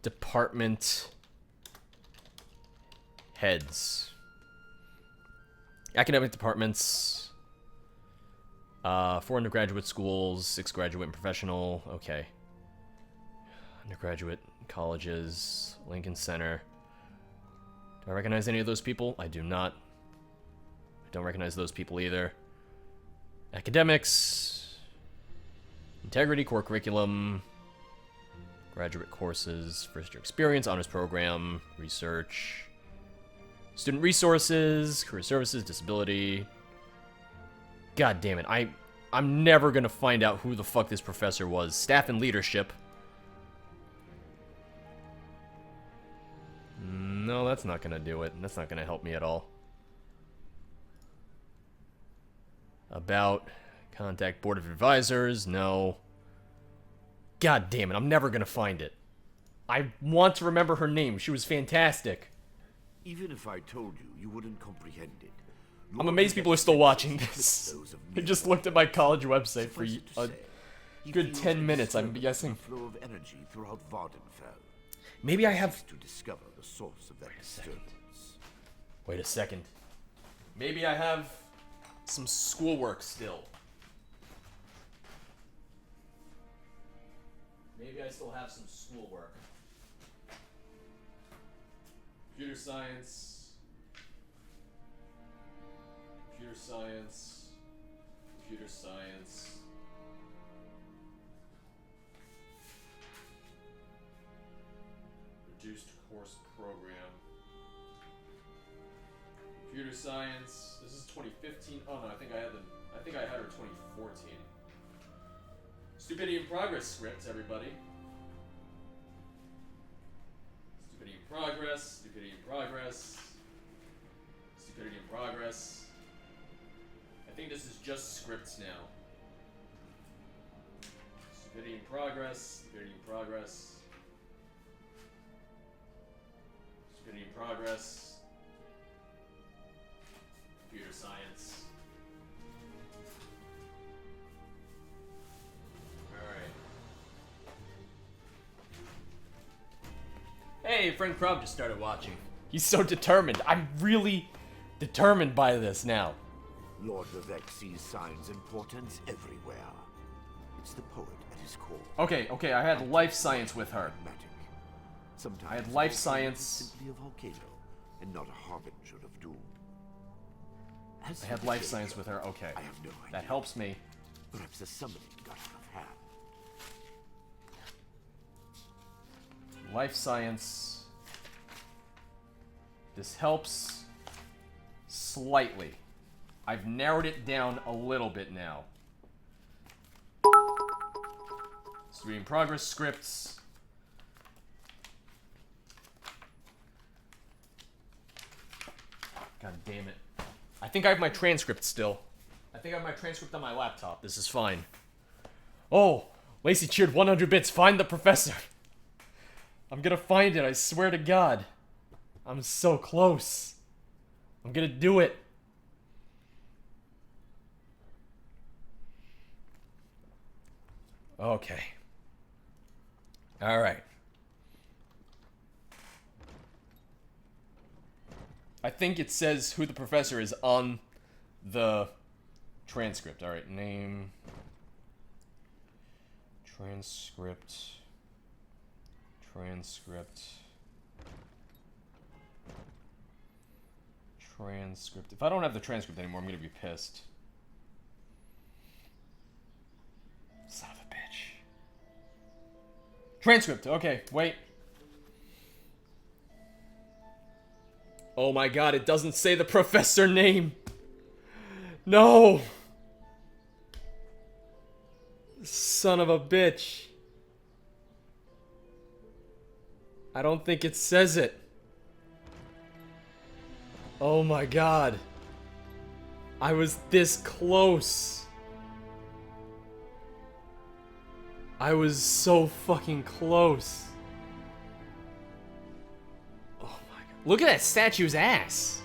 Department Heads. Academic departments. 4 undergraduate schools, 6 graduate and professional. Okay. Undergraduate colleges, Lincoln Center. Do I recognize any of those people? I do not. I don't recognize those people either. Academics. Integrity, core curriculum. Graduate courses, first year experience, honors program, research. Student resources, career services, disability. God damn it, I'm never gonna find out who the fuck this professor was. Staff and leadership. No, that's not gonna do it. That's not gonna help me at all. About contact board of advisors, no. God damn it, I'm never gonna find it. I want to remember her name. She was fantastic. Even if I told you, you wouldn't comprehend it. I'm amazed people are still watching this. I just looked at my college website for a good 10 minutes, I'm guessing. Flow of energy throughout Vardenfell. Maybe I have to discover the source of that disturbance. Wait a second. Maybe I have some schoolwork still. Maybe I still have some schoolwork. Computer science. Computer science. Computer science. Reduced course program. Computer science. This is 2015. Oh no, I think I had her 2014. Stupidity in progress scripts, everybody. Stupidity in progress. Stupidity in progress. Stupidity in progress. I think this is just scripts now. Stupidity in progress. Stupidity in progress. Stupidity in progress. Computer science. Hey, friend Crumb just started watching. He's so determined. I'm really determined by this now. Lord Vivec sees signs and portents everywhere. It's the poet at his core. Okay, I had life science with her. Sometimes I had life is science. simply a volcano, and not a harbinger of doom. I had life science with her. Okay, I have no idea. that helps me. Perhaps the summoning got out of hand. Life science. This helps slightly. I've narrowed it down a little bit now. Story in progress, scripts. God damn it. I think I have my transcript still. I think I have my transcript on my laptop. This is fine. Oh, Lacey cheered 100 bits. Find the professor. I'm gonna find it, I swear to God. I'm so close. I'm gonna do it. Okay. Alright. I think it says who the professor is on the transcript. Alright, name. Transcript. If I don't have the transcript anymore, I'm gonna be pissed. Son of a bitch. Transcript, okay, wait. Oh my god, it doesn't say the professor name. No! Son of a bitch. I don't think it says it. Oh my god. I was this close. I was so fucking close. Oh my god. Look at that statue's ass.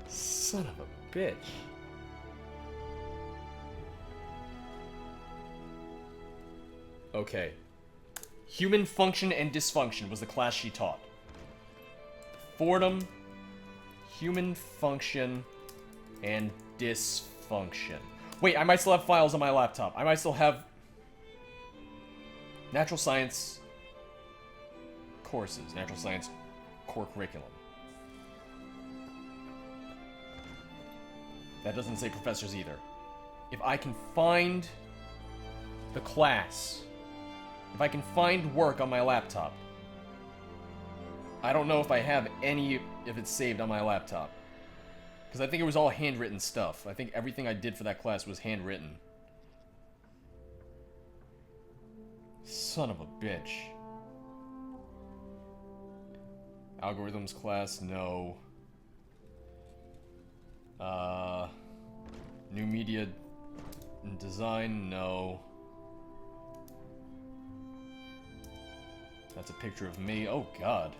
Son of a bitch. Okay. Human function and dysfunction was the class she taught. Fordham, human function, and dysfunction. Wait, I might still have files on my laptop. I might still have natural science courses, natural science core curriculum. That doesn't say professors either. If I can find the class, if I can find work on my laptop, I don't know if I have any if it's saved on my laptop. Because I think it was all handwritten stuff. I think everything I did for that class was handwritten. Son of a bitch. Algorithms class, no. New media and design, no. That's a picture of me. Oh god.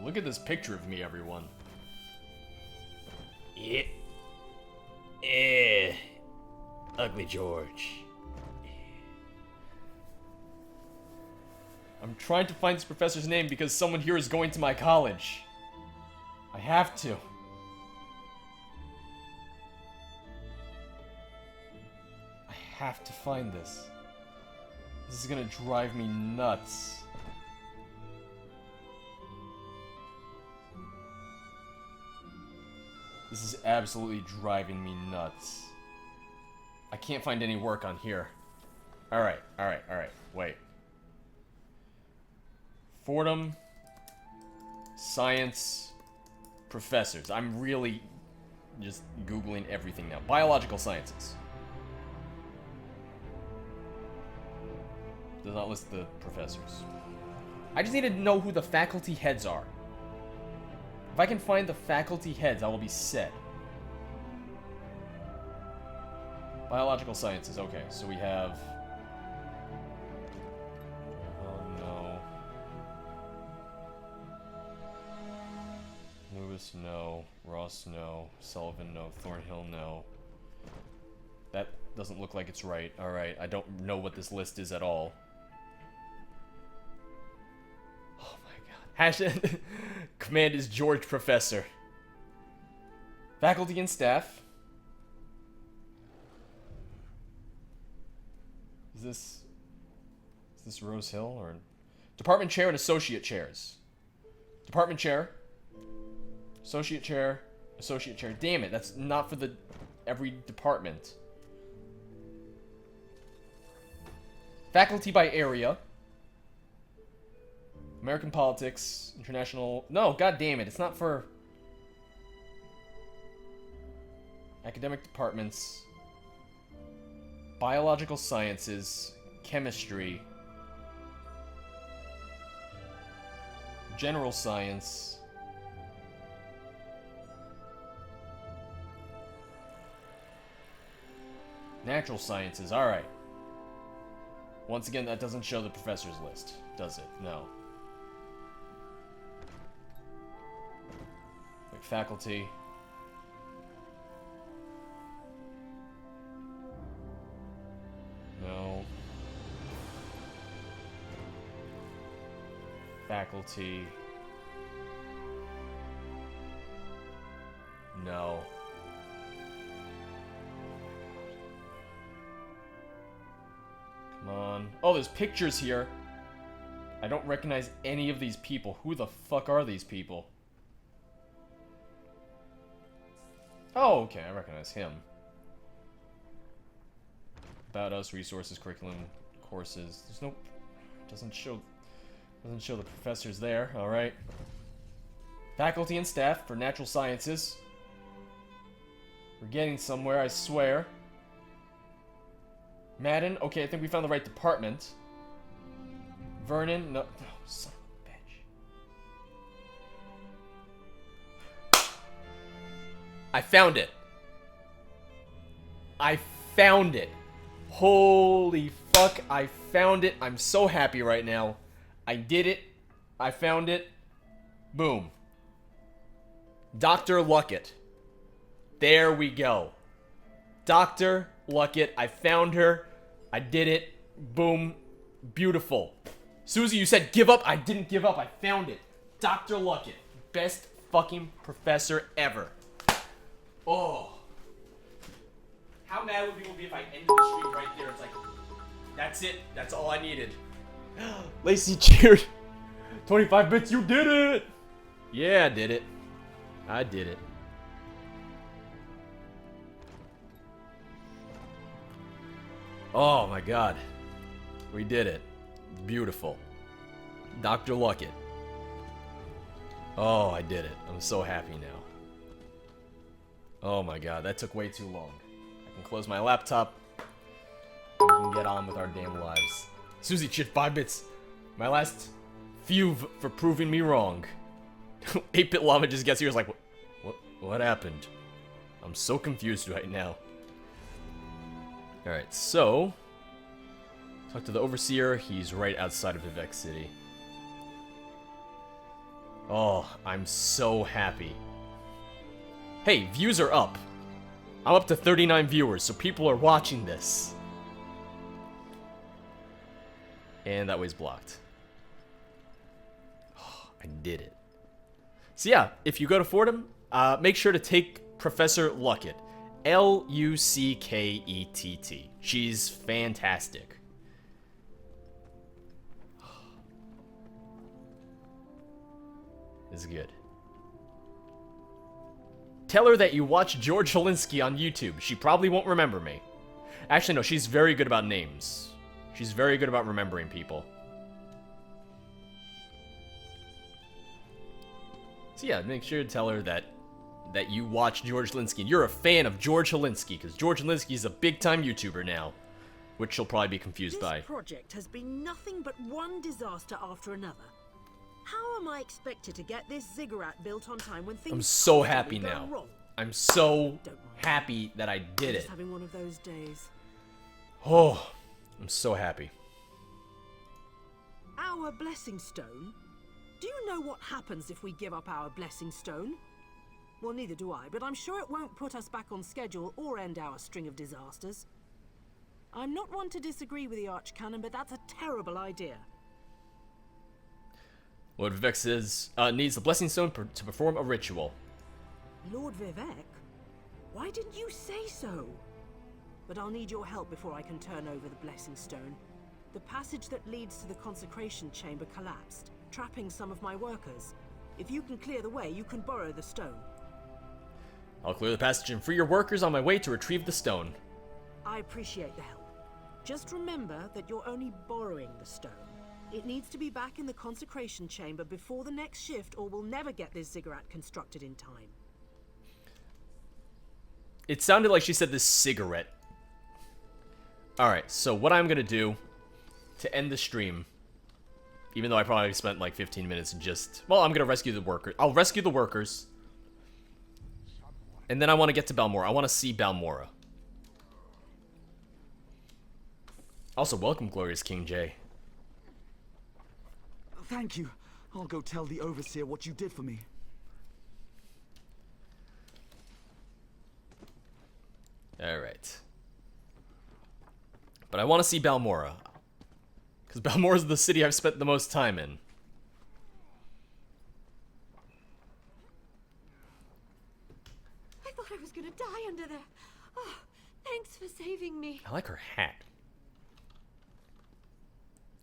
Look at this picture of me, everyone. Yeah. Ugly George. I'm trying to find this professor's name because someone here is going to my college. I have to. I have to find this. This is gonna drive me nuts. This is absolutely driving me nuts. I can't find any work on here. Alright. Wait. Fordham. Science. Professors. I'm really just Googling everything now. Biological sciences. Does not list the professors. I just need to know who the faculty heads are. If I can find the faculty heads, I will be set. Biological sciences, okay, so we have... Oh no. Lewis, no. Ross, no. Sullivan, no. Thornhill, no. That doesn't look like it's right. Alright, I don't know what this list is at all. Oh my god. Hashtag... Command is George Professor. Faculty and staff. Is this Rose Hill or department chair and associate chairs? Department chair, associate chair, associate chair. Damn it, that's not for the every department. Faculty by area. American politics, international... No, god damn it, it's not for... Academic departments. Biological sciences. Chemistry. General science. Natural sciences, alright. Once again, that doesn't show the professor's list, does it? No. Like faculty. No. Faculty. No. Come on. Oh, there's pictures here. I don't recognize any of these people. Who the fuck are these people? Oh, okay, I recognize him. About us, resources, curriculum, courses. There's no... Doesn't show the professors there. Alright. Faculty and staff for natural sciences. We're getting somewhere, I swear. Madden, okay, I think we found the right department. Vernon, no, son of a bitch. I found it. I found it. Holy fuck, I found it. I'm so happy right now. I did it. I found it. Boom. Dr. Luckett. There we go. Dr. Luckett. I found her. I did it. Boom. Beautiful. Susie, you said give up. I didn't give up. I found it. Dr. Luckett. Best fucking professor ever. Oh. How mad would people be if I ended the stream right there? It's like, that's it. That's all I needed. Lacey cheered. 25 bits, you did it! Yeah, I did it. I did it. Oh my god. We did it. Beautiful. Dr. Luckett. Oh, I did it. I'm so happy now. Oh my god, that took way too long. I can close my laptop. And we can get on with our damn lives. Susie cheered 5 bits. My last few for proving me wrong. 8-bit Llama just gets here. Is like, what happened? I'm so confused right now. Alright, so... Talk to the Overseer. He's right outside of Vivec City. Oh, I'm so happy. Hey, views are up. I'm up to 39 viewers, so people are watching this. And that way's blocked. Oh, I did it. So yeah, if you go to Fordham, make sure to take Professor Luckett. Luckett. She's fantastic. This is good. Tell her that you watch George Holinsky on YouTube. She probably won't remember me. Actually, no, she's very good about names. She's very good about remembering people. So yeah, make sure to tell her that you watch George Holinsky and you're a fan of George Holinsky, because George Holinsky is a big-time YouTuber now, which she'll probably be confused by. This project has been nothing but one disaster after another. How am I expected to get this ziggurat built on time when things I'm so happy go now. wrong? I'm so happy that I did Just it. having one of those days. Oh, I'm so happy. Our blessing stone? Do you know what happens if we give up our blessing stone? Well, neither do I, but I'm sure it won't put us back on schedule or end our string of disasters. I'm not one to disagree with the Archcanon, but that's a terrible idea. Lord Vivec says, needs the blessing stone to perform a ritual. Lord Vivec? Why didn't you say so? But I'll need your help before I can turn over the blessing stone. The passage that leads to the consecration chamber collapsed, trapping some of my workers. If you can clear the way, you can borrow the stone. I'll clear the passage and free your workers on my way to retrieve the stone. I appreciate the help. Just remember that you're only borrowing the stone. It needs to be back in the consecration chamber before the next shift, or we'll never get this ziggurat constructed in time. It sounded like she said this cigarette. Alright, so what I'm gonna do to end the stream, even though I probably spent like 15 minutes just... Well, I'm gonna rescue the workers. I'll rescue the workers. And then I want to get to Balmora. I want to see Balmora. Also, welcome, Glorious King J. Thank you. I'll go tell the Overseer what you did for me. Alright. But I want to see Balmora. Because Balmora is the city I've spent the most time in. I thought I was gonna die under there. Oh, thanks for saving me. I like her hat.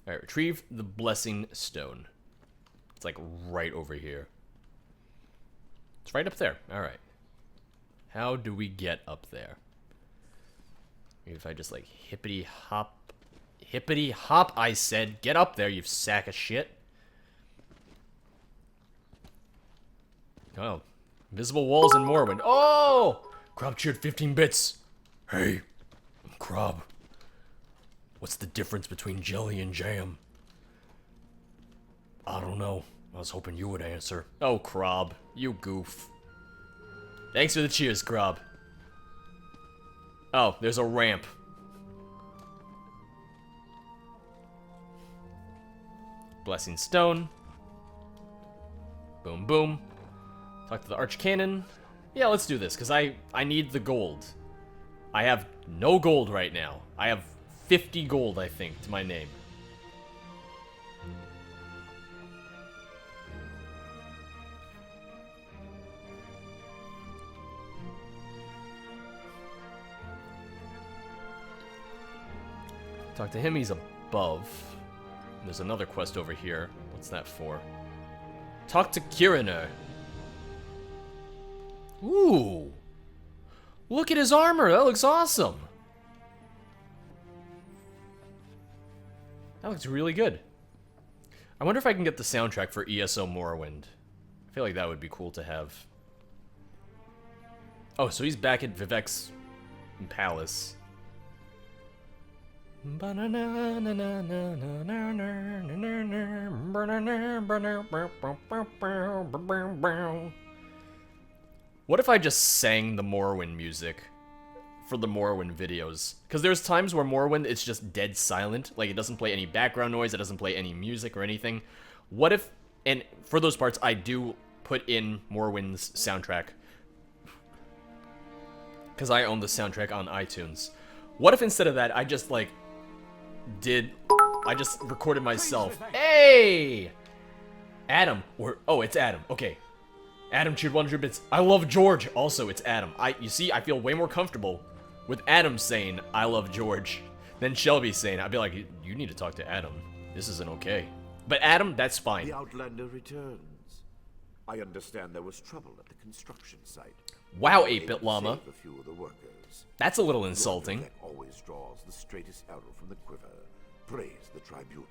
Alright, retrieve the Blessing Stone. It's like right over here. It's right up there. Alright. How do we get up there? Maybe if I just like hippity hop. Hippity hop, I said. Get up there, you sack of shit. Oh. Invisible walls in Morrowind. Oh! Crob cheered 15 bits. Hey, I'm Crob. What's the difference between jelly and jam? I don't know. I was hoping you would answer. Oh, Crob. You goof. Thanks for the cheers, Crob. Oh, there's a ramp. Blessing Stone. Boom, boom. Talk to the Archcanon. Yeah, let's do this, because I need the gold. I have no gold right now. I have 50 gold, I think, to my name. Talk to him, he's above. There's another quest over here. What's that for? Talk to Kiriner. Ooh. Look at his armor. That looks awesome. That looks really good. I wonder if I can get the soundtrack for ESO Morrowind. I feel like that would be cool to have. Oh, so he's back at Vivec's palace. What if I just sang the Morrowind music for the Morrowind videos? Because there's times where Morrowind, it's just dead silent. Like, it doesn't play any background noise, it doesn't play any music or anything. What if, and for those parts, I do put in Morrowind's soundtrack. Because I own the soundtrack on iTunes. What if instead of that, I just, like, I just recorded myself. Hey! Adam, oh, it's Adam, okay. Adam cheered 100 bits. I love George. Also, it's Adam. You see, I feel way more comfortable with Adam saying, I love George, than Shelby saying, I'd be like, you need to talk to Adam. This isn't okay. But Adam, that's fine. The Outlander returns. I understand there was trouble at the construction site. Wow, 8-Bit Llama. A few of the workers. That's a little insulting. Vivec always draws the straightest arrow from the quiver. Praise the Tribunal.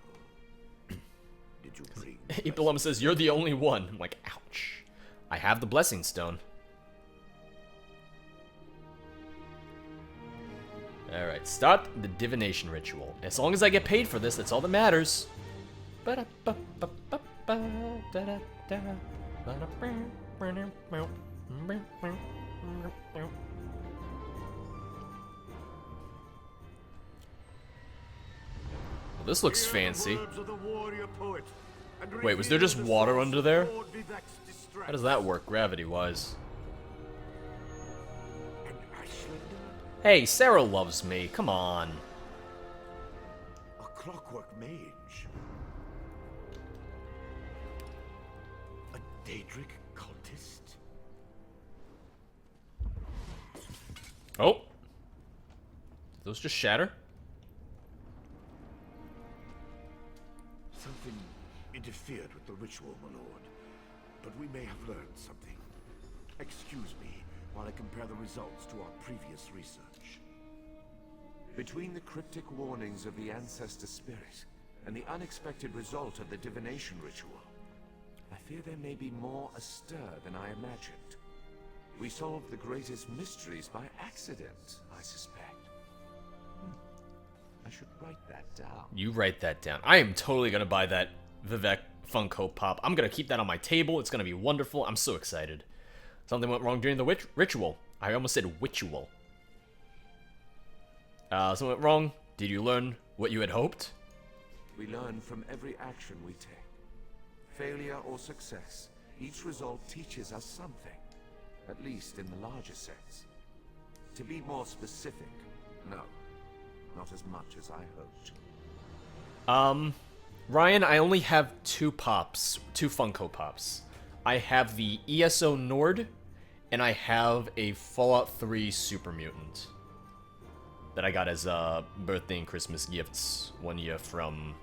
Did you bring 8-Bit Llama says, you're the only one. I'm like, ouch. I have the Blessing Stone. Alright, start the Divination ritual. As long as I get paid for this, that's all that matters. Well, this looks fancy. Wait, was there just water under there? How does that work, gravity-wise? Hey, Sarah loves me. Come on. A clockwork mage. A Daedric cultist. Oh. Did those just shatter? Something interfered with the ritual, my lord. But we may have learned something. Excuse me while I compare the results to our previous research. Between the cryptic warnings of the ancestor spirit and the unexpected result of the divination ritual. I fear there may be more astir than I imagined. We solved the greatest mysteries by accident, I suspect. I should write that down. You write that down. I am totally gonna buy that Vivec Funko Pop. I'm gonna keep that on my table. It's gonna be wonderful. I'm so excited. Something went wrong during the ritual. I almost said witchual. Something went wrong. Did you learn what you had hoped? We learn from every action we take. Failure or success, each result teaches us something. At least in the larger sense. To be more specific, no. Not as much as I hoped. Ryan, I only have two Funko Pops. I have the ESO Nord, and I have a Fallout 3 Super Mutant that I got as birthday and Christmas gifts one year from...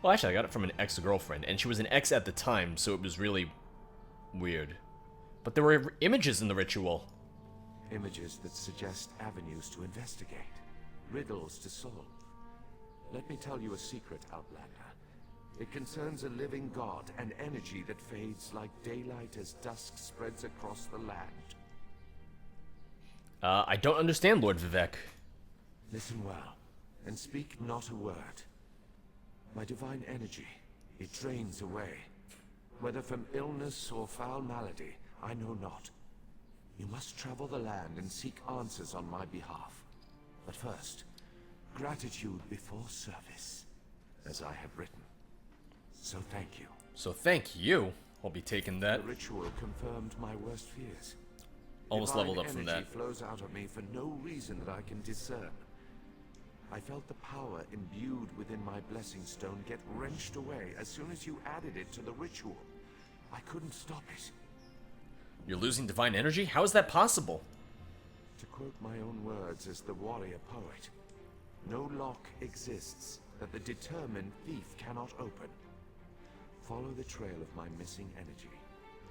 Well, actually, I got it from an ex-girlfriend, and she was an ex at the time, so it was really weird. But there were images in the ritual. Images that suggest avenues to investigate. Riddles to solve. Let me tell you a secret, Outlander. It concerns a living god, an energy that fades like daylight as dusk spreads across the land. I don't understand, Lord Vivec. Listen well, and speak not a word. My divine energy, it drains away. Whether from illness or foul malady, I know not. You must travel the land and seek answers on my behalf. But first, gratitude before service, as I have written. So thank you. So thank you. I'll be taking that. The ritual confirmed my worst fears. Almost Divine leveled up from that. energy flows out of me for no reason that I can discern. I felt the power imbued within my blessing stone get wrenched away as soon as you added it to the ritual. I couldn't stop it. You're losing divine energy? How is that possible? To quote my own words as the warrior poet, no lock exists that the determined thief cannot open. Follow the trail of my missing energy,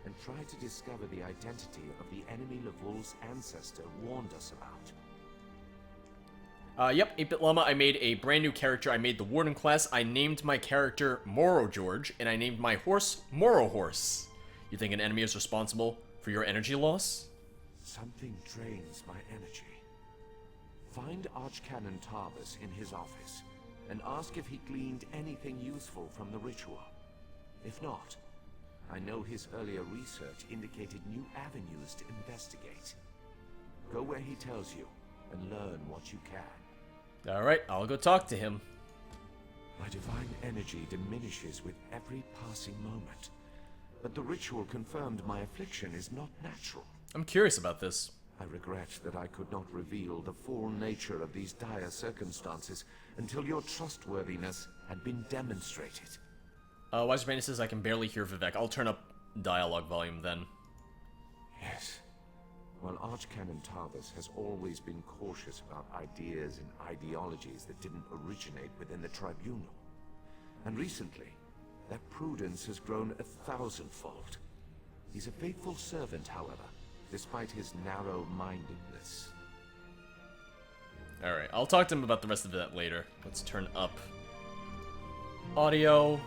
and try to discover the identity of the enemy Levol's ancestor warned us about. Yep, 8-Bit Llama, I made a brand new character. I made the Warden class. I named my character Morrow George, and I named my horse Morrow Horse. You think an enemy is responsible for your energy loss? Something drains my energy. Find Archcanon Tarbus in his office, and ask if he gleaned anything useful from the ritual. If not, I know his earlier research indicated new avenues to investigate. Go where he tells you, and learn what you can. Alright, I'll go talk to him. My divine energy diminishes with every passing moment, but the ritual confirmed my affliction is not natural. I'm curious about this. I regret that I could not reveal the full nature of these dire circumstances until your trustworthiness had been demonstrated. Wise Brandon says I can barely hear Vivec. I'll turn up dialogue volume then. Yes. While Archcanon Tarbus has always been cautious about ideas and ideologies that didn't originate within the Tribunal. And recently, that prudence has grown 1,000-fold. He's a faithful servant, however, despite his narrow-mindedness. Alright, I'll talk to him about the rest of that later. Let's turn up audio.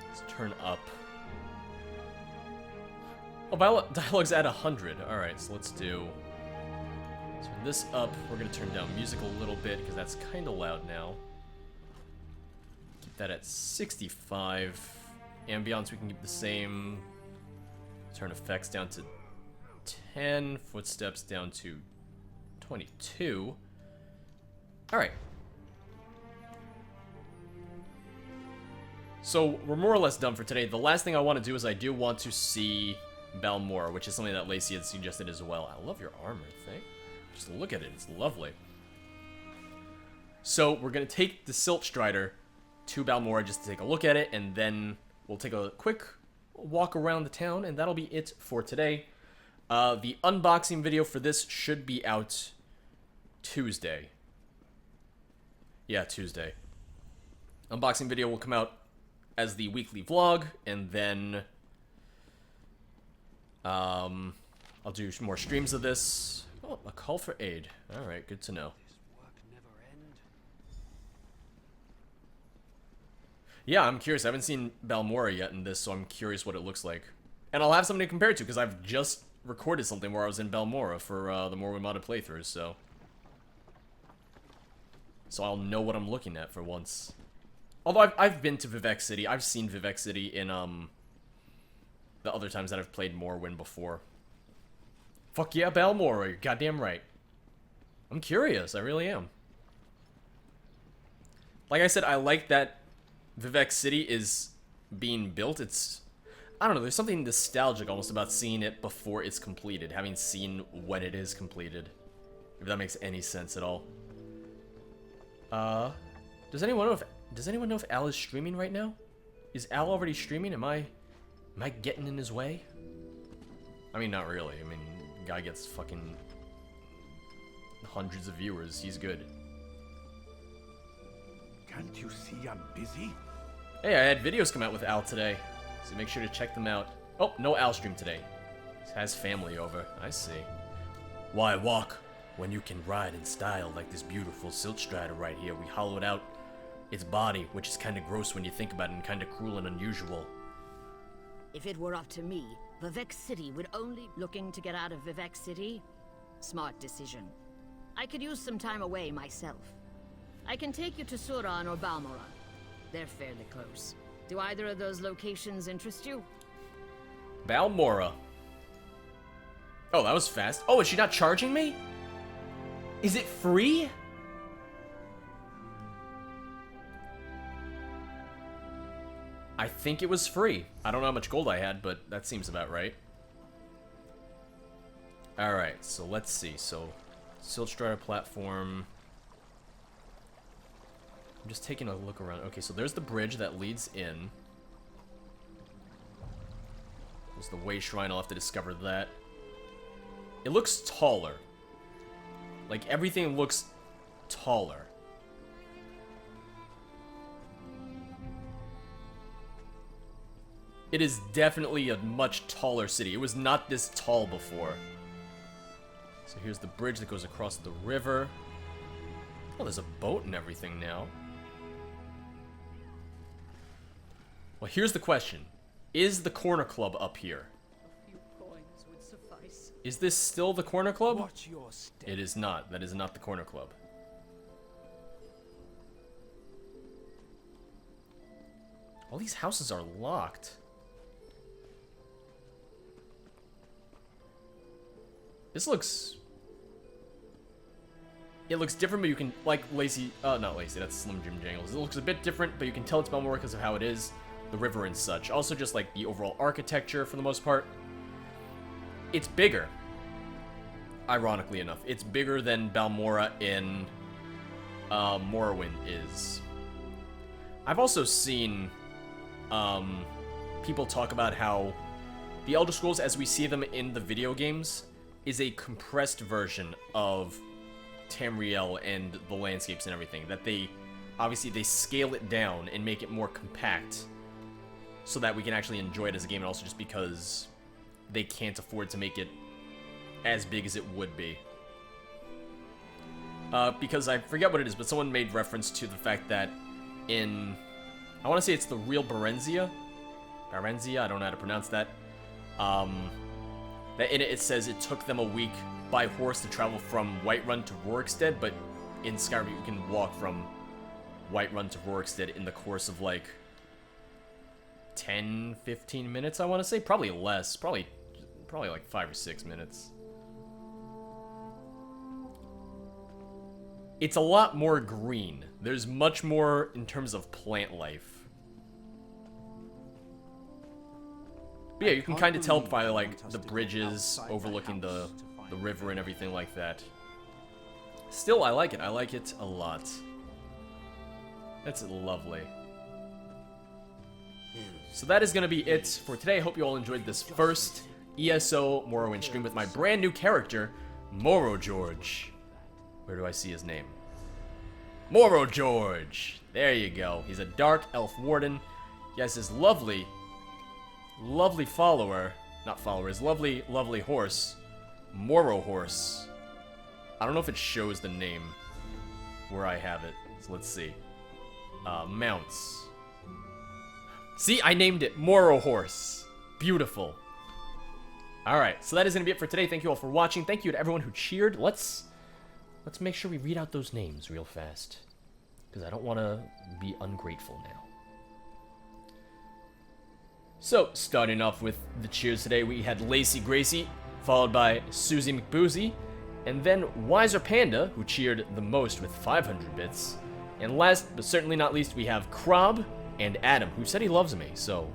Let's turn up... Oh, dialogue's at 100. Alright, so let's do... Turn this up. We're gonna turn down music a little bit, because that's kind of loud now. Keep that at 65. Ambience we can keep the same. Turn effects down to 10. Footsteps down to 22. Alright. So, we're more or less done for today. The last thing I want to do is I do want to see Balmora, which is something that Lacey had suggested as well. I love your armor thing. Just look at it. It's lovely. So, we're going to take the Silt Strider to Balmora just to take a look at it, and then we'll take a quick walk around the town, and that'll be it for today. The unboxing video for this should be out Tuesday. Yeah, Tuesday. Unboxing video will come out as the weekly vlog, and then I'll do some more streams of this. Oh, a call for aid. Alright, good to know. Yeah, I'm curious. I haven't seen Balmora yet in this, so I'm curious what it looks like. And I'll have something to compare it to, because I've just recorded something where I was in Balmora for the Morrowind modded playthroughs, so... So I'll know what I'm looking at for once. Although I've been to Vivec City. I've seen Vivec City in, the other times that I've played Morrowind before. Fuck yeah, Balmora, you're goddamn right. I'm curious, I really am. Like I said, I like that Vivec City is being built. It's... I don't know, there's something nostalgic almost about seeing it before it's completed. Having seen when it is completed. If that makes any sense at all. Does anyone know if Al is streaming right now? Is Al already streaming? Am I getting in his way? I mean, not really. I mean, guy gets fucking hundreds of viewers. He's good. Can't you see I'm busy? Hey, I had videos come out with Al today, so make sure to check them out. Oh, no Al stream today. He has family over. I see. Why walk when you can ride in style like this beautiful silt strider right here? We hollowed out its body, which is kind of gross when you think about it, and kind of cruel and unusual. If it were up to me, Vivec City would only... Looking to get out of Vivec City? Smart decision. I could use some time away myself. I can take you to Suran or Balmora. They're fairly close. Do either of those locations interest you? Balmora. Oh, that was fast. Oh, is she not charging me? Is it free? I think it was free. I don't know how much gold I had, but that seems about right. Alright, so let's see. So, Siltstrider platform. I'm just taking a look around. Okay, so there's the bridge that leads in. There's the way shrine. I'll have to discover that. It looks taller. Like, everything looks taller. It is definitely a much taller city. It was not this tall before. So here's the bridge that goes across the river. Oh, there's a boat and everything now. Well, here's the question. Is the Corner Club up here? A few coins would suffice. Is this still the Corner Club? Watch your step. It is not. That is not the Corner Club. All these houses are locked. This looks... It looks different, but you can, like, Lacey... not Lacey, that's Slim Jim Jangles. It looks a bit different, but you can tell it's Balmora because of how it is. The river and such. Also just, like, the overall architecture, for the most part. It's bigger. Ironically enough. It's bigger than Balmora in Morrowind is. I've also seen people talk about how the Elder Scrolls, as we see them in the video games, is a compressed version of Tamriel and the landscapes and everything. That they, obviously, they scale it down and make it more compact so that we can actually enjoy it as a game, and also just because they can't afford to make it as big as it would be. Because I forget what it is, but someone made reference to the fact that in... I want to say it's the real Barenzia? Barenzia? I don't know how to pronounce that. That in it says it took them a week by horse to travel from Whiterun to Rorikstead, but in Skyrim you can walk from Whiterun to Rorikstead in the course of like 10, 15 minutes, I want to say. Probably less. Probably like 5 or 6 minutes. It's a lot more green. There's much more in terms of plant life. But yeah, you can kind of tell by like the bridges overlooking the river and everything like that. Still, I like it. I like it a lot. That's lovely. So that is going to be it for today. I hope you all enjoyed this first ESO Morrowind stream with my brand new character, Morro George. Where do I see his name? Morro George! There you go. He's a dark elf warden. He has his lovely follower. Not follower, his lovely horse. Morro Horse. I don't know if it shows the name where I have it. So let's see. Mounts. See, I named it Morrow Horse. Beautiful. Alright, so that is going to be it for today. Thank you all for watching. Thank you to everyone who cheered. Let's make sure we read out those names real fast, because I don't want to be ungrateful now. So, starting off with the cheers today, we had Lacey Gracie, followed by Susie McBoozy, and then Wiser Panda, who cheered the most with 500 bits. And last, but certainly not least, we have Krob and Adam, who said he loves me, so...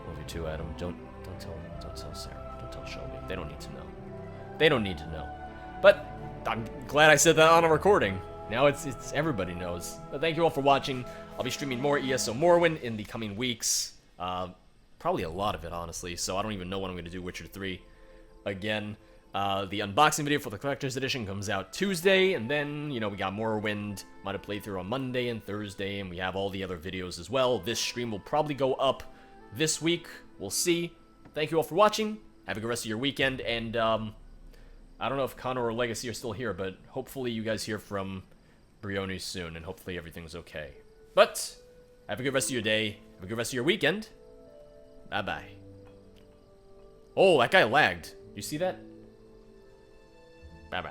Love you too, Adam. Don't tell Sarah. Don't tell Shelby. They don't need to know. They don't need to know. But I'm glad I said that on a recording. Now it's everybody knows. But thank you all for watching. I'll be streaming more ESO Morrowind in the coming weeks. Probably a lot of it, honestly, so I don't even know when I'm going to do Witcher 3 again. The unboxing video for the Collector's Edition comes out Tuesday, and then, you know, we got Morrowind, might have played through on Monday and Thursday, and we have all the other videos as well. This stream will probably go up this week. We'll see. Thank you all for watching. Have a good rest of your weekend, and, I don't know if Connor or Legacy are still here, but hopefully you guys hear from Brioni soon, and hopefully everything's okay. But, have a good rest of your day, have a good rest of your weekend. Bye-bye. Oh, that guy lagged. You see that? Bye-bye.